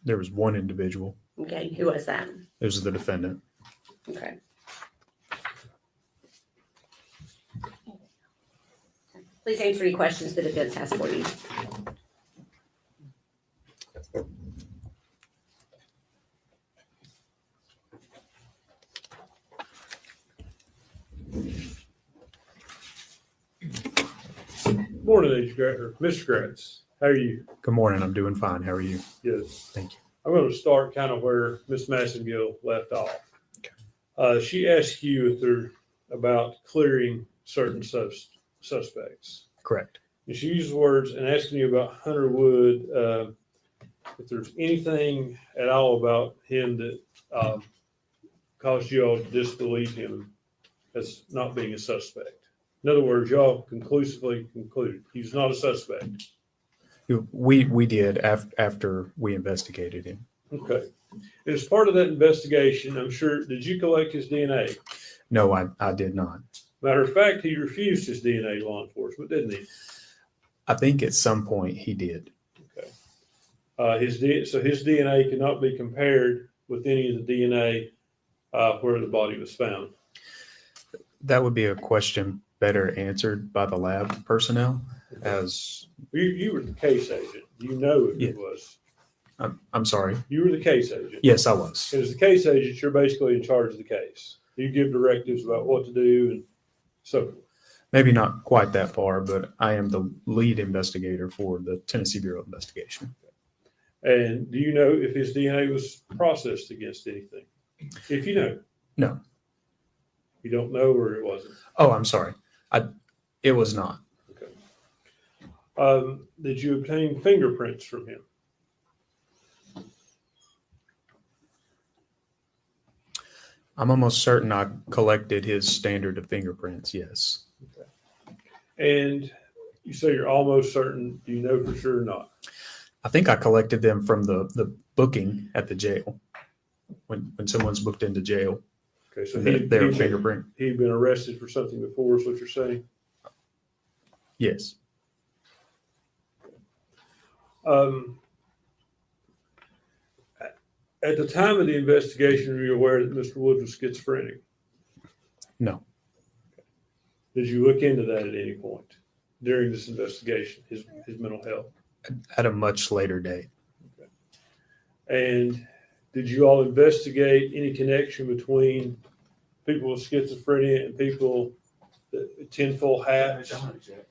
There was one individual. Okay. Who was that? It was the defendant. Okay. Please answer any questions the defense has for you. Morning, Mr. Gratz. How are you? Good morning. I'm doing fine. How are you? Good. Thank you. I'm going to start kind of where Ms. Massengill left off. Okay. She asked you if they're about clearing certain suspects. Correct. And she used words and asking you about Hunter Wood, if there's anything at all about him that caused you all to disbelieve him as not being a suspect. In other words, y'all conclusively concluded he's not a suspect. We did after we investigated him. Okay. And as part of that investigation, I'm sure, did you collect his DNA? No, I did not. Matter of fact, he refused his DNA to law enforcement, didn't he? I think at some point he did. Okay. So his DNA cannot be compared with any of the DNA where the body was found. That would be a question better answered by the lab personnel. As you were the case agent, you know if it was. I'm sorry. You were the case agent. Yes, I was. And as the case agent, you're basically in charge of the case. You give directives about what to do and so forth. Maybe not quite that far, but I am the lead investigator for the Tennessee Bureau of Investigation. And do you know if his DNA was processed against anything? If you know. No. You don't know, or it wasn't? Oh, I'm sorry. It was not. Okay. Did you obtain fingerprints from him? I'm almost certain I collected his standard of fingerprints, yes. Okay. And you say you're almost certain. Do you know for sure or not? I think I collected them from the booking at the jail. When someone's booked into jail. Okay, so their fingerprint. He'd been arrested for something before, is what you're saying? Yes. At the time of the investigation, were you aware that Mr. Woods was schizophrenic? No. Did you look into that at any point during this investigation, his mental health? At a much later date. Okay. And did you all investigate any connection between people with schizophrenia and people that tinfoil hats? Go ahead.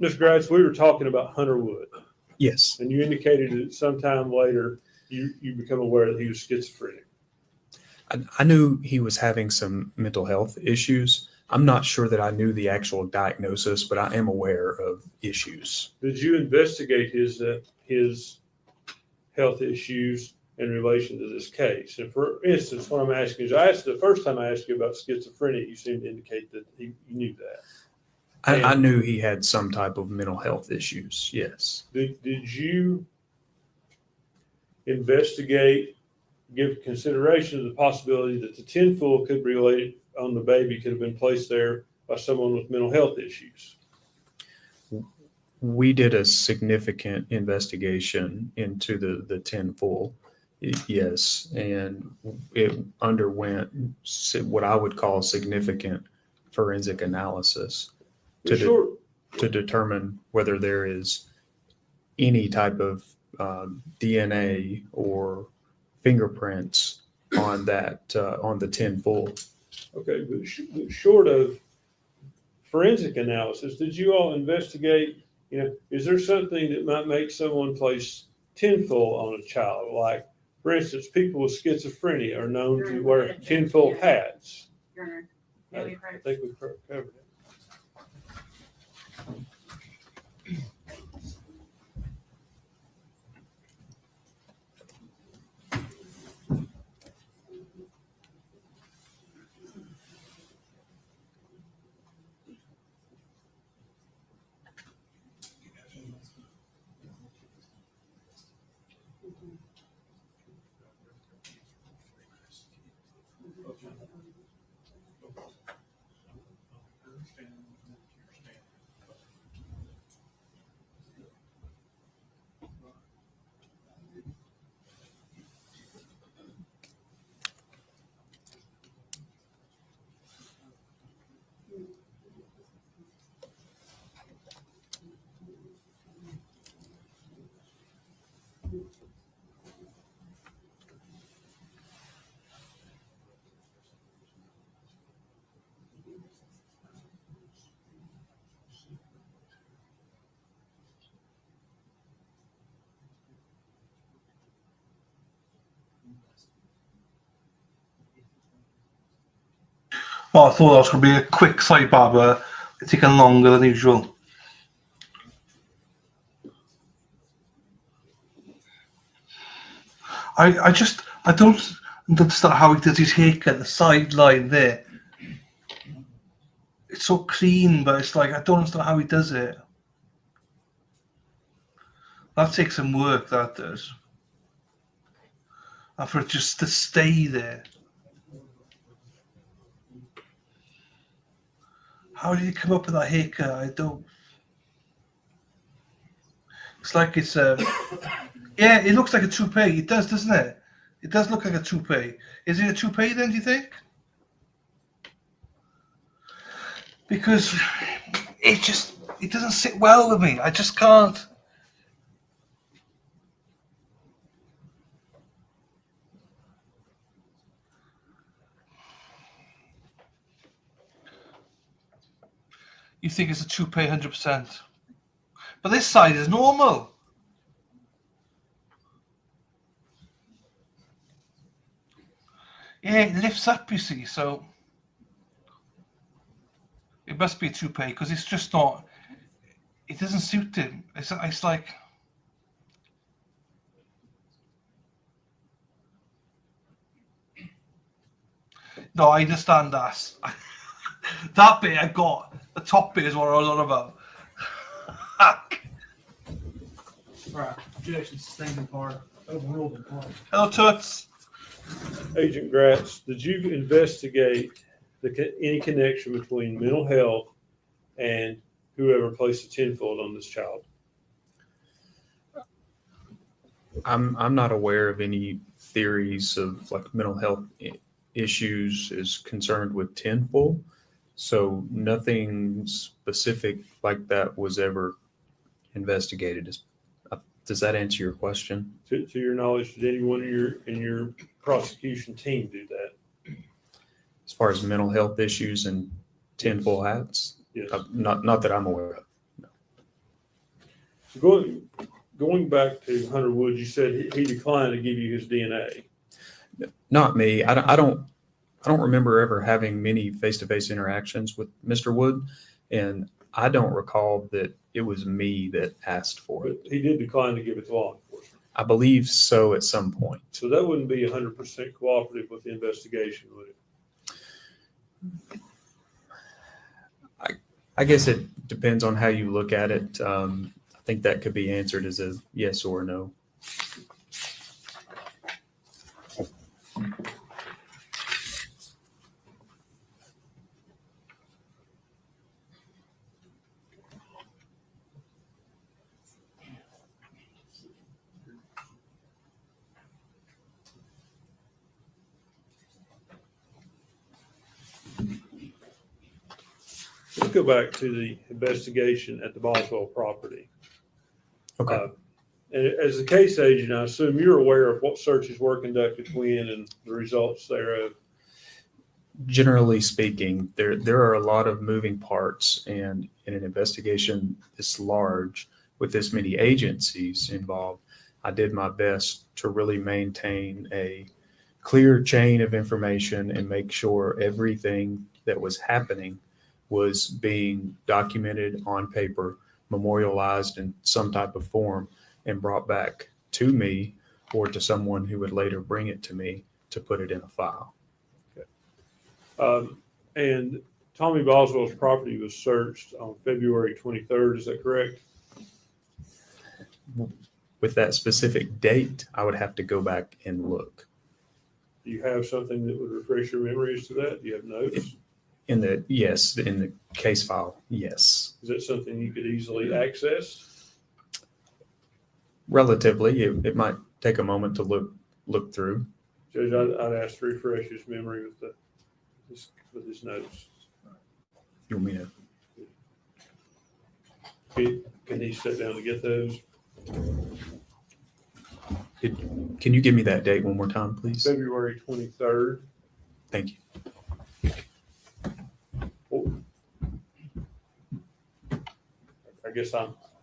Mr. Gratz, we were talking about Hunter Wood. Yes. And you indicated that sometime later you become aware that he was schizophrenic. I knew he was having some mental health issues. I'm not sure that I knew the actual diagnosis, but I am aware of issues. Did you investigate his health issues in relation to this case? And for instance, what I'm asking is, the first time I asked you about schizophrenia, you seemed to indicate that you knew that. I knew he had some type of mental health issues, yes. Did you investigate, give consideration to the possibility that the tinfoil could be related on the baby, could have been placed there by someone with mental health issues? We did a significant investigation into the tinfoil, yes, and it underwent what I would call significant forensic analysis to determine whether there is any type of DNA or fingerprints on that on the tinfoil. Okay, but short of forensic analysis, did you all investigate? Is there something that might make someone place tinfoil on a child. Like, for instance, people with schizophrenia are known to wear tinfoil hats. I think we covered it. Well, I thought that was going to be a quick sidebar, but it's taken longer than usual. I don't understand how he does his haircut, the sideline there. It's so clean, but it's like, I don't understand how he does it. That takes some work, that does. And for it just to stay there. How did you come up with that haircut? I don't. It's like it's yeah, it looks like a toupee. It does, doesn't it? It does look like a toupee. Is it a toupee then, do you think? Because it doesn't sit well with me. I just can't. You think it's a toupee 100%. But this side is normal. Yeah, it lifts up, you see, so it must be a toupee because it's just not, it doesn't suit him. It's like, no, I understand that. That bit I got. The top bit is what I was on about. Right, objection sustained in part, overruled in part. Hello, Toots. Agent Gratz, did you investigate any connection between mental health and whoever placed the tinfoil on this child? I'm not aware of any theories of like mental health issues is concerned with tinfoil. So nothing specific like that was ever investigated. Does that answer your question? To your knowledge, did anyone in your prosecution team do that? As far as mental health issues and tinfoil hats? Yes. Not that I'm aware of. No. So going back to Hunter Wood, you said he declined to give you his DNA. Not me. I don't remember ever having many face-to-face interactions with Mr. Wood, and I don't recall that it was me that asked for it. But he did decline to give it to law enforcement. I believe so at some point. So that wouldn't be 100% cooperative with the investigation, would it? I guess it depends on how you look at it. I think that could be answered as a yes or no. Let's go back to the investigation at the Boswell property. Okay. And as a case agent, I assume you're aware of what searches were conducted when and the results thereof. Generally speaking, there are a lot of moving parts, and in an investigation this large with this many agencies involved, I did my best to really maintain a clear chain of information and make sure everything that was happening was being documented on paper, memorialized in some type of form, and brought back to me or to someone who would later bring it to me to put it in a file. And Tommy Boswell's property was searched on February 23rd. Is that correct? With that specific date, I would have to go back and look. Do you have something that would refresh your memory as to that? Do you have notes? In the case file, yes. Is that something you could easily access? Relatively, it might take a moment to look through. Judge, I'd ask to refresh his memory with his notes. You want me to? Can he sit down to get those? Can you give me that date one more time, please? February 23rd. Thank you. I guess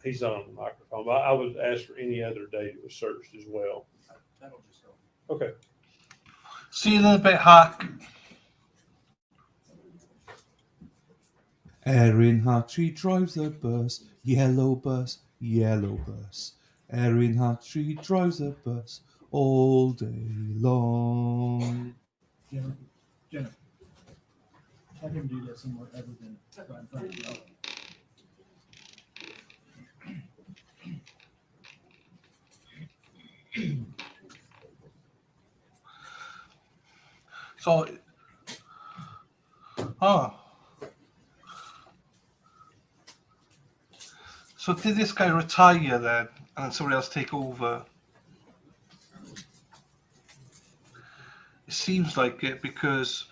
he's not on the microphone, but I would ask for any other date it was searched as well. Okay. See you in a bit, Hack. Erin Hartree drives a bus, yellow bus, yellow bus. Erin Hartree drives a bus all day long. Jennifer, have him do that somewhere other than right in front of you. So, so did this guy retire then, and somebody else take over? It seems like it because,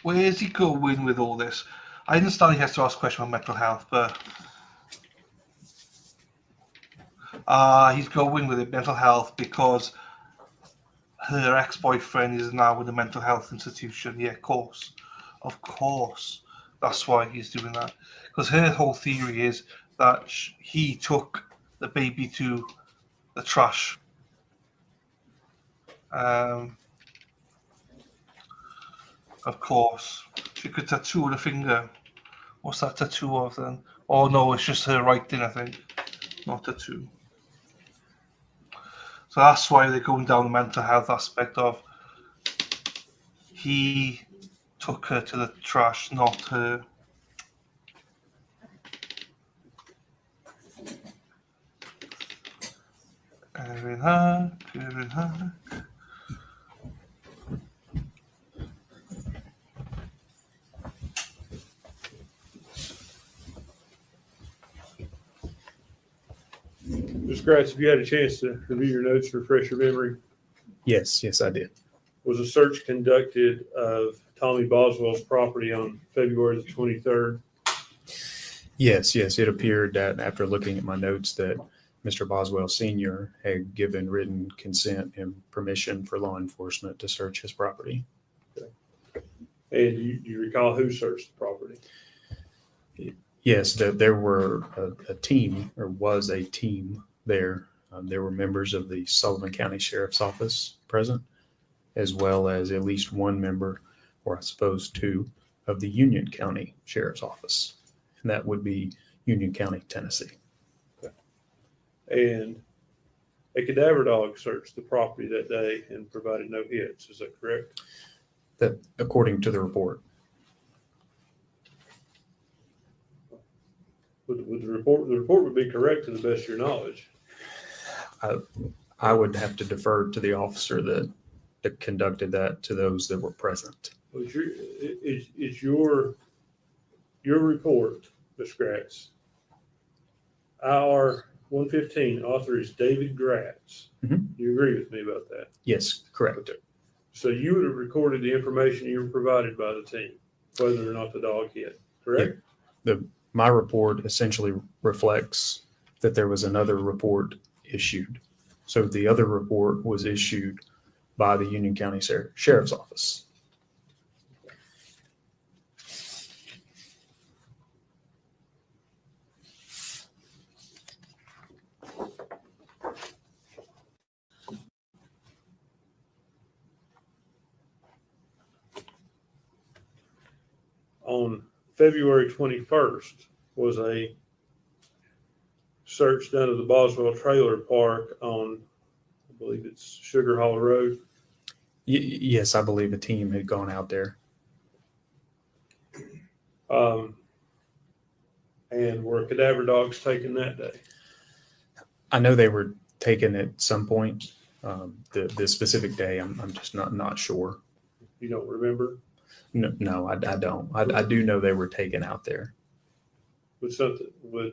where is he going with all this? I understand he has to ask a question about mental health, but he's going with it, mental health, because her ex-boyfriend is now in a mental health institution. Yeah, of course. That's why he's doing that. Because her whole theory is that he took the baby to the trash. Of course. She could tattoo on a finger. What's that tattoo of then? Oh no, it's just her writing, I think. Not tattoo. So that's why they're going down the mental health aspect of he took her to the trash, not her. Erin Hack. Ms. Gratz, have you had a chance to review your notes to refresh your memory? Yes, I did. Was a search conducted of Tommy Boswell's property on February the 23rd? Yes, it appeared that after looking at my notes that Mr. Boswell Sr. had given written consent and permission for law enforcement to search his property. Okay. And you recall who searched the property? Yes, there were a team, or was a team there. There were members of the Sullivan County Sheriff's Office present, as well as at least one member, or I suppose two, of the Union County Sheriff's Office. And that would be Union County, Tennessee. Okay. And a cadaver dog searched the property that day and provided no hits. Is that correct? That, according to the report. Would the report would be correct to the best of your knowledge? I would have to defer to the officer that conducted that to those that were present. Well, it's your report, Ms. Gratz. Our 115 author is David Gratz. Mm-hmm. You agree with me about that? Yes, correct. Okay. So you would have recorded the information you were provided by the team, whether or not the dog hit, correct? Yeah. My report essentially reflects that there was another report issued So the other report was issued by the Union County Sheriff's Office. On February 21st was a search done of the Boswell trailer park on, I believe it's Sugar Hollow Road. Yes, I believe a team had gone out there. And were cadaver dogs taken that day? I know they were taken at some point. The specific day, I'm just not sure. You don't remember? No, I don't. I do know they were taken out there. Would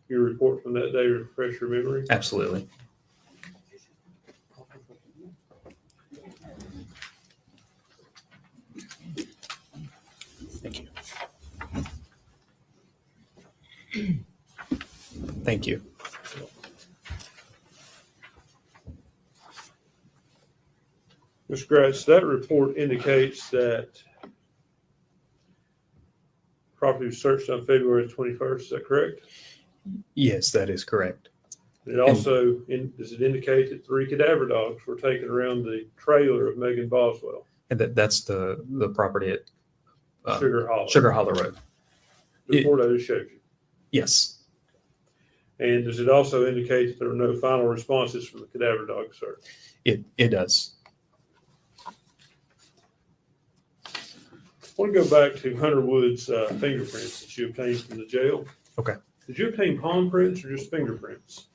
your report from that day refresh your memory? Absolutely. Thank you. Thank you. Mr. Gratz, that report indicates that property was searched on February 21st. Is that correct? Yes, that is correct. It also, does it indicate that 3 cadaver dogs were taken around the trailer of Megan Boswell? And that's the property at Sugar Hollow. Sugar Hollow Road. The report I just showed you. Yes. And does it also indicate that there were no final responses from the cadaver dog search? It does. I want to go back to Hunter Wood's fingerprints that you obtained from the jail. Okay. Did you obtain palm prints or just fingerprints?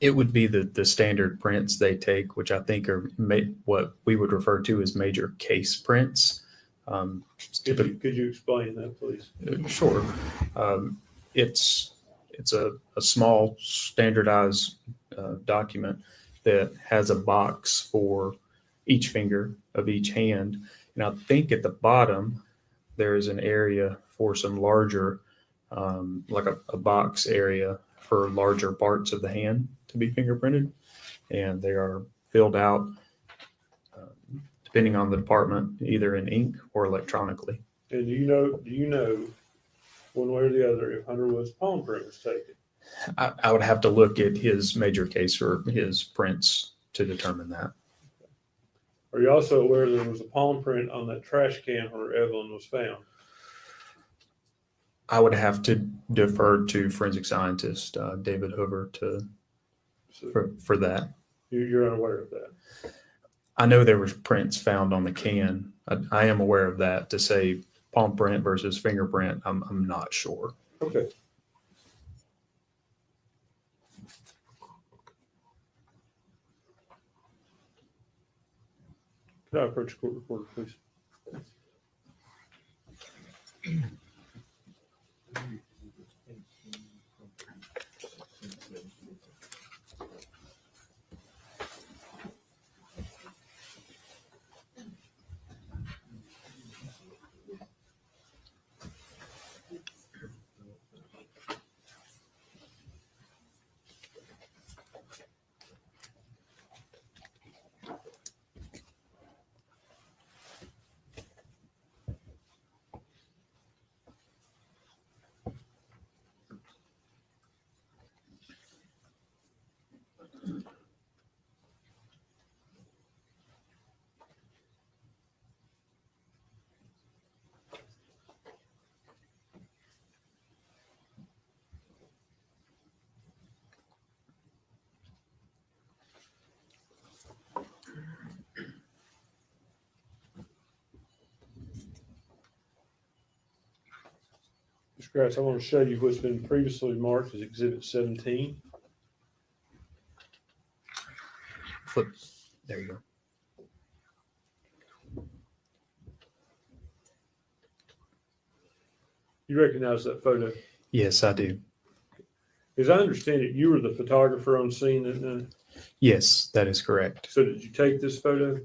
It would be the standard prints they take, which I think are what we would refer to as major case prints. Could you explain that, please? Sure. It's a small standardized document that has a box for each finger of each hand. And I think at the bottom, there is an area for some larger, like a box area for larger parts of the hand to be fingerprinted. And they are filled out, depending on the department, either in ink or electronically. And do you know one way or the other if Hunter Wood's palm print was taken? I would have to look at his major case or his prints to determine that. Are you also aware there was a palm print on that trash can where Evelyn was found? I would have to defer to forensic scientist David Hoover for that. You're unaware of that? I know there was prints found on the can. I am aware of that. To say palm print versus fingerprint, I'm not sure. Okay. Can I approach the court reporter, please? Mr. Gratz, I want to show you what's been previously marked as Exhibit 17. Flip. There you go. You recognize that photo? Yes, I do. As I understand it, you were the photographer on scene that night? Yes, that is correct. So did you take this photo?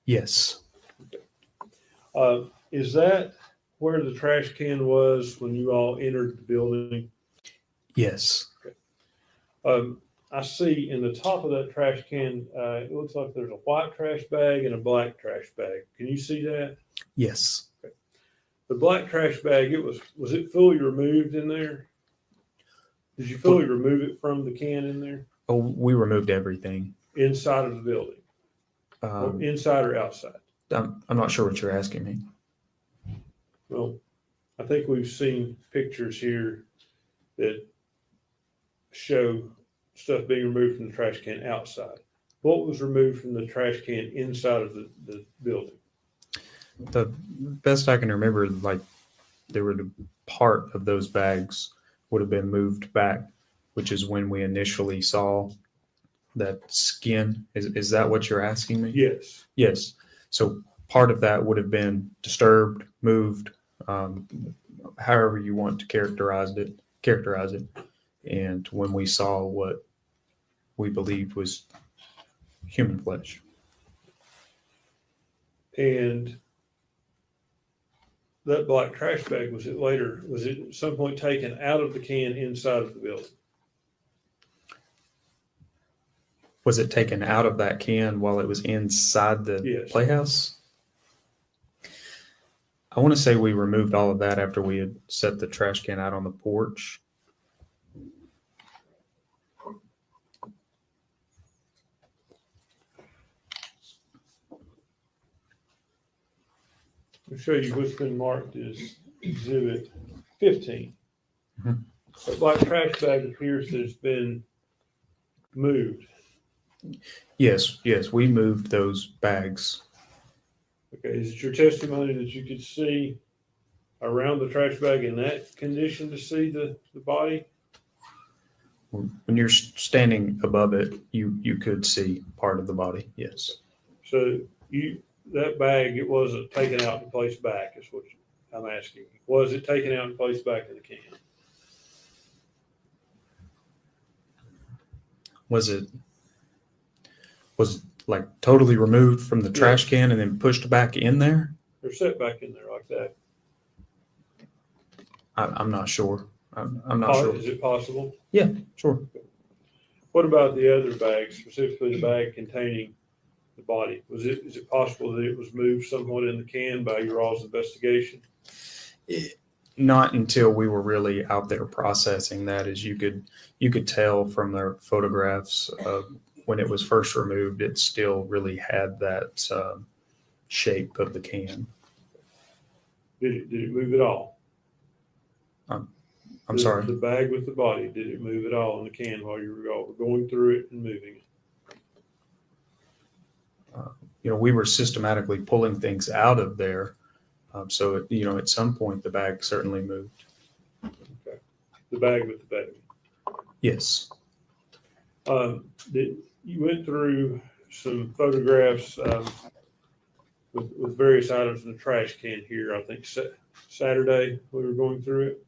Yes. Is that where the trash can was when you all entered the building? Yes. I see in the top of that trash can, it looks like there's a white trash bag and a black trash bag. Can you see that? Yes. The black trash bag, was it fully removed in there? Did you fully remove it from the can in there? Oh, we removed everything. Inside of the building? Or inside or outside? I'm not sure what you're asking me. Well, I think we've seen pictures here that show stuff being removed from the trash can outside. What was removed from the trash can inside of the building? The best I can remember, like there were the part of those bags would have been moved back, which is when we initially saw that skin. Is that what you're asking me? Yes. Yes. So part of that would have been disturbed, moved, however you want to characterize it. And when we saw what we believed was human flesh. And that black trash bag, was it at some point taken out of the can inside of the building? Was it taken out of that can while it was inside the playhouse? I want to say we removed all of that after we had set the trash can out on the porch. I'll show you what's been marked as Exhibit 15. Mm-hmm. The black trash bag appears to have been moved. Yes, we moved those bags. Okay, is it your testimony that you could see around the trash bag in that condition to see the body? When you're standing above it, you could see part of the body, yes. So that bag, it wasn't taken out and placed back, is what I'm asking. Was it taken out and placed back in the can? Was it like totally removed from the trash can and then pushed back in there? Or set back in there like that? I'm not sure. I'm not sure. Is it possible? Yeah, sure. What about the other bag, specifically the bag containing the body? Is it possible that it was moved somewhat in the can by your all's investigation? Not until we were really out there processing that. As you could tell from their photographs when it was first removed, it still really had that shape of the can. Did it move at all? I'm sorry. The bag with the body, did it move at all in the can while you were going through it and moving it? We were systematically pulling things out of there. So, at some point the bag certainly moved. Okay. The bag with the baby. Yes. You went through some photographs with various items in the trash can here, I think Saturday we were going through it.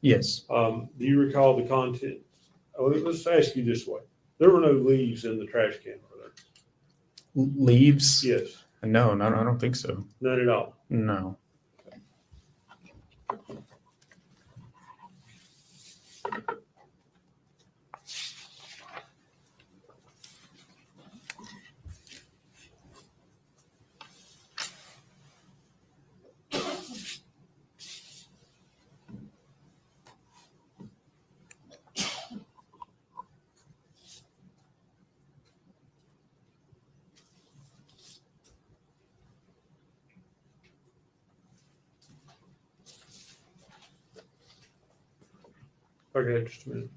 Yes. Do you recall the contents? Let's ask you this way. There were no leaves in the trash can, were there? Leaves? Yes. No, I don't think so. None at all? No. Okay, just a minute.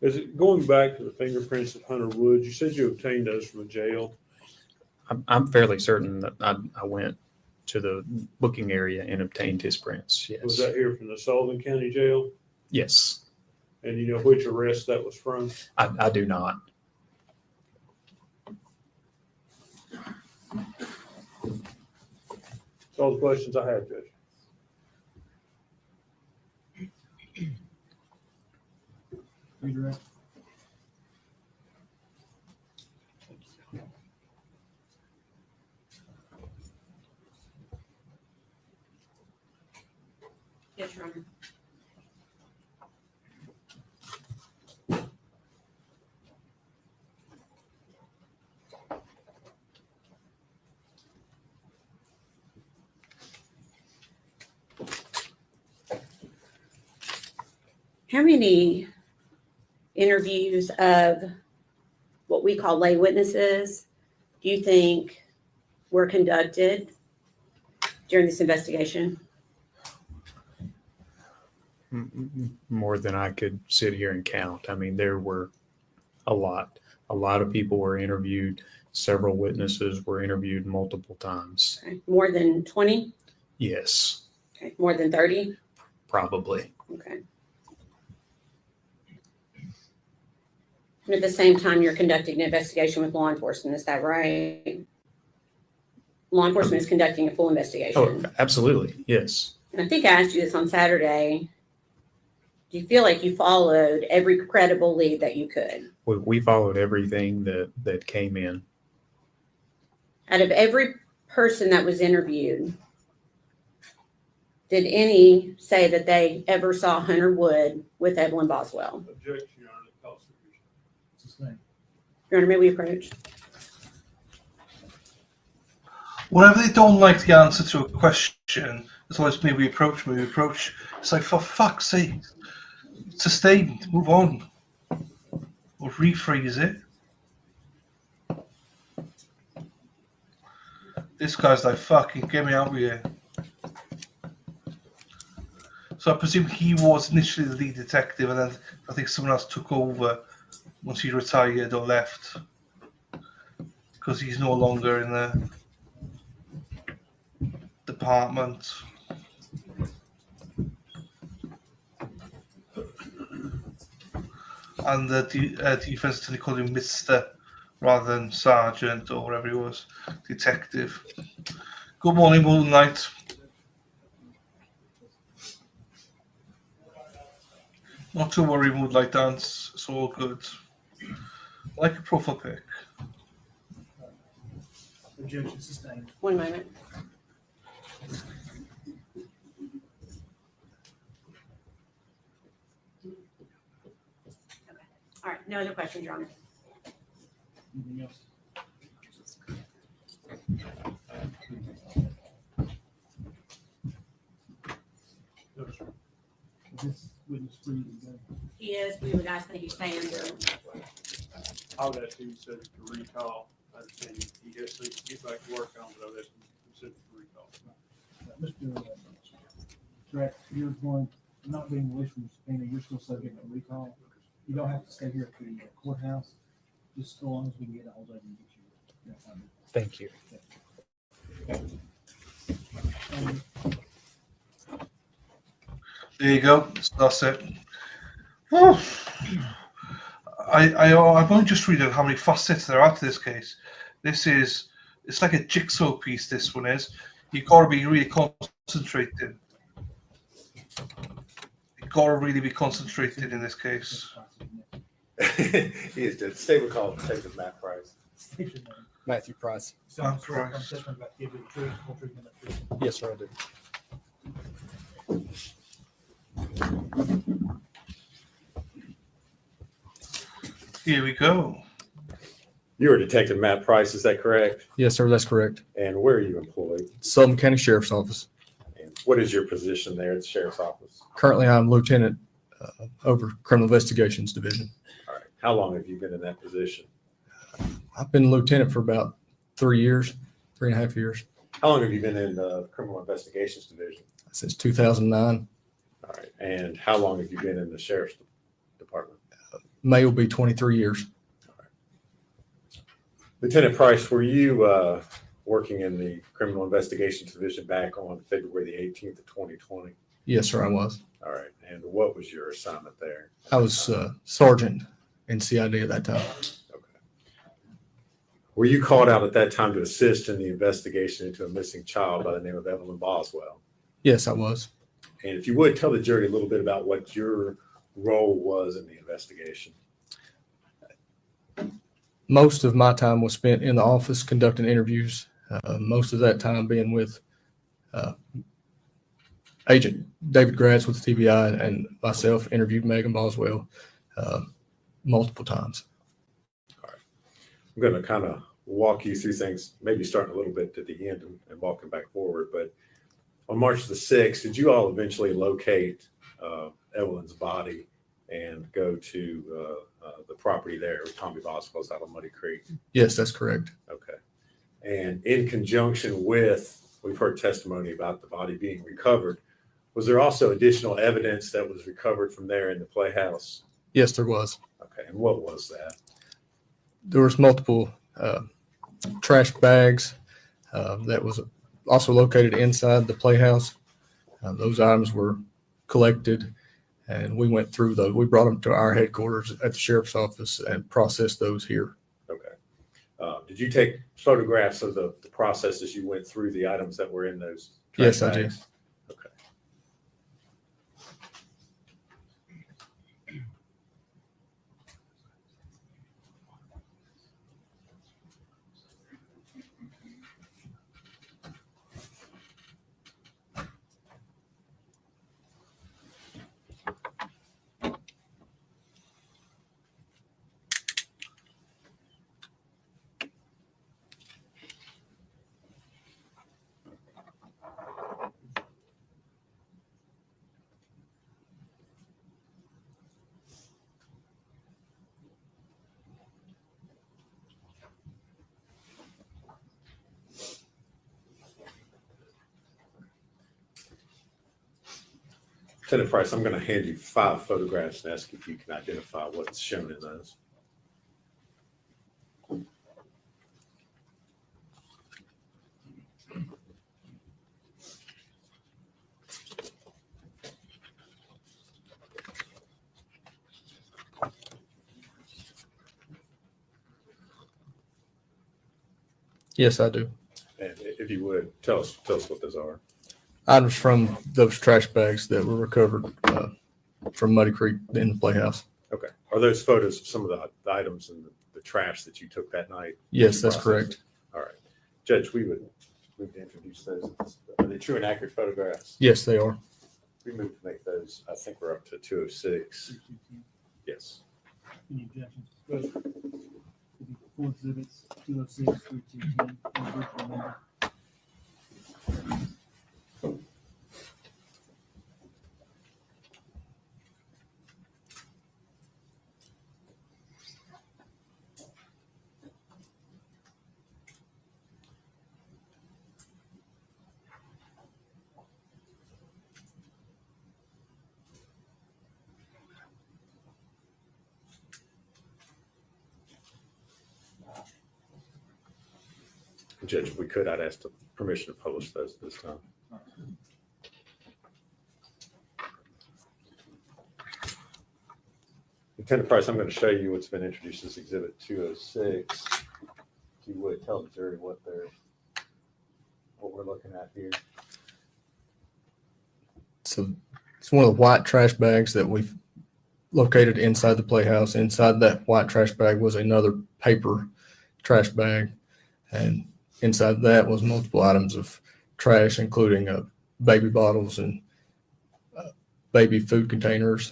Is it going back to the fingerprints at Hunter Woods? You said you obtained those from a jail. I'm fairly certain that I went to the booking area and obtained his prints. Yes. Was that here from the Sullivan County Jail? Yes. And you know which arrest that was from? I do not. That's all the questions I have, Judge. Redirect. Yes, Your Honor. How many interviews of what we call lay witnesses do you think were conducted during this investigation? More than I could sit here and count. I mean, there were a lot. A lot of people were interviewed. Several witnesses were interviewed multiple times. Okay. More than 20? Yes, Okay. More than 30? probably. Okay. And at the same time, you're conducting an investigation with law enforcement, is that right? Law enforcement is conducting a full investigation. Oh, absolutely. Yes. And I think I asked you this on Saturday. Do you feel like you followed every credible lead that you could? We followed everything that came in. Out of every person that was interviewed, did any say that they ever saw Hunter Wood with Evelyn Boswell? Objection, Your Honor. Sustained. Your Honor, may we approach? Whenever they don't like the answer to a question, as long as maybe approach, it's like, for fuck's sake, sustained, move on. Or rephrase it. This guy's like, fucking get me out of here. So I presume he was initially the lead detective, and then I think someone else took over once he retired or left, because he's no longer in the department. And the defense attorney called him Mr. rather than Sergeant or whatever he was, detective. Good morning, Moonlight. Not to worry, Moonlight Dance. It's all good. Like a profile pic. Objection sustained. One moment. All right, no other questions, Your Honor. Anything else? No, sir. This witness free to go. He is, we would ask that he stay under. I would ask him to recall. I understand he has to get back to work on, but I would ask him to recall. Mr. Track, you're going, not being released from subpoena, you're still subject to recall. You don't have to stay here at the courthouse, just so long as we can get a hold of you and get you. Thank you. There you go. That's it. Whew. I've only just read out how many facets there are to this case. It's like a jigsaw piece, this one is. You've got to be really concentrated. You've got to really be concentrated in this case. He is the stable call Detective Matt Price. Matthew Price. Matt Price. Yes, sir, I do. Here we go. You are Detective Matt Price, is that correct? Yes, sir, that's correct. And where are you employed? Sullivan County Sheriff's Office. And what is your position there at the Sheriff's Office? Currently, I'm Lieutenant over Criminal Investigations Division. All right. How long have you been in that position? I've been lieutenant for about 3 years, 3.5 years. How long have you been in the Criminal Investigations Division? Since 2009. All right. And how long have you been in the Sheriff's Department? May will be 23 years. Lieutenant Price, were you working in the Criminal Investigations Division back on February the 18th of 2020? Yes, sir, I was. All right. And what was your assignment there? I was sergeant in CID at that time. Were you called out at that time to assist in the investigation into a missing child by the name of Evelyn Boswell? Yes, I was. And if you would, tell the jury a little bit about what your role was in the investigation. Most of my time was spent in the office conducting interviews, most of that time being with Agent David Gratz with the TBI, and myself interviewed Megan Boswell multiple times. I'm going to kind of walk you through things, maybe starting a little bit at the end and walking back forward. But on March the 6th, did you all eventually locate Evelyn's body and go to the property there where Tommy Boswell's out on Muddy Creek? Yes, that's correct. Okay. And in conjunction with, we've heard testimony about the body being recovered, was there also additional evidence that was recovered from there in the playhouse? Yes, there was. Okay. And what was that? There was multiple trash bags that was also located inside the playhouse. Those items were collected, and we went through those. We brought them to our headquarters at the sheriff's office and processed those here. Okay. Did you take photographs of the process as you went through the items that were in those trash Yes, bags? I did. Okay. Lieutenant Price, I'm going to hand you 5 photographs and ask if you can identify what's shown in those. Yes, I do. And if you would, tell us what those are. Items from those trash bags that were recovered from Muddy Creek in the playhouse. Okay. Are those photos of some of the items in the trash that you took that night? Yes, that's correct. All right. Judge, we would move to introduce those. Are they true and accurate photographs? Yes, they are. We move to make those. I think we're up to 206. Yes. Any objections? Good. Full exhibits, 206 through 210. Judge, if we could, I'd ask the permission to publish those this time. Lieutenant Price, I'm going to show you what's been introduced as Exhibit 206. If you would, tell the jury what we're looking at here. So it's one of the white trash bags that we've located inside the playhouse. Inside that white trash bag was another paper trash bag, and inside that was multiple items of trash, including baby bottles and baby food containers.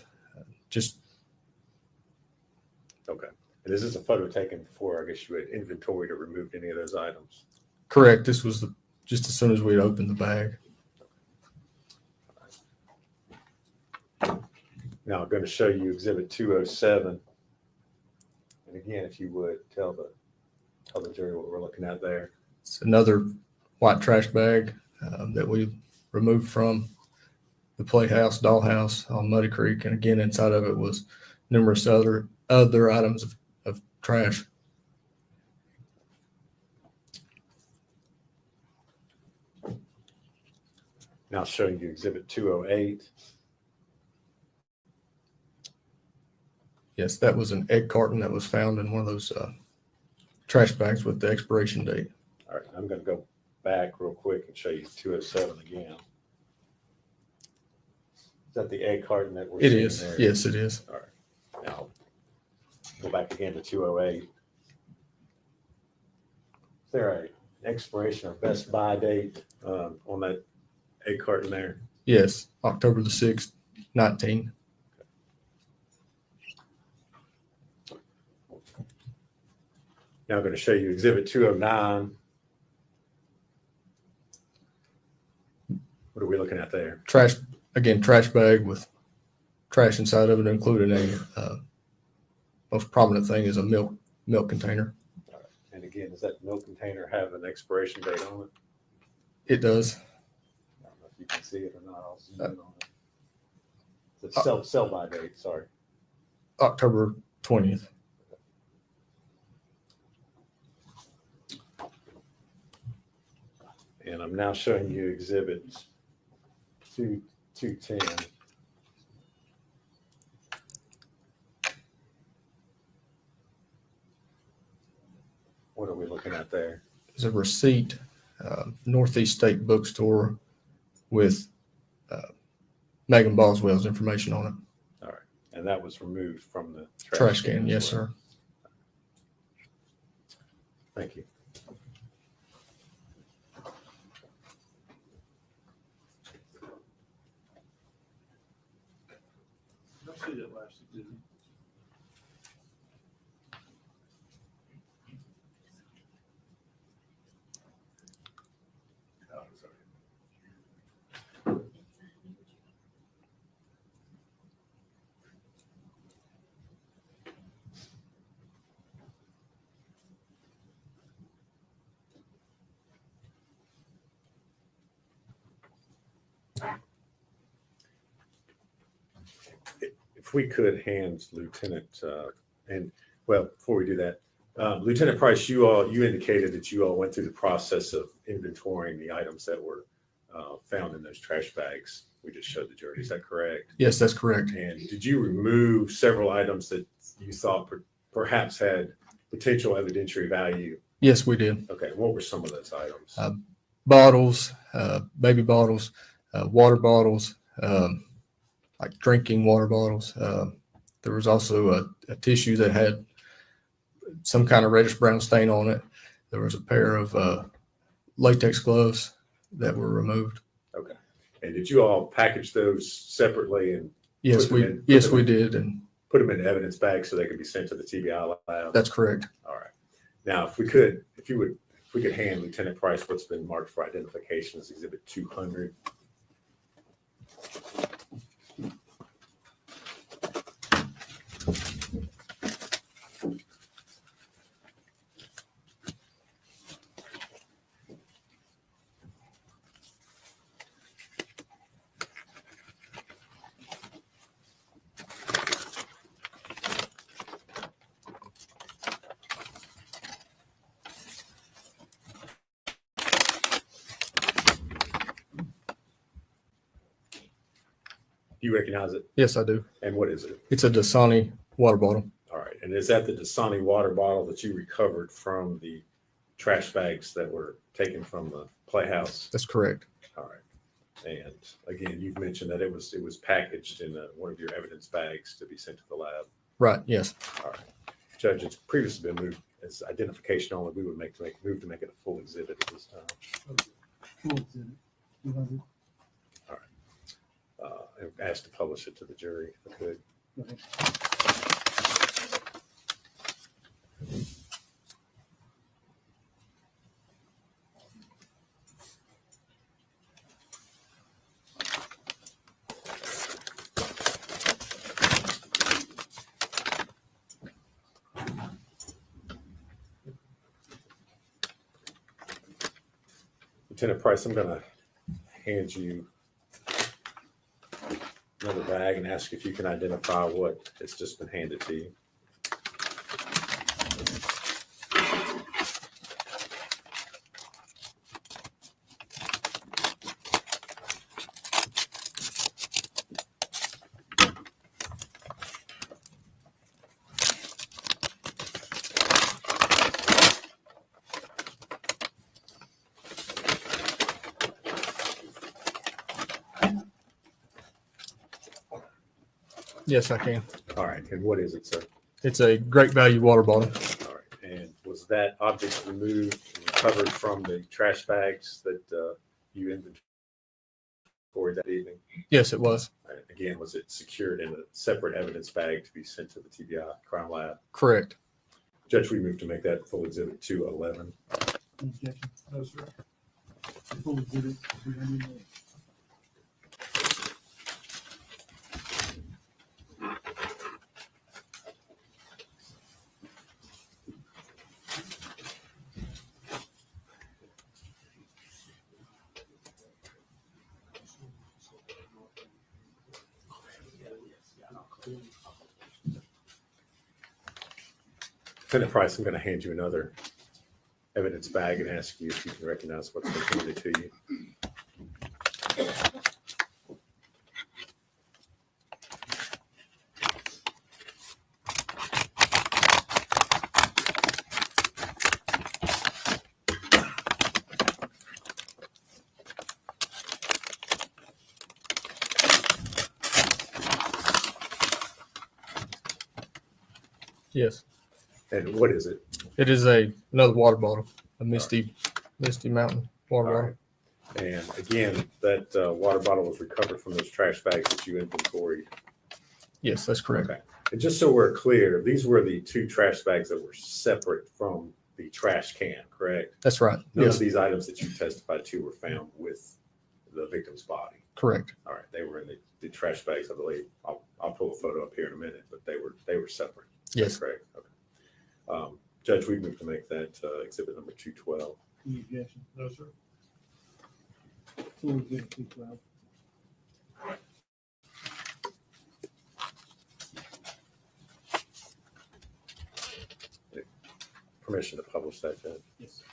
Okay. And this is a photo taken before, I guess, you had inventoried or removed any of those items? Correct. This was just as soon as we had opened the bag. Now I'm going to show you Exhibit 207. And again, if you would, tell the jury what we're looking at there. It's another white trash bag that we removed from the playhouse, dollhouse on Muddy Creek. And again, inside of it was numerous other other items of trash. Now showing you Exhibit 208. Yes, that was an egg carton that was found in one of those trash bags with the expiration date. All right, I'm going to go back real quick and show you 207 again. Is that the egg carton that we're It seeing is. there? Yes, it is. All right. Now, go back again to 208. Is there an expiration or best buy date on that egg carton there? Yes, October the 6th, 19. Now I'm going to show you Exhibit 209. What are we looking at there? Trash, again, trash bag with trash inside of it, including a most prominent thing is a milk container. All right. And again, does that milk container have an expiration date on it? It does. I don't know if you can see it or not. I'll zoom in on it. It's sell by date, sorry. October 20th. And I'm now showing you Exhibit 210. What are we looking at there? There's a receipt, Northeast State Bookstore with Megan Boswell's information on it. All right. And that was removed from the Trash can, as yes, well. sir. Thank you. I see that last, didn't you? Oh, sorry. If we could hand Lieutenant, and well, before we do that, Lieutenant Price, you indicated that you all went through the process of inventorying the items that were found in those trash bags we just showed the jury. Is that correct? Yes, that's correct. And did you remove several items that you thought perhaps had potential evidentiary value? Yes, we did. Okay, what were some of those items? Bottles, baby bottles, water bottles, like drinking water bottles. There was also a tissue that had some kind of reddish brown stain on it. There was a pair of latex gloves that were removed. Okay. And did you all package those separately and Yes, we did, and put them in evidence bags so they could be sent to the TBI lab? that's correct. All right. Now, if we could hand Lieutenant Price what's been marked for identification as Exhibit 200. Do you recognize it? Yes, I do. And what is it? It's a Dasani water bottle. All right. And is that the Dasani water bottle that you recovered from the trash bags that were taken from the playhouse? That's correct. All right. And again, you've mentioned that it was packaged in one of your evidence bags to be sent to the lab. Right. Yes. All right. Judge, it's previously been moved as identification only. We would move to make it a full exhibit at this time. Full exhibit, 200. And asked to publish it to the jury if I could. Go ahead. Lieutenant Price, I'm going to hand you another bag and ask if you can identify what has just been handed to you. Yes, I can. All right. And what is it, sir? It's a great value water bottle. All right. And was that object removed and recovered from the trash bags that you inventoried that evening? Yes, it was. All right. Again, was it secured in a separate evidence bag to be sent to the TBI crime lab? Correct. Judge, we move to make that full exhibit 211. Objection. No, sir. Full exhibit 308. Lieutenant Price, I'm going to hand you another evidence bag and ask you if you can recognize what's been handed to you. Yes. And what is it? It is another water bottle, a Misty Mountain water All bottle. right. And again, that water bottle was recovered from those trash bags that you inventoried. Yes, that's correct. Okay. And just so we're clear, these were the two trash bags that were separate from the trash can, correct? That's right. None Yes. of these items that you testified to were found with the victim's body. Correct. All right, they were in the trash bags, I believe. I'll pull a photo up here in a minute, but they were separate. Yes. Correct. Okay. Judge, we move to make that exhibit number 212. Any objection? No, sir. Full exhibit 212. Permission to publish that, Judge? Yes.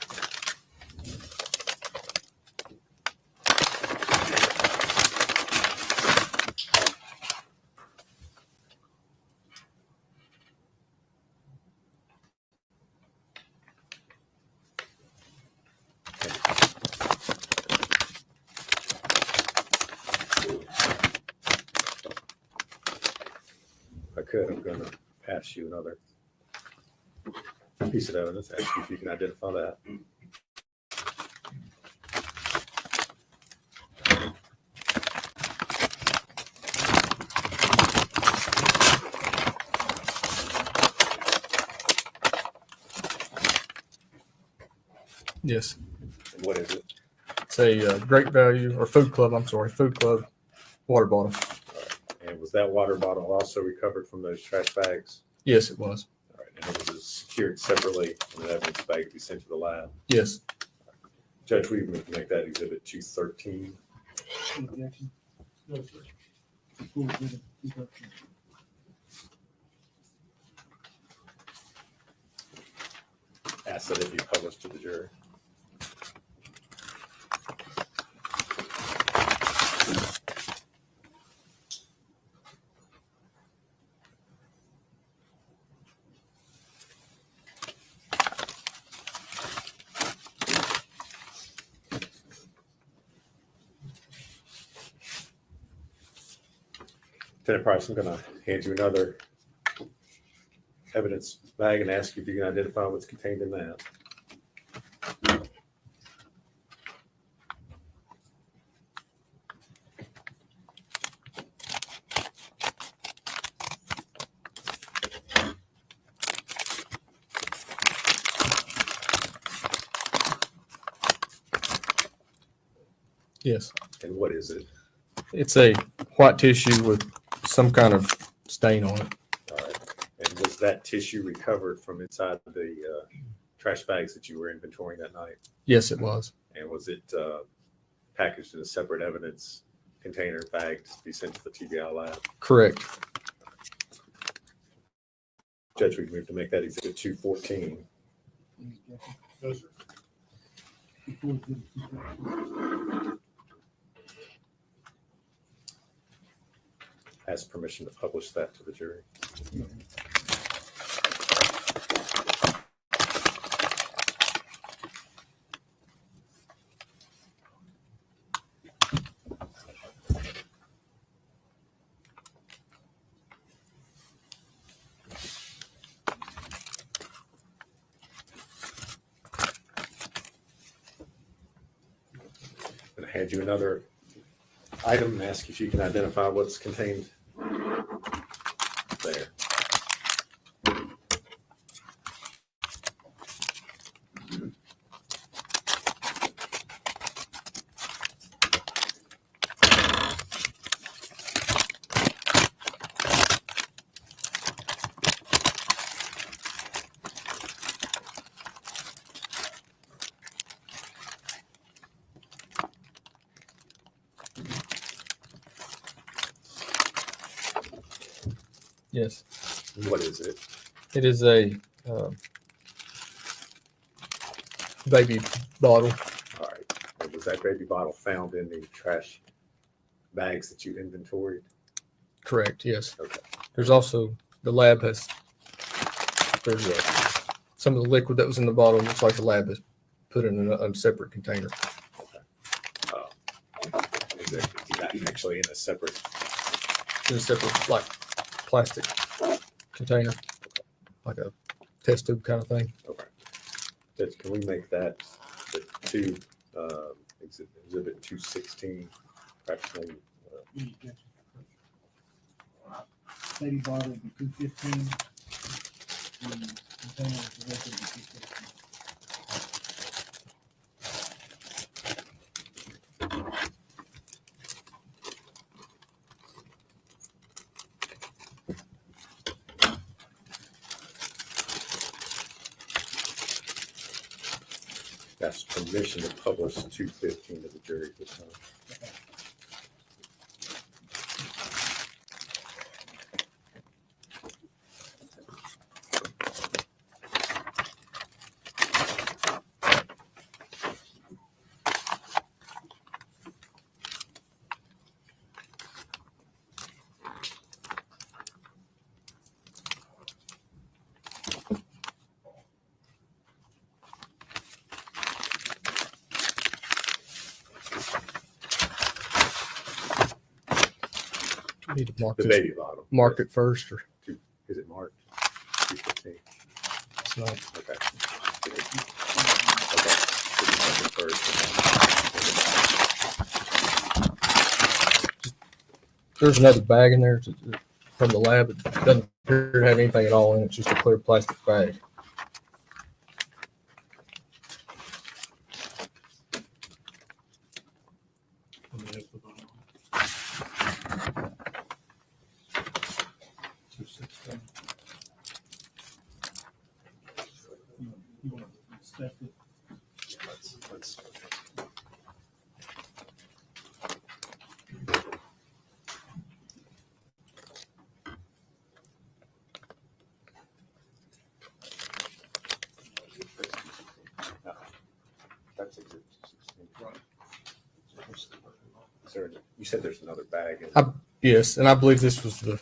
If I could, I'm going to pass you another piece of evidence. Ask you if you can identify that. Yes. And what is it? It's a Great Value or Food Club water bottle. All right. And was that water bottle also recovered from those trash bags? Yes, it was. All right. And it was secured separately in an evidence bag to be sent to the lab? Yes. Judge, we move to make that exhibit 213. Any objection? No, sir. Full exhibit 213. Ask that it be published to the jury. Lieutenant Price, I'm going to hand you another evidence bag and ask you if you can identify what's contained in that. Yes. And what is it? It's a white tissue with some kind of stain on it. All right. And was that tissue recovered from inside the trash bags that you were inventorying that night? Yes, it was. And was it packaged in a separate evidence container bag to be sent to the TBI lab? Correct. Judge, we can move to make that exhibit 214. Any objection? No, sir. Full exhibit 213. Ask permission to publish that to the jury. hand you another item and ask if you can identify what's contained there. Yes. What is it? It is a baby bottle. All right. And was that baby bottle found in the trash bags that you inventoried? Correct. Yes. Okay. There's also the lab has. There's some of the liquid that was in the bottle. Looks like the lab has put it in a separate container. Is that actually in a separate? In a separate, like, plastic container, like a test tube kind of thing. Okay. Judge, can we make that the exhibit 216 fractionally? Baby bottle would be 215. The container is the rest of the 216. That's permission to publish 215 to the jury this time. We need to mark The this- baby bottle. Mark it first, or Is it marked? 215. it's not. Okay. First. There's another bag in there from the lab. It doesn't appear to have anything at all in it. It's just a clear plastic bag. You want to inspect it? Let's That's exhibit 16. Right. You said there's another bag in there. Yes, and I believe this was the.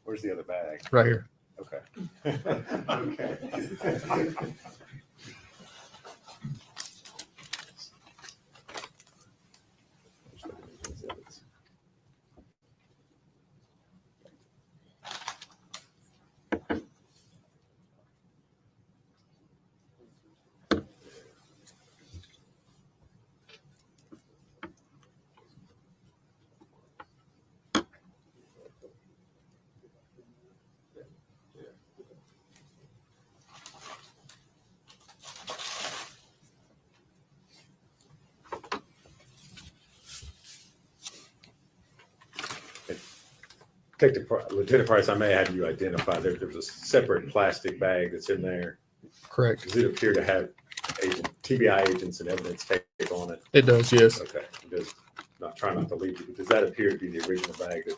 Where's the other bag? Right here. Okay. Okay. Lieutenant Price, I may have you identify there's a separate plastic bag that's in there. Correct. Does it appear to have TBI agents and evidence tape on it? It does, yes. Okay. I'm just trying not to leave you, but does that appear to be the original bag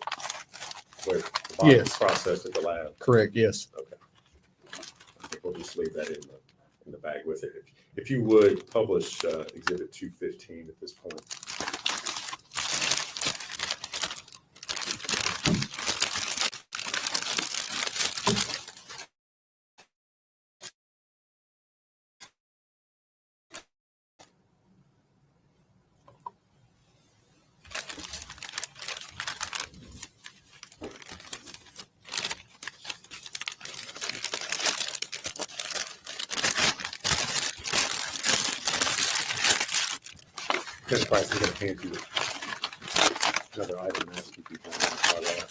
where the bottle was processed at the lab? Correct, yes. Okay. I think we'll just leave that in the bag with it. If you would publish exhibit 215 at this point. Lieutenant Price, I'm going to hand you another item and ask if you can identify that.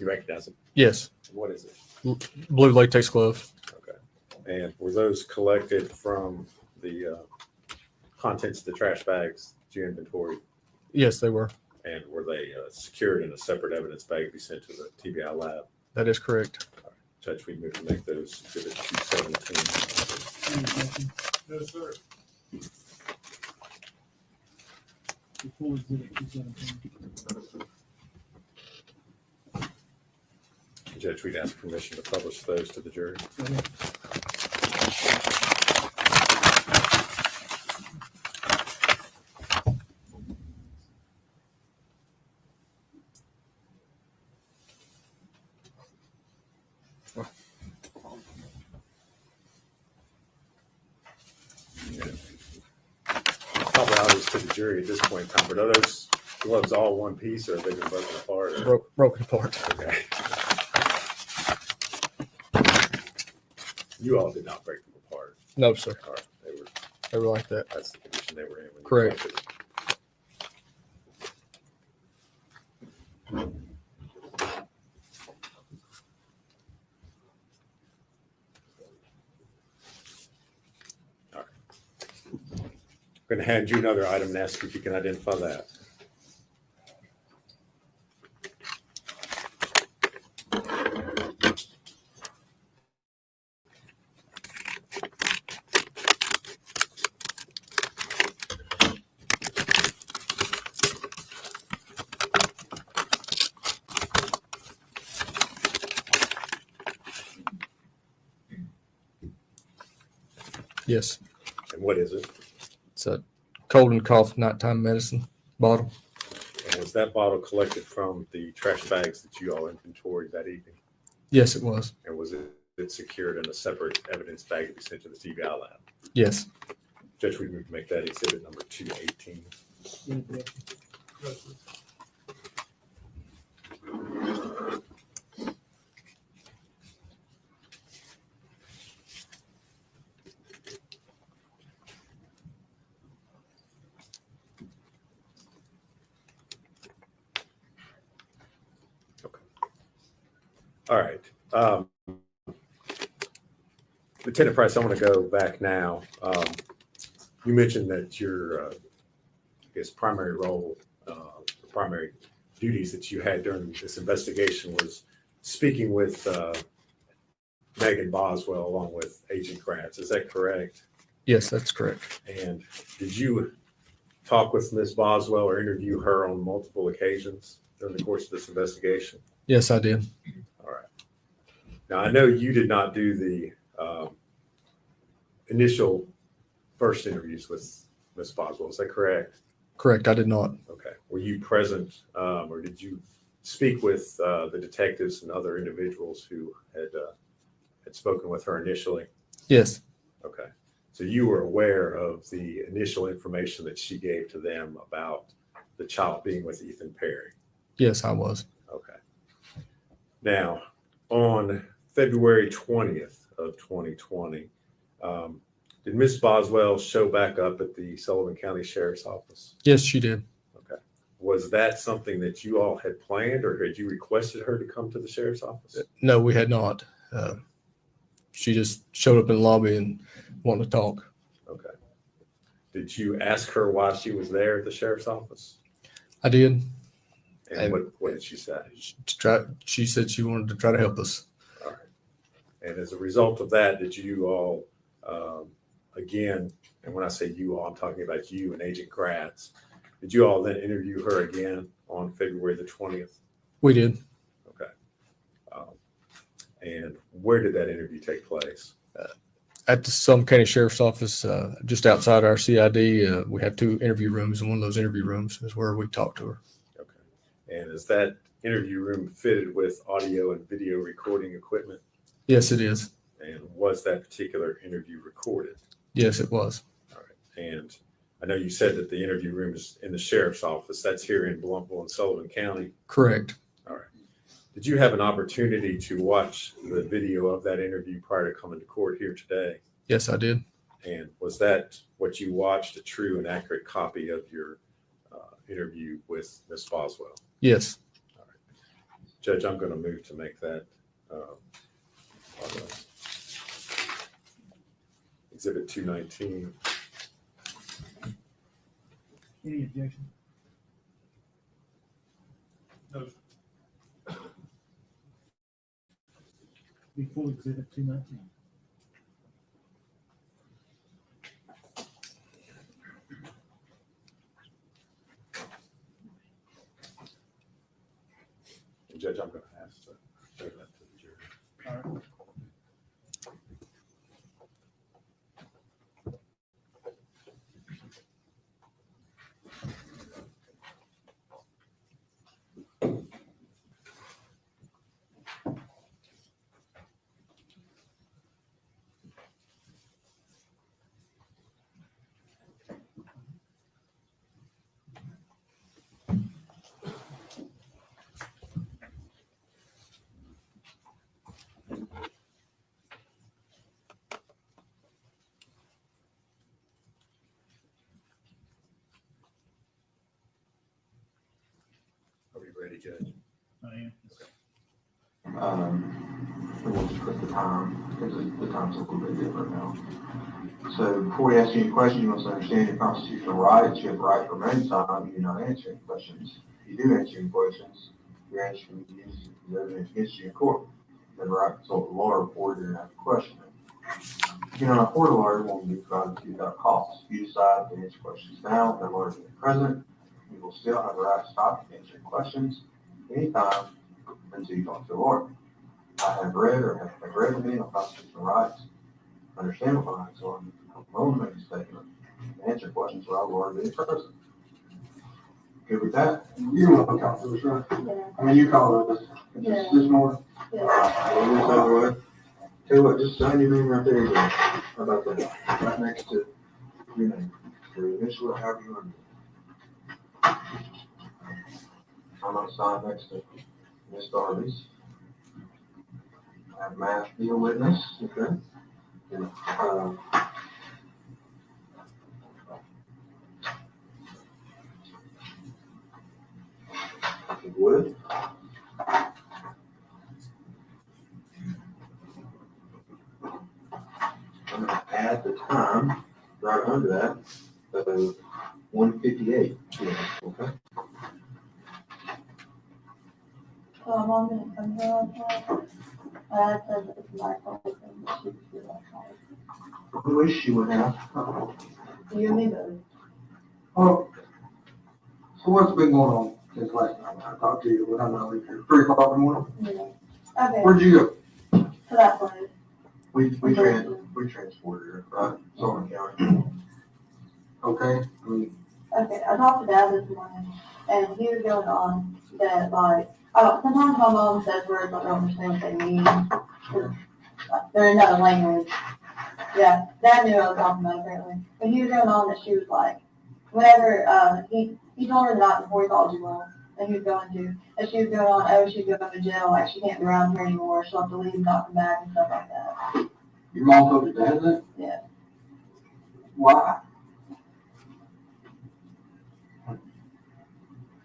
You recognize it? Yes. What is it? Blue latex glove. Okay. And were those collected from the contents of the trash bags that you inventoried? Yes, they were. And were they secured in a separate evidence bag to be sent to the TBI lab? That is correct. Judge, we move to make those exhibit 217. No, sir. Before exhibit 217. Judge, we'd ask permission to publish those to the jury. Go ahead. Probably obvious to the jury at this point in time, but are those gloves all one piece or have they been broken apart? Broken apart. Okay. You all did not break them apart. No, sir. All right. They were like that. That's the condition they were in. When you Correct. collected them. All right. I'm going to hand you another item and ask if you can identify that. Yes. And what is it? It's a cold and cough nighttime medicine bottle. And was that bottle collected from the trash bags that you all inventoried that evening? Yes, it was. And was it secured in a separate evidence bag to be sent to the TBI lab? Yes. Judge, we move to make that exhibit number 218. All right. Lieutenant Price, I want to go back now. You mentioned that your, I guess, primary role, primary duties that you had during this investigation was speaking with Megan Boswell along with Agent Gratz. Is that correct? Yes, that's correct. And did you talk with Ms. Boswell or interview her on multiple occasions during the course of this investigation? Yes, I did. All right. Now, I know you did not do the initial first interviews with Ms. Boswell. Is that correct? Correct. I did not. Okay. Were you present or did you speak with the detectives and other individuals who had spoken with her initially? Yes. Okay. So you were aware of the initial information that she gave to them about the child being with Ethan Perry? Yes, I was. Okay. Now, on February 20th of 2020, did Ms. Boswell show back up at the Sullivan County Sheriff's Office? Yes, she did. Okay. Was that something that you all had planned or had you requested her to come to the Sheriff's Office? No, we had not. She just showed up in the lobby and wanted to talk. Okay. Did you ask her why she was there at the Sheriff's Office? I did. And what did she say? She said she wanted to try to help us. All right. And as a result of that, did you all again, and when I say you all, I'm talking about you and Agent Gratz. Did you all then interview her again on February the 20th? We did. Okay. And where did that interview take place? At the Sullivan County Sheriff's Office, just outside our CID. We have 2 interview rooms, and one of those interview rooms is where we talked to her. Okay. And is that interview room fitted with audio and video recording equipment? Yes, it is. And was that particular interview recorded? Yes, it was. All right. And I know you said that the interview room is in the sheriff's office. That's here in Blumpville and Sullivan County. Correct. All right. Did you have an opportunity to watch the video of that interview prior to coming to court here today? Yes, I did. And was that what you watched, a true and accurate copy of your interview with Ms. Boswell? Yes. All right. Judge, I'm going to move to make that Exhibit 219. Any objection? No. Before Exhibit 219. And Judge, I'm going to ask to show that to the jury. All right. Are we ready, Judge? I am. We'll just put the time, because the time's a little bit different now. So before we ask you any questions, you must understand your constitutional rights. You have the right to remain silent. You do not answer any questions. If you do answer any questions, your answer can be used as evidence against you in court. You have the right to consult a lawyer before you're after questioning. If you cannot afford a lawyer, it won't be provided to you without cost. If you decide to answer questions now, the lawyer being present, you will still have the right to stop answering questions anytime until you talk to a lawyer. I have read or have read the manual constitutional rights. Understand what my rights are. I'm willing to make a statement and answer questions without a lawyer being present. Good with that? You know what counsel is, right? Yeah. I mean, you called it this morning? Yeah. All right. Tell you what, just sign your name right there again. How about that? Right next to your name. Your initial or however you want to do it. I'm going to sign next to Ms. Darby's. I have Matt be a witness, okay? And, wood. I'm going to add the time right under that, so 1:58. Yeah, okay. So I'm going to come here on time. I said it's my fault. I wish she would have. You and me both. Oh, so what's been going on since last night? I talked to you when I'm not leaving here. 3 o'clock in the morning? Yeah. Okay. Where'd you go? To that place. We transported her, right? Sullivan County. Okay. Okay, I talked to Dad this morning, and he was going on that, like, sometimes my mom says words I don't understand what they mean. They're in another language. Yeah, Dad knew what I was talking about, apparently. But he was going on that she was like, whenever, he told her the night before he called you all, and he was going to, and she was going on, oh, she's going to jail, like, she can't be around here anymore, she'll have to leave and not come back and stuff like that. Your mom told your dad that? Yeah. Why?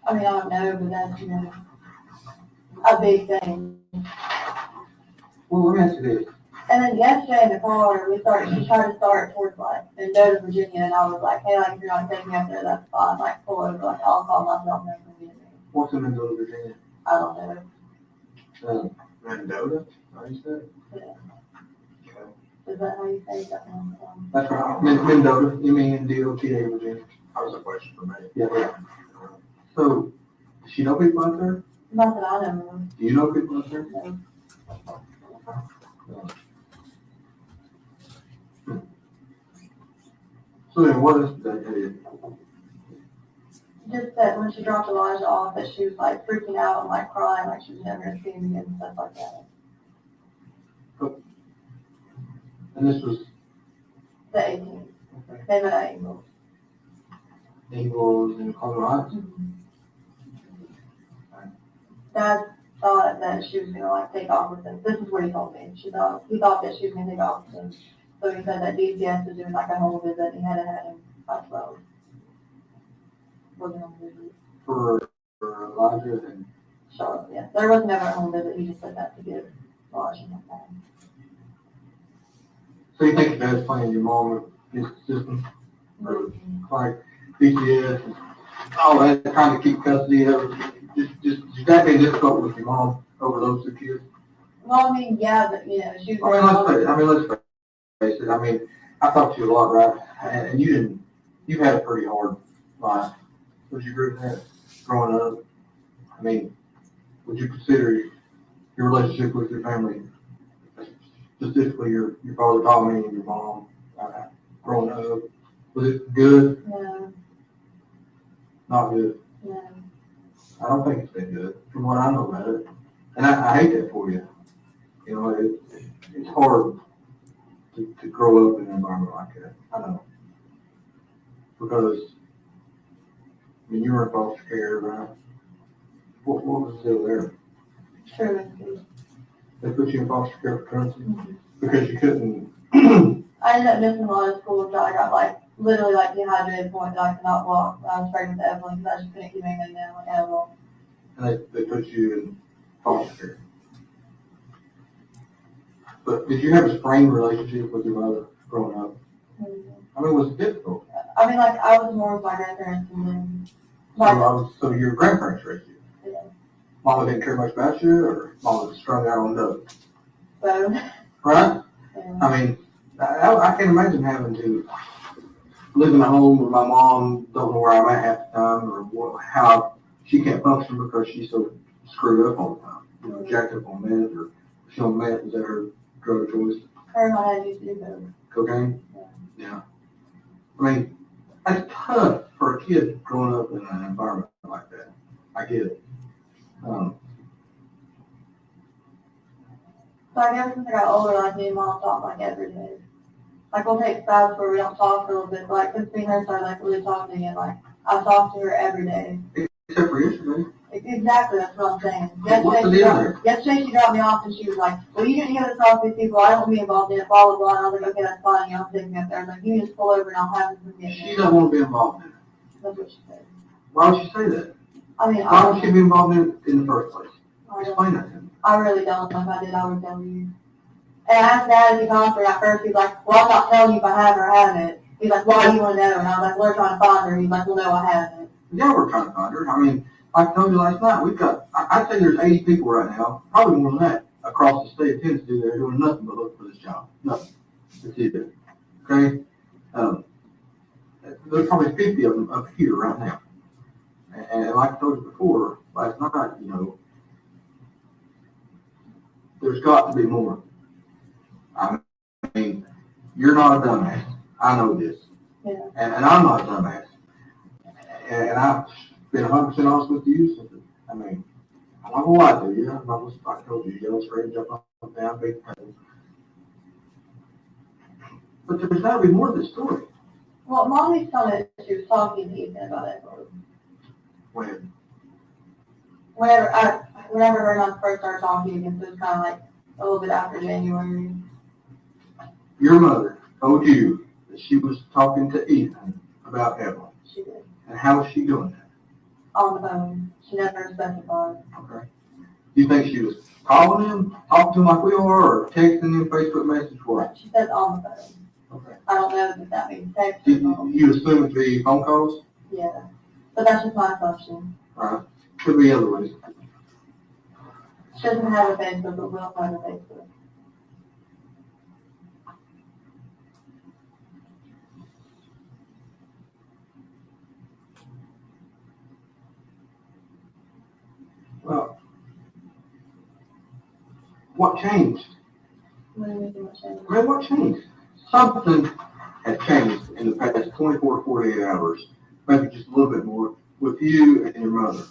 I mean, I don't know, but that's, you know, a big thing. Well, let me ask you this. And then yesterday in the car, she tried to start towards like, and go to Virginia, and I was like, hey, like, if you're not taking me up there, that's fine, like, pull over, like, I'll call myself and come get me. What's in Mendoza, Virginia? I don't know. Mendoza? How you say? Yeah. Okay. Is that how you say that? That's right. Mendota, M-E-N-D-O-T-A, Virginia. That was a question for me. Yeah. So, does she know people out there? Not that I know. Do you know people out there? No. So then what is that? Just that when she dropped Elijah off, that she was like freaking out and like crying, like she was never gonna see him again and stuff like that. And this was The 18th. They met at Ingles. Ingles in Colorado. Dad thought that she was gonna like take off with him. This is what he told me. He thought that she was gonna take off with him. So he said that DCS was doing like a home visit and he hadn't had him by 12. Wasn't home visit. For Elijah and Charlotte, yeah. There was never a home visit. He just said that to give Elijah my phone. So you think Dad's playing your mom in the system? Or like BTS and all that, trying to keep custody of it? Just that being difficult with your mom over those two kids? Well, I mean, yeah, but you know, she was. Let's face it. I mean, I talked to you a lot, right? And you've had a pretty hard life. Would you agree with that? Growing up, I mean, would you consider your relationship with your family, specifically your father Tommy and your mom, growing up, was it good? No. Not good? No. I don't think it's been good, from what I know about it. And I hate that for you. You know, it's hard to grow up in an environment like that. I know. Because, I mean, you were in foster care, right? What was the deal there? Truancy. They put you in foster care for truancy? Because you couldn't. I ended up missing a lot of school until I got like literally like dehydrated to the point that I could not walk when I was pregnant with Evelyn because I just couldn't keep anything down like Evelyn. And they put you in foster care. But did you have a strained relationship with your mother growing up? I mean, was it difficult? I mean, like I was more with my grandparents and then So your grandparents raised you? Yeah. Mama didn't care much about you, or Mama was strung out on dope? So. Right? Yeah. I mean, I can't imagine having to live in a home where my mom don't know where I'm at half the time, or how she can't function because she's so screwed up all the time. You know, jacked up on meth, or she on meth, is that her drug of choice? Her and my dad used to do both. Cocaine? Yeah. I mean, that's tough for a kid growing up in an environment like that. I get it. So I guess since I got older, like me and Mom talk like every day. Like we'll take spouts where we don't talk for a little bit, but like since me and her started like really talking again, like I talk to her every day. Except for yesterday. Exactly, that's what I'm saying. What's the deal there? Yesterday she dropped me off and she was like, well, you didn't hear the talk to these people, I don't want to be involved in it, blah, blah, blah. And I was like, okay, that's fine, you know, I'm taking me up there. I was like, you just pull over and I'll have them get She doesn't want to be involved in it. That's what she said. Why would she say that? I mean, Why would she be involved in it in the first place? Explain that to me. I really don't know. If I did, I would tell you. And I asked Dad if he talked to her at first. He's like, well, I'm not telling you if I have or haven't. He's like, why do you want to know? And I was like, we're trying to find her. He's like, well, no, I haven't. Yeah, we're trying to find her. I mean, like I told you last night, we've got, I'd say there's 80 people right now, probably more than that, across the state of Tennessee. They're doing nothing but look for this job. Nothing. That's it. Okay? There's probably 50 of them up here right now. And like I told you before, last night, you know, there's got to be more. I mean, you're not a dumbass. I know this. Yeah. And I'm not a dumbass. And I've been 100% honest with you. So, I mean, I'm not going to lie to you. I'm not, I told you, yell straight, jump up and down, big pain. But there's got to be more to this story. Well, Mommy told me she was talking to Ethan about it. When? Whenever her and I first started talking again, so it was kind of like a little bit after January. Your mother told you that she was talking to Ethan about Evelyn. She did. And how was she doing that? On the phone. She never specified. Okay. Do you think she was calling him, talking to him like we are, or texting him Facebook message for him? She said on the phone. Okay. I don't know if that means text. You assume it'd be phone calls? Yeah. But that's just my assumption. Right. Could be other ways. She doesn't have a Facebook, but will have a Facebook. What changed? What do you mean what changed? Man, what changed? Something has changed in the past 24 to 48 hours, maybe just a little bit more, with you and your mother.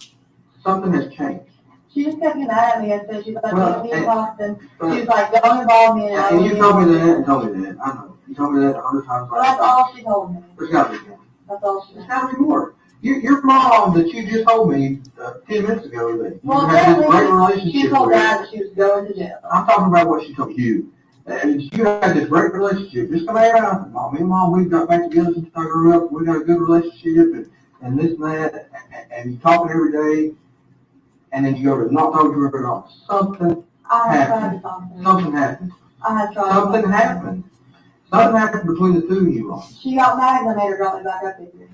Something has changed. She just kept getting mad at me and said she's like, Well, me and Boston. She was like, don't involve me in it. And you told me that and told me that. I know. You told me that 100 times. Well, that's all she told me. There's got to be more. That's all she There's told me. got to be more. Your mom that you just told me 10 minutes ago that you Well, had this great relationship she told with. Dad that she was going to jail. I'm talking about what she told you. And you had this great relationship. Just come around. Mom, me and Mom, we've got back together since I grew up. We got a good relationship and this and that. And you talking every day. And then you go to not talk to her at all. Something I had tried to happened. talk to her. Something happened. I had tried. Something happened. Something happened between the two of you all. She got mad and I made her drop me back up here.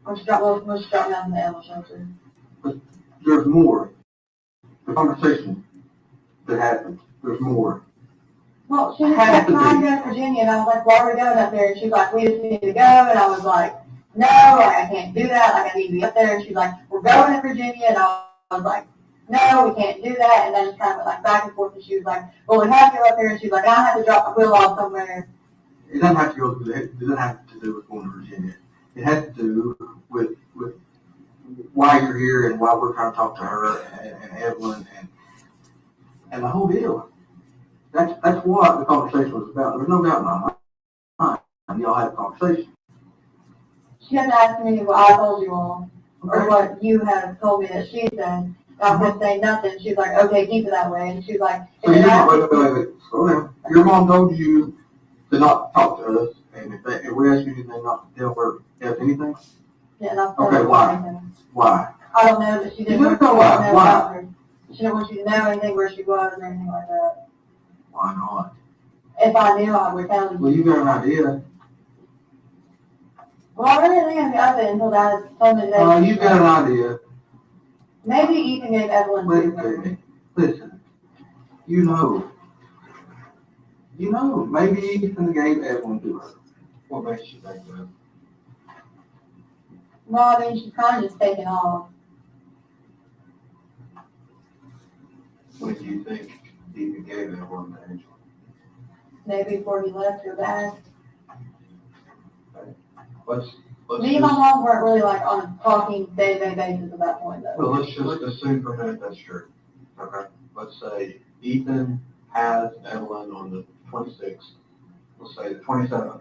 When she dropped me down in the animal shelter. But there's more. The conversation that happened. There's more. Well, she just kept trying to go to Virginia, and I was like, why are we going up there? And she's like, we just need to go. And I was like, no, like, I can't do that. Like, I need to be up there. And she's like, we're going to Virginia. And I was like, no, we can't do that. And then it's kind of like back and forth. And she was like, well, we have to go up there. And she's like, I have to drop my wheel off somewhere. It doesn't have to go to it doesn't have to do with going to Virginia. It has to do with why you're here and why we're trying to talk to her and Evelyn and the whole deal. That's what the conversation was about. There's no doubt in my mind. Y'all had a conversation. She had to ask me what I told you all, or what you had told me that she said. I wouldn't say nothing. She's like, okay, keep it that way. And she's like, So wait, slow down. Your mom told you to not talk to us, and if we ask you anything, not to tell her anything? yeah, that's Okay, why? Why? I don't know, but she didn't You want don't know why. know Why? about her. She didn't want you to know anything where she was or anything like that. Why not? If I knew, I would tell you. Well, you got an idea. Well, I really didn't have it until Dad told me today. You got an idea. Maybe Ethan gave Evelyn. Listen, you know, maybe Ethan gave Evelyn to her. What makes you think that? Well, I mean, she's kind of just taking off. When do you think Ethan gave Evelyn to Angela? Maybe before he left her back. Let's Me and my mom weren't really like on a talking day-to-day basis at that point, though. Well, let's just assume for a minute that's true. Okay. Let's say Ethan has Evelyn on the 26th. Let's say the 27th.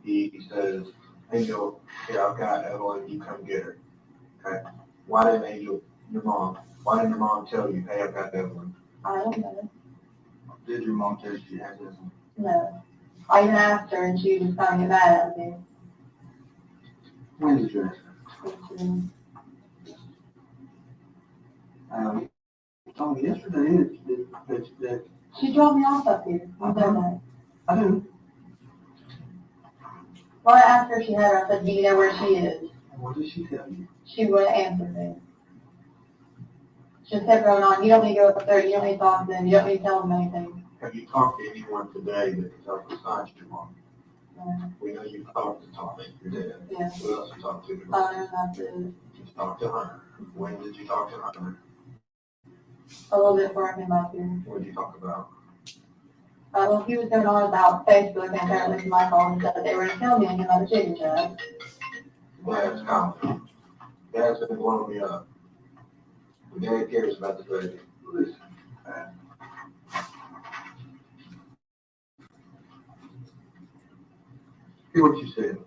He says, Angel, here, I've got Evelyn, you come get her. Okay. Why didn't Angel, why didn't your mom tell you, hey, I've got Evelyn? I don't know. Did your mom tell you she has Evelyn? No. I even asked her, and she was kind of mad at me. When did you ask her? You told me yesterday that She dropped me off up here. You know that. I do. Well, I asked her if she had her. I said, do you know where she is? What did she tell you? She wouldn't answer me. She just kept going on. You don't need to go up there. You don't need to talk to them. You don't need to tell them anything. Have you talked to anyone today that can talk besides your mom? No. We know you talked to Tommy, your dad. Yeah. Who else you talked to? I don't know about this. You talked to Hunter. When did you talk to Hunter? A little bit before I came up here. What did you talk about? Well, he was going on about Facebook, and apparently it's my fault, and said that they were going to kill me and give me a chicken job. Dad's confident. Dad's been blowing me up. Dad cares about the baby. Listen, hear what you said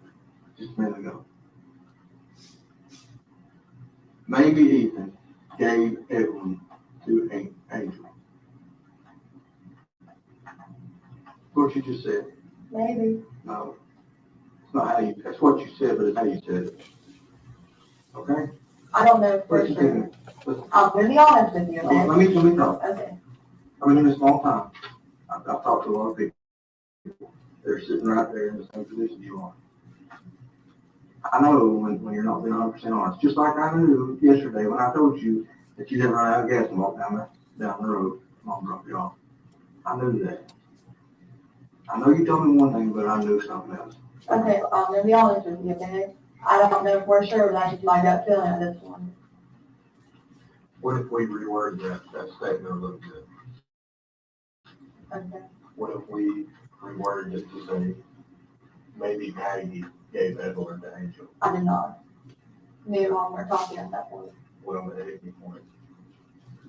just a minute ago. Maybe Ethan gave Evelyn to Angel. What you just said. Maybe. No. It's not how you, that's what you said, but it's how you said it. Okay? I don't know for sure. I'm going to be honest with you, okay? Let me talk. Okay. I've been in this a long time. I've talked to a lot of people. They're sitting right there in the same position you are. I know when you're not being 100% honest. Just like I knew yesterday when I told you that you didn't run out of gas and walk down the road. Mom dropped you off. I knew that. I know you told me one thing, but I knew something else. Okay, I'm going to be honest with you, okay? I don't know for sure, but I just my gut feeling at this one. What if we reworded that statement a little bit? Okay. What if we reworded it to say, maybe Maggie gave Evelyn to Angel? I did not. Me and Mom were talking at that point. Well, at any point.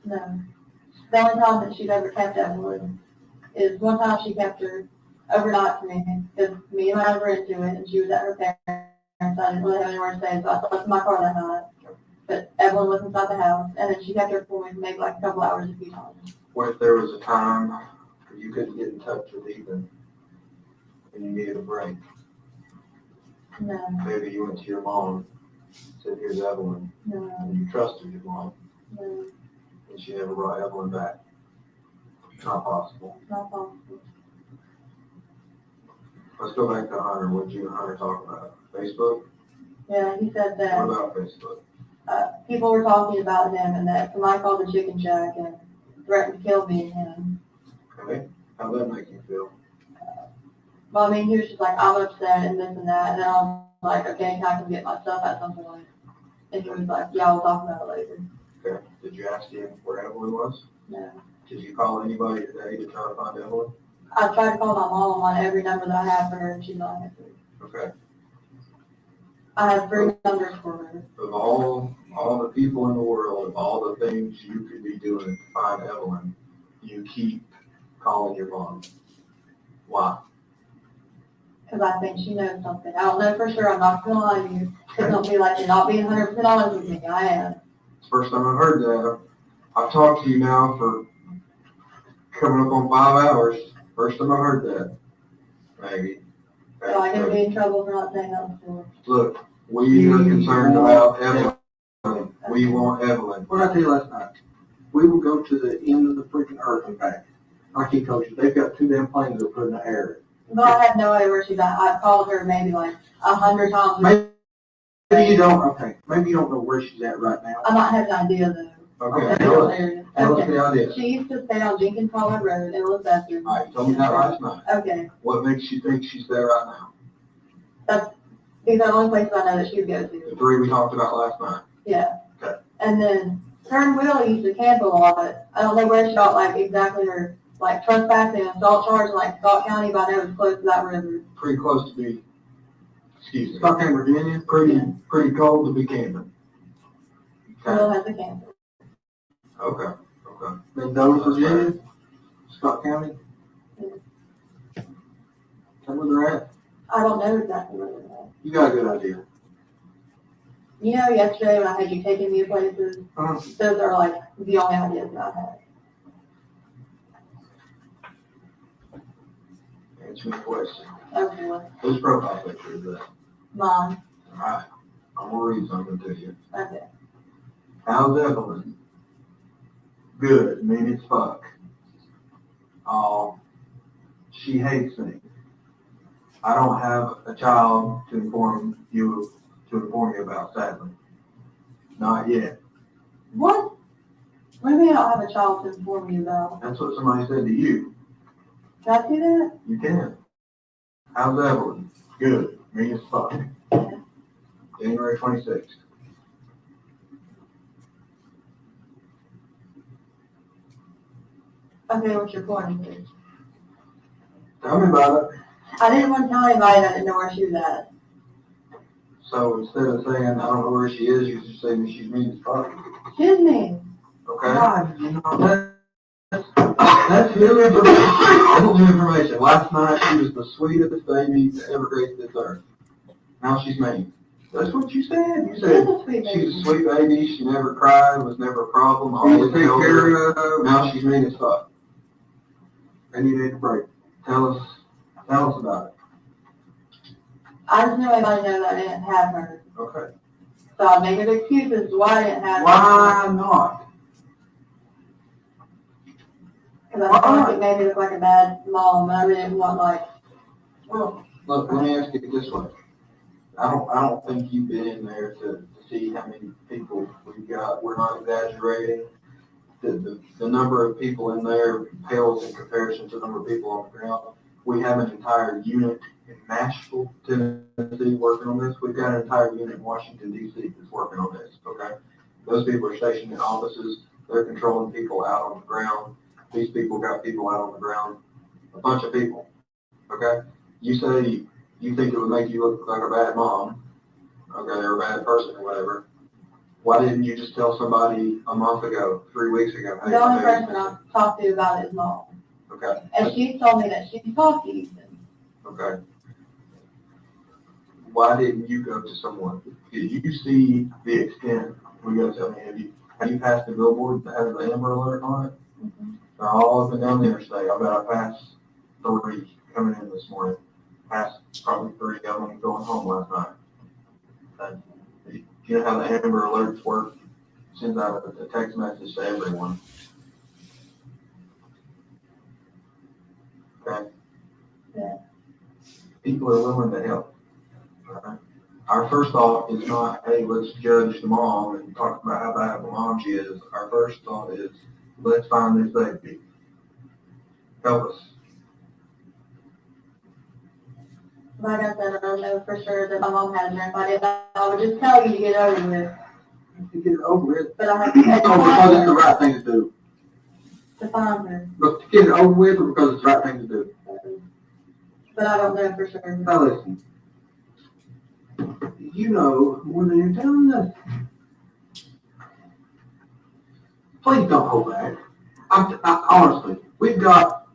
No. The only time that she's ever kept Evelyn is one time she kept her overnight for me, because me and I were into it, and she was at her parents'. I didn't really have anywhere to stay, so I slept in my car that night. But Evelyn was inside the house, and then she kept her for me maybe like a couple hours a few times. What if there was a time where you couldn't get in touch with Ethan and you needed a break? No. Maybe you went to your mom, said, here's Evelyn, No. and you trusted your mom, No. and she never brought Evelyn back. It's not possible. Not possible. Let's go back to Hunter. What did you and Hunter talk about? Facebook? Yeah, he said that. What about Facebook? People were talking about him, and that somebody called the chicken shack and threatened to kill me and him. Okay. How'd that make you feel? Well, I mean, he was just like, I'm upset and this and that. And then I was like, okay, I can get my stuff at some point. And he was like, yeah, we'll talk about it later. Okay. Did you ask him where Evelyn was? No. Did you call anybody today to try to find Evelyn? I tried to call my mom on every number that I have for her, and she's not answering. Okay. I have 3 numbers for her. Of all the people in the world, of all the things you could be doing to find Evelyn, you keep calling your mom. Why? Because I think she knows something. I don't know for sure. I'm not going to lie to you. Because don't be like, you're not being 100% honest with me. I am. It's the first time I've heard that. I've talked to you now for coming up on 5 hours. First time I've heard that, Maggie. So I'm going to be in trouble for not saying that before. Look, we are concerned about Evelyn. We want Evelyn. What did I tell you last night? We will go to the end of the freaking earth and back. Like he told you, they've got 2 damn planes that are put in the air. But I have no idea where she's at. I've called her maybe like 100 times. Maybe you don't, okay, maybe you don't know where she's at right now. I might have an idea though. Okay, tell us the idea. She used to stay on Jenkins Hollow Road in Elizabeth. All right, told me that last night. Okay. What makes you think she's there right now? These are the only places I know that she would go to. The 3 we talked about last night. Yeah. Okay. And then her and Willie used to camp a lot. I don't know where she got like exactly her like trespassing and assault charge in like Scott County, but I know it's close to that river. Pretty close to be, excuse me. Stockton, Virginia. Pretty cold to be camping. Will has a camper. Okay. Mendoza, Virginia. Scott County. Is that where they're at? I don't know exactly where they're at. You got a good idea. You know, yesterday when I had you taking me to places, those are like the only ideas that I had. Answer me a question. Okay. Whose profile picture is that? Mine. All right. I'm going to read something to you. Okay. How's Evelyn? Good. Mean as fuck. She hates me. I don't have a child to inform you about, sadly. Not yet. What? What do you mean I don't have a child to inform you about? That's what somebody said to you. Can I see that? You can. How's Evelyn? Good. Mean as fuck. January 26th. Okay, what's your point? Tell me about it. I didn't want to tell anybody that I didn't know where she was at. So instead of saying, I don't know where she is, you just say that she's mean as fuck. She's mean. Okay? God, you know, that's new information. That's new information. Last night, she was the sweetest baby to ever grace this earth. Now she's mean. That's what you said. You said she's a sweet baby. She never cried. Was never a problem. Always take held care her. Now she's mean as fuck. And you need a break. Tell us about it. I just knew everybody know that I didn't have her. Okay. So I'm making excuses why I didn't have her. Why not? Because I thought it made me look like a bad mom, and I really didn't want like. Well, look, let me ask you this way. I don't think you've been in there to see how many people we've got. We're not exaggerating. The number of people in there pales in comparison to the number of people on the ground. We have an entire unit in Nashville, Tennessee working on this. We've got an entire unit in Washington, D.C. that's working on this, okay? Those people are stationed in offices. They're controlling people out on the ground. These people got people out on the ground a bunch of people, okay? You say you think it would make you look like a bad mom, okay, or a bad person or whatever. Why didn't you just tell somebody a month ago, 3 weeks ago? Hey, The only my baby's person I missing? talked to about it is mom. Okay, And she told me that she can talk to you. okay. Why didn't you go to someone? Did you see the extent? We go tell me, have you passed the billboard that has the Amber Alert on it? They're all up and down the interstate. I bet I passed 3 coming in this morning. Passed probably 3 going home last night. And you know how the Amber Alerts work? Sends out a text message to everyone. Okay? Yeah. People are willing to help. Right? Our first thought is not, hey, let's judge the mom and talk about how bad of a mom she is. Our first thought is, let's find this baby. Help us. Like I said, I don't know for sure that my mom has her. If I did, I would just tell you to get it over with. To get it over with. But I have to No, because it's the right thing to do. to find her. But to get it over with, or because it's the right thing to do. But I don't know for sure. Now listen. You know more than you're telling us. Please don't hold back. Honestly, we've got,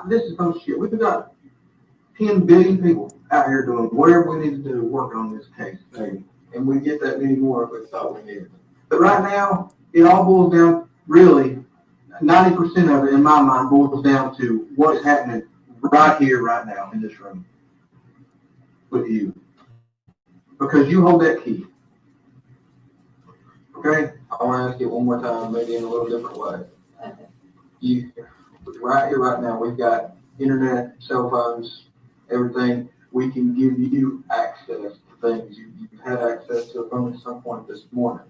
this is no shit, we've got 10 billion people out here doing whatever we need to do, working on this case, baby. And we get that many more if we thought we needed. But right now, it all boils down, really, 90% of it, in my mind, boils down to what's happening right here, right now, in this room with you. Because you hold that key. Okay? I want to ask you one more time, maybe in a little different way. You, right here, right now, we've got internet, cell phones, everything. We can give you access to things. You've had access to a phone at some point this morning.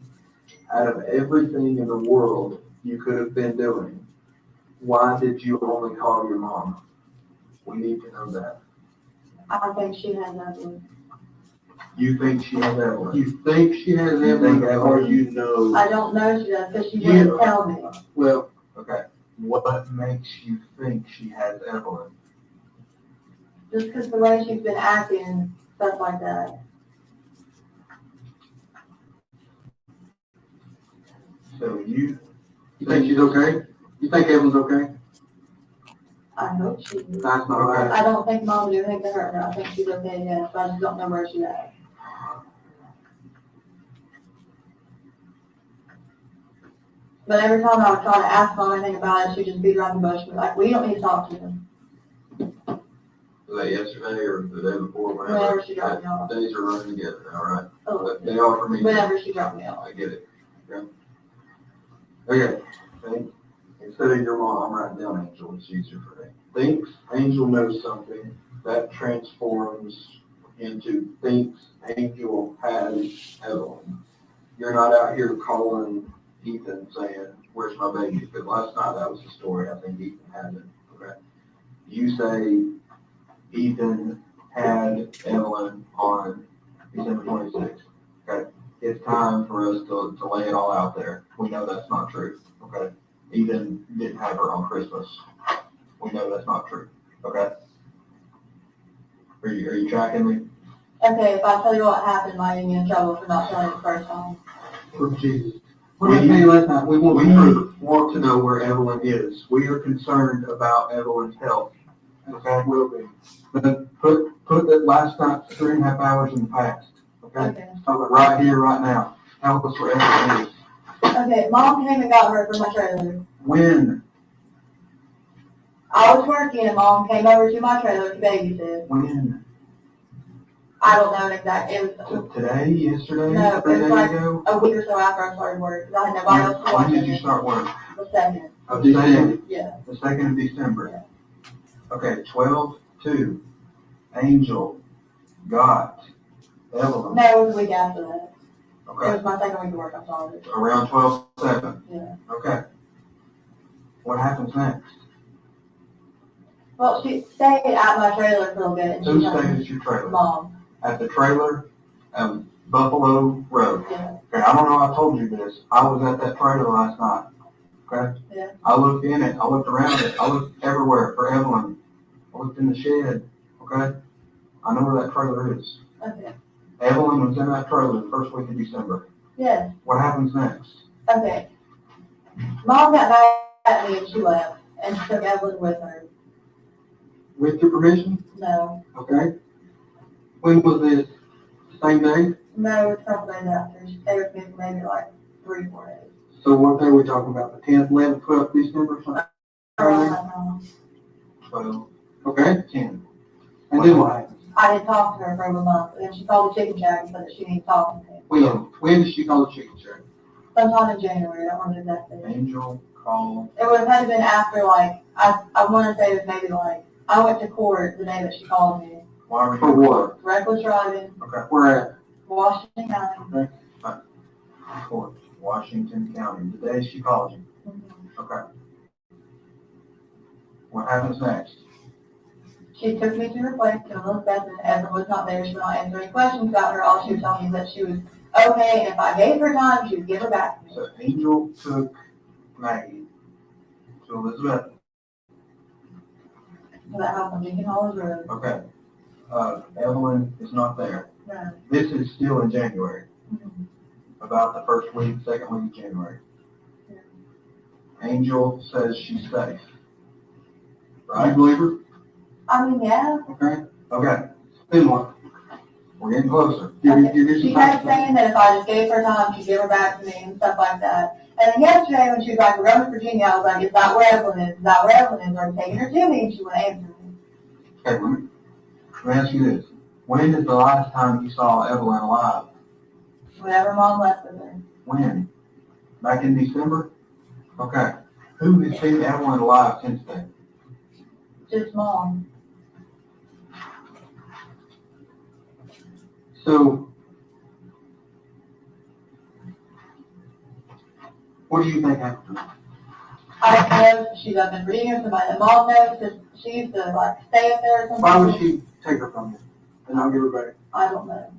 Out of everything in the world you could have been doing, why did you only call your mom? We need to know that. I think she has Evelyn. You think she has Evelyn? You think she has Evelyn, or you know? I don't know she does because she wouldn't tell me. Well, okay. What makes you think she has Evelyn? Just because the way she's been acting and stuff like that. So you think she's okay? You think Evelyn's okay? I hope she is. That's not right. I don't think mom would do anything to hurt her. I think she's okay, yes, but I just don't know where she's at. But every time I would try to ask mom anything about it, she'd just beat around the bush and be like, we don't need to talk to him. Was that yesterday or the day before? Whenever she dropped me off. Days are running together, all right? Oh, But they are for me. whenever she dropped me off. I get it. Okay. Think, instead of your mom, I'm writing down Angel. It's easier for me. Thinks Angel knows something. That transforms into thinks Angel has Evelyn. You're not out here calling Ethan saying, where's my baby? Because last night that was the story. I think Ethan had it. Okay. You say Ethan had Evelyn on December 26th. Okay. It's time for us to lay it all out there. We know that's not true. Okay. Ethan didn't have her on Christmas. We know that's not true. Okay. Are you tracking me? Okay, if I tell you what happened, am I in trouble for not telling you the first time? For Jesus. What did I tell you last night? We want to know where Evelyn is. We are concerned about Evelyn's health. Okay, will be. But put that last night's 3.5 hours in the past. Okay? Talk about right here, right now. Help us where Evelyn is. Okay, mom came and got her from my trailer. When? I was working and mom came over to my trailer to babysit. When? I don't know exactly. It was Today? Yesterday? no, it 3 was days like ago? a week or so after I started work. 'Cause I had nobody else to watch When did you it. start work? The 2nd. Of December? Yeah. The 2nd of December? Okay, 12/2. Angel got Evelyn. No, it was a week after that. Okay. It was my second week of work, I'm sorry. Around 12/7. Yeah. Okay. What happens next? Well, she stayed at my trailer for a little bit. And Who she stayed at your trailer? Mom. At the trailer Buffalo Road. Yeah. Okay, I don't know if I told you this. I was at that trailer last night. Okay? Yeah. I looked in it. I looked around it. I looked everywhere for Evelyn. I looked in the shed, okay? I know where that trailer is. Okay. Evelyn was in that trailer the first week of December. Yes. What happens next? Okay. Mom got mad at me and she left, and she took Evelyn with her. With your permission? No. Okay. When was this? Same day? No, a couple days after. She stayed with me for maybe like 3-4 days. So what day are we talking about? The 10th, 11th, 12th December? Something? 12. Okay, 10. And then what happened? I didn't talk to her for over a month, and then she called the chicken shack and said that she needed talking to me. When did she call the chicken shack? Sometime in January, I don't remember exactly. Angel called. It would have had to been after, like, I want to say it was maybe like, I went to court the day that she called me. Why? For what? Reckless driving. Okay, where at? Washington County. Okay. Court, Washington County, the day she called you. Mm-hmm. Okay. What happens next? She took me to her place to look at and Evelyn was not there. She would not answer any questions about her. All she was telling me is that she was okay, and if I gave her time, she would give her back to me. So Angel took Maggie to Elizabeth. To that house on Beacon Hollows Road. Okay. Evelyn is not there. No. This is still in January. Mm-hmm. About the first week, second week of January. Yeah. Angel says she's safe. Right? You believe her? I mean, yeah. Okay. Okay. Then what? We're getting closer. She kept saying that if I just gave her time, she'd give her back to me and stuff like that. And then yesterday when she was like, we're going to Virginia, I was like, is that where Evelyn is? Is that where Evelyn is? Are you taking her to me? And she wouldn't answer me. Okay, let me ask you this. When is the last time you saw Evelyn alive? Whenever Mom left with her. When? Back in December? Okay. Who has seen Evelyn alive since then? Just Mom. So, what do you think happened? I don't know if she's up in Virginia, somebody that Mom knows, because she used to like stay up there or something. Why would she take her from you and not give her back? I don't know.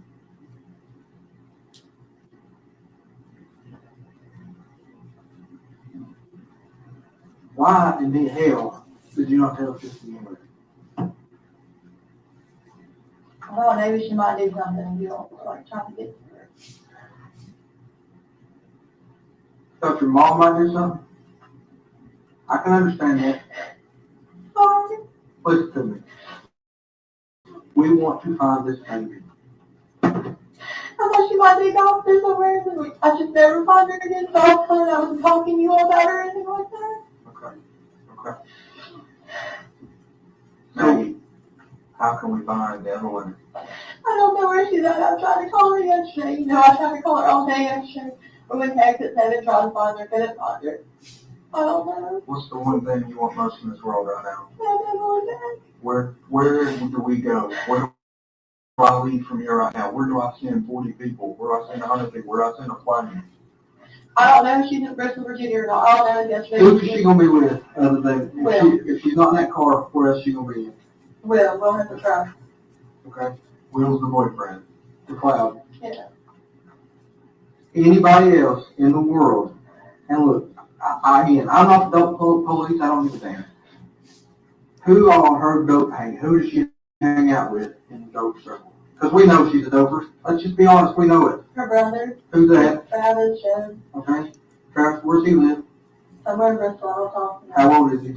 Why in the hell did you not tell us this to begin with? Well, maybe she might do something and you don't like trying to get to her. Thought your mom might do something? I can understand that. Sorry. Listen to me. We want to find this baby. I thought she might be gone there somewhere. I just never find her again, so I thought I wasn't talking to you all about her or anything like that. Okay. Maggie, how can we find Evelyn? I don't know where she's at. I tried to call her yesterday. I tried to call her all day yesterday. We went text at 7, tried to find her, couldn't find her. I don't know. What's the one thing you want most in this world right now? Evelyn back. Where do we go? Where do I leave from here right now? Where do I send 40 people? Where do I send 100 people? Where do I send a plane? I don't know if she's in Bristol, Virginia or not. I don't know yesterday. Who is she going to be with other than, Will. if she's not in that car, where else is she going to be in? We'll have to try. Okay? Will's the boyfriend. The cloud. Yeah. Anybody else in the world, and look, again, I'm not the dope police, I don't give a damn. Who on her dope who does she hang out with in the dope circle? Because we know she's a doper. Let's just be honest, we know it. Her brother. Who's that? Travis, Joe. Okay. Travis, where's he live? Somewhere in Bristol, I don't talk to him. How old is he?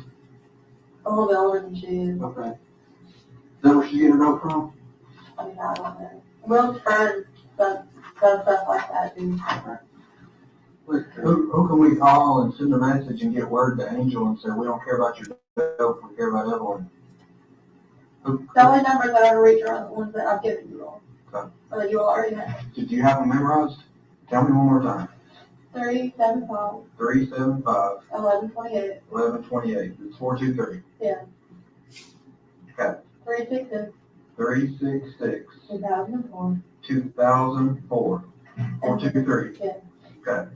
A little bit older than she is. Okay. Is that where she get her dope from? I mean, I don't know. Will's friend does stuff like that, too. Look, who can we call and send a message and get word to Angel and say, we don't care about your dope, we care about Evelyn? The only numbers I ever reach are the ones that I've given you all. Okay. Or that you all already have. Did you have them memorized? Tell me one more time. 375. 375. 1128. 1128. It's 423. Yeah. Okay. 366. 366. 2004. 2004. 423. Yeah. Okay.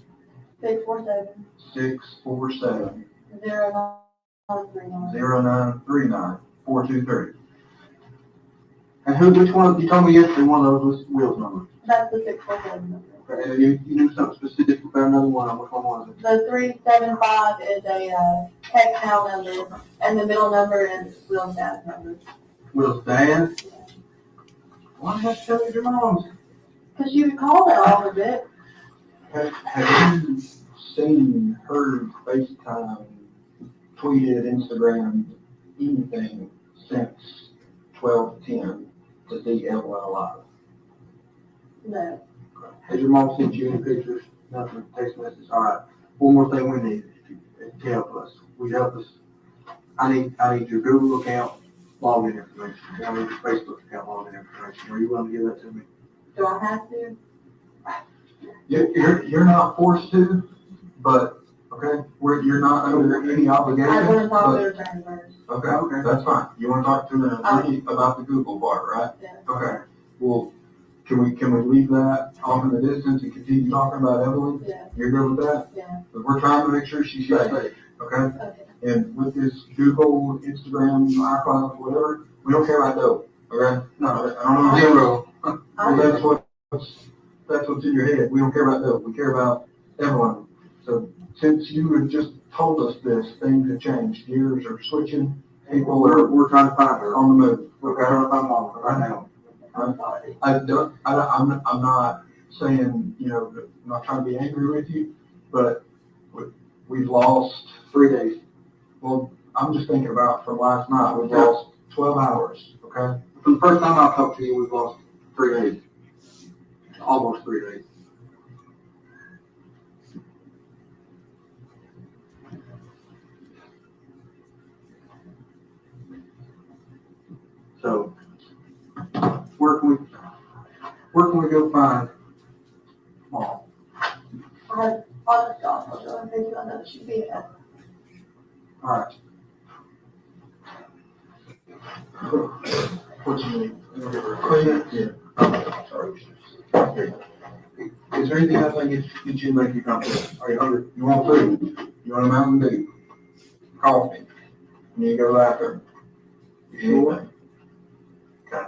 647. 647. 0939. 0939. 423. And which one, you told me yesterday one of those was Will's number. That's the 647 number. Okay, and you knew something specific about another one, which one was it? The 375 is a text now number, and the middle number is Will's dad's number. Will's dad? Why did I tell your mom's? Because you called it all of it. Have you seen, heard, FaceTime, tweeted, Instagram, anything since 12/10 to see Evelyn alive? No. Has your mom sent you any pictures? Nothing, text message? All right. One more thing we need to help us. Will you help us? I need your Google account, login information. I need your Facebook account, login information. Are you willing to give that to me? Do I have to? You're not forced to, but, okay, you're not under any obligation. I want to talk but- to the attorney first. Okay, that's fine. You want to talk to an attorney about the Google part, right? Yeah. Okay, well, can we leave that off in the distance and continue talking about Evelyn? Yeah. You're good with that? Yeah. But we're trying to make sure she's safe, okay? Okay. And with this Google, Instagram, iCloud, whatever, we don't care about dope, okay? No, I don't know zero. Well, that's what's in your head. We don't care about dope. We care about Evelyn. So since you had just told us this, things have changed. Gears are switching. People are, we're trying to find her on the move. We're trying to find mom right now. I'm sorry. I'm not saying, I'm not trying to be angry with you, but we've lost 3 days. Well, I'm just thinking about from last night, we've lost 12 hours, okay? From the first time I talked to you, we've lost 3 days. Almost 3 days. So, where can we go find mom? I have other stuff. I'll show you. I know she'd be at. All right. What you need? Clean it? Yeah. Okay, sorry. Okay. Is there anything else I can get you to make you comfortable? Are you hungry? You want food? You want a Mountain Dew? Coffee? You need to go to the bathroom? Anything? Okay.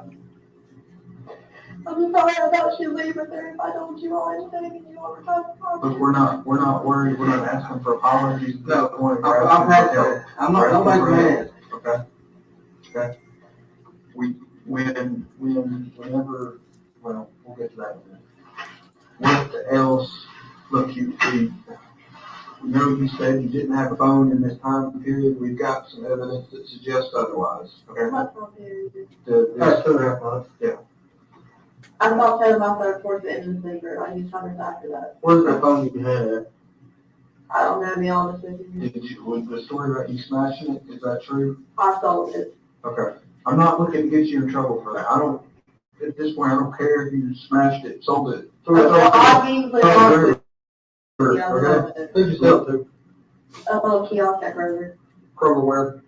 I'm sorry, I thought she'd leave with her if I told you all anything and you all were trying to talk. Look, we're not worried. We're not asking for apologies. No, I'm not, nobody's mad. Okay. Okay. Whenever, well, we'll get to that in a minute. What else, look, we know you said you didn't have a phone in this time period. We've got some evidence that suggests otherwise, okay? Yeah. I thought that my third, fourth, and the secret. I used hundreds after that. Where's that phone you had at? I don't know, to be honest with you. Was the story about you smashing it, is that true? I sold it. Okay. I'm not looking to get you in trouble for that. At this point, I don't care if you smashed it, sold it. I usually Okay. Yeah, Who'd you sell it to? a little kiosk at Kroger. Kroger where?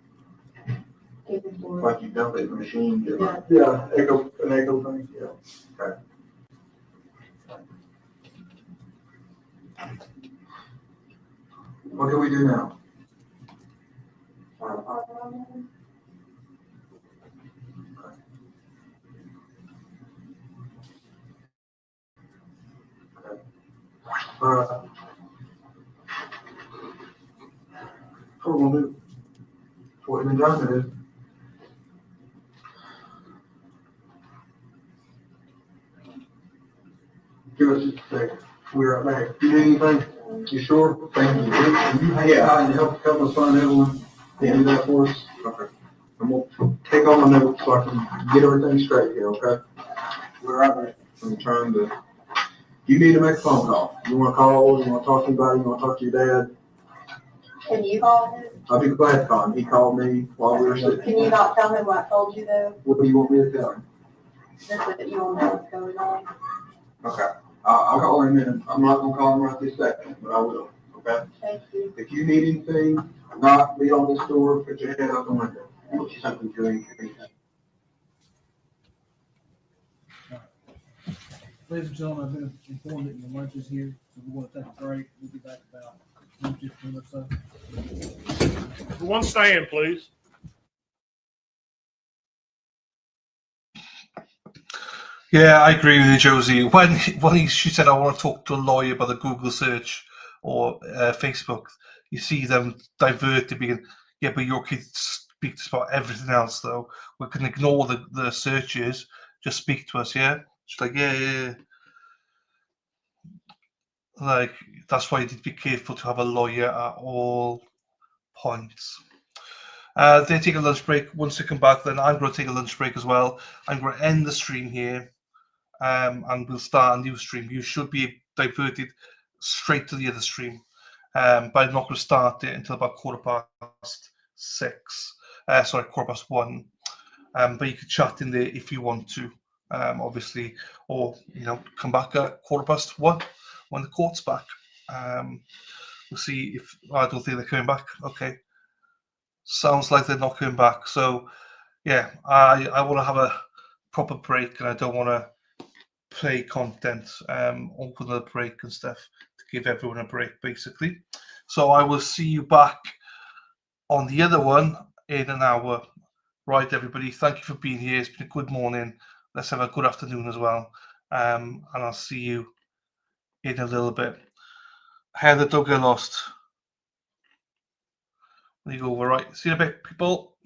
Keeping store. Like you dump it in the machine? Yeah. Yeah, an echo thing, yeah. Okay. What can we do now? What we're gonna do? What we've been trying to do. Give us just a second. We're right back. You need anything? You sure? Thank you. Will you hang out and help us find Evelyn? Can you do that for us? Okay. I'm gonna take all my notes so I can get everything straight here, okay? We're right back. I'm trying to, you need to make a phone call. You wanna call, you wanna talk to anybody, you wanna talk to your dad? Can you call him? I'll be glad to call him. He called me while we were sitting. Can you not tell him what I told you though? What do you want me to tell him? Just that you all know what's going on. Okay. I'll call him in. I'm not gonna call him right this second, but I will, okay? Thank you. If you need anything, knock, beat on this door, put your head out the window. We'll get something to you. Ladies and gentlemen, I've been informed that your lunch is here, so we're going to take a break. We'll be back about 15 or so. Everyone stand, please. Yeah, I agree with you, Josie. When she said, "I want to talk to a lawyer about the Google search or Facebook," you see them divert to being, "Yeah, but your kids speak to us about everything else, though. We can ignore the searches. Just speak to us, yeah." She's like, "Yeah. Like that's why you need to be careful to have a lawyer at all points." They take a lunch break. Once they come back, then I'm going to take a lunch break as well. I'm going to end the stream here. And we'll start a new stream. You should be diverted straight to the other stream, but I'm not going to start it until about 1:15. But you can chat in there if you want to, obviously, or come back at 1:15 when the court's back. We'll see if I don't think they're coming back. Okay, sounds like they're not coming back. So yeah, I want to have a proper break, and I don't want to play content, open the break and stuff to give everyone a break, basically. So I will see you back on the other one in an hour. Right, everybody, thank you for being here. It's been a good morning. Let's have a good afternoon as well. And I'll see you in a little bit. Heather, don't get lost. There you go. All right. See you in a bit, people.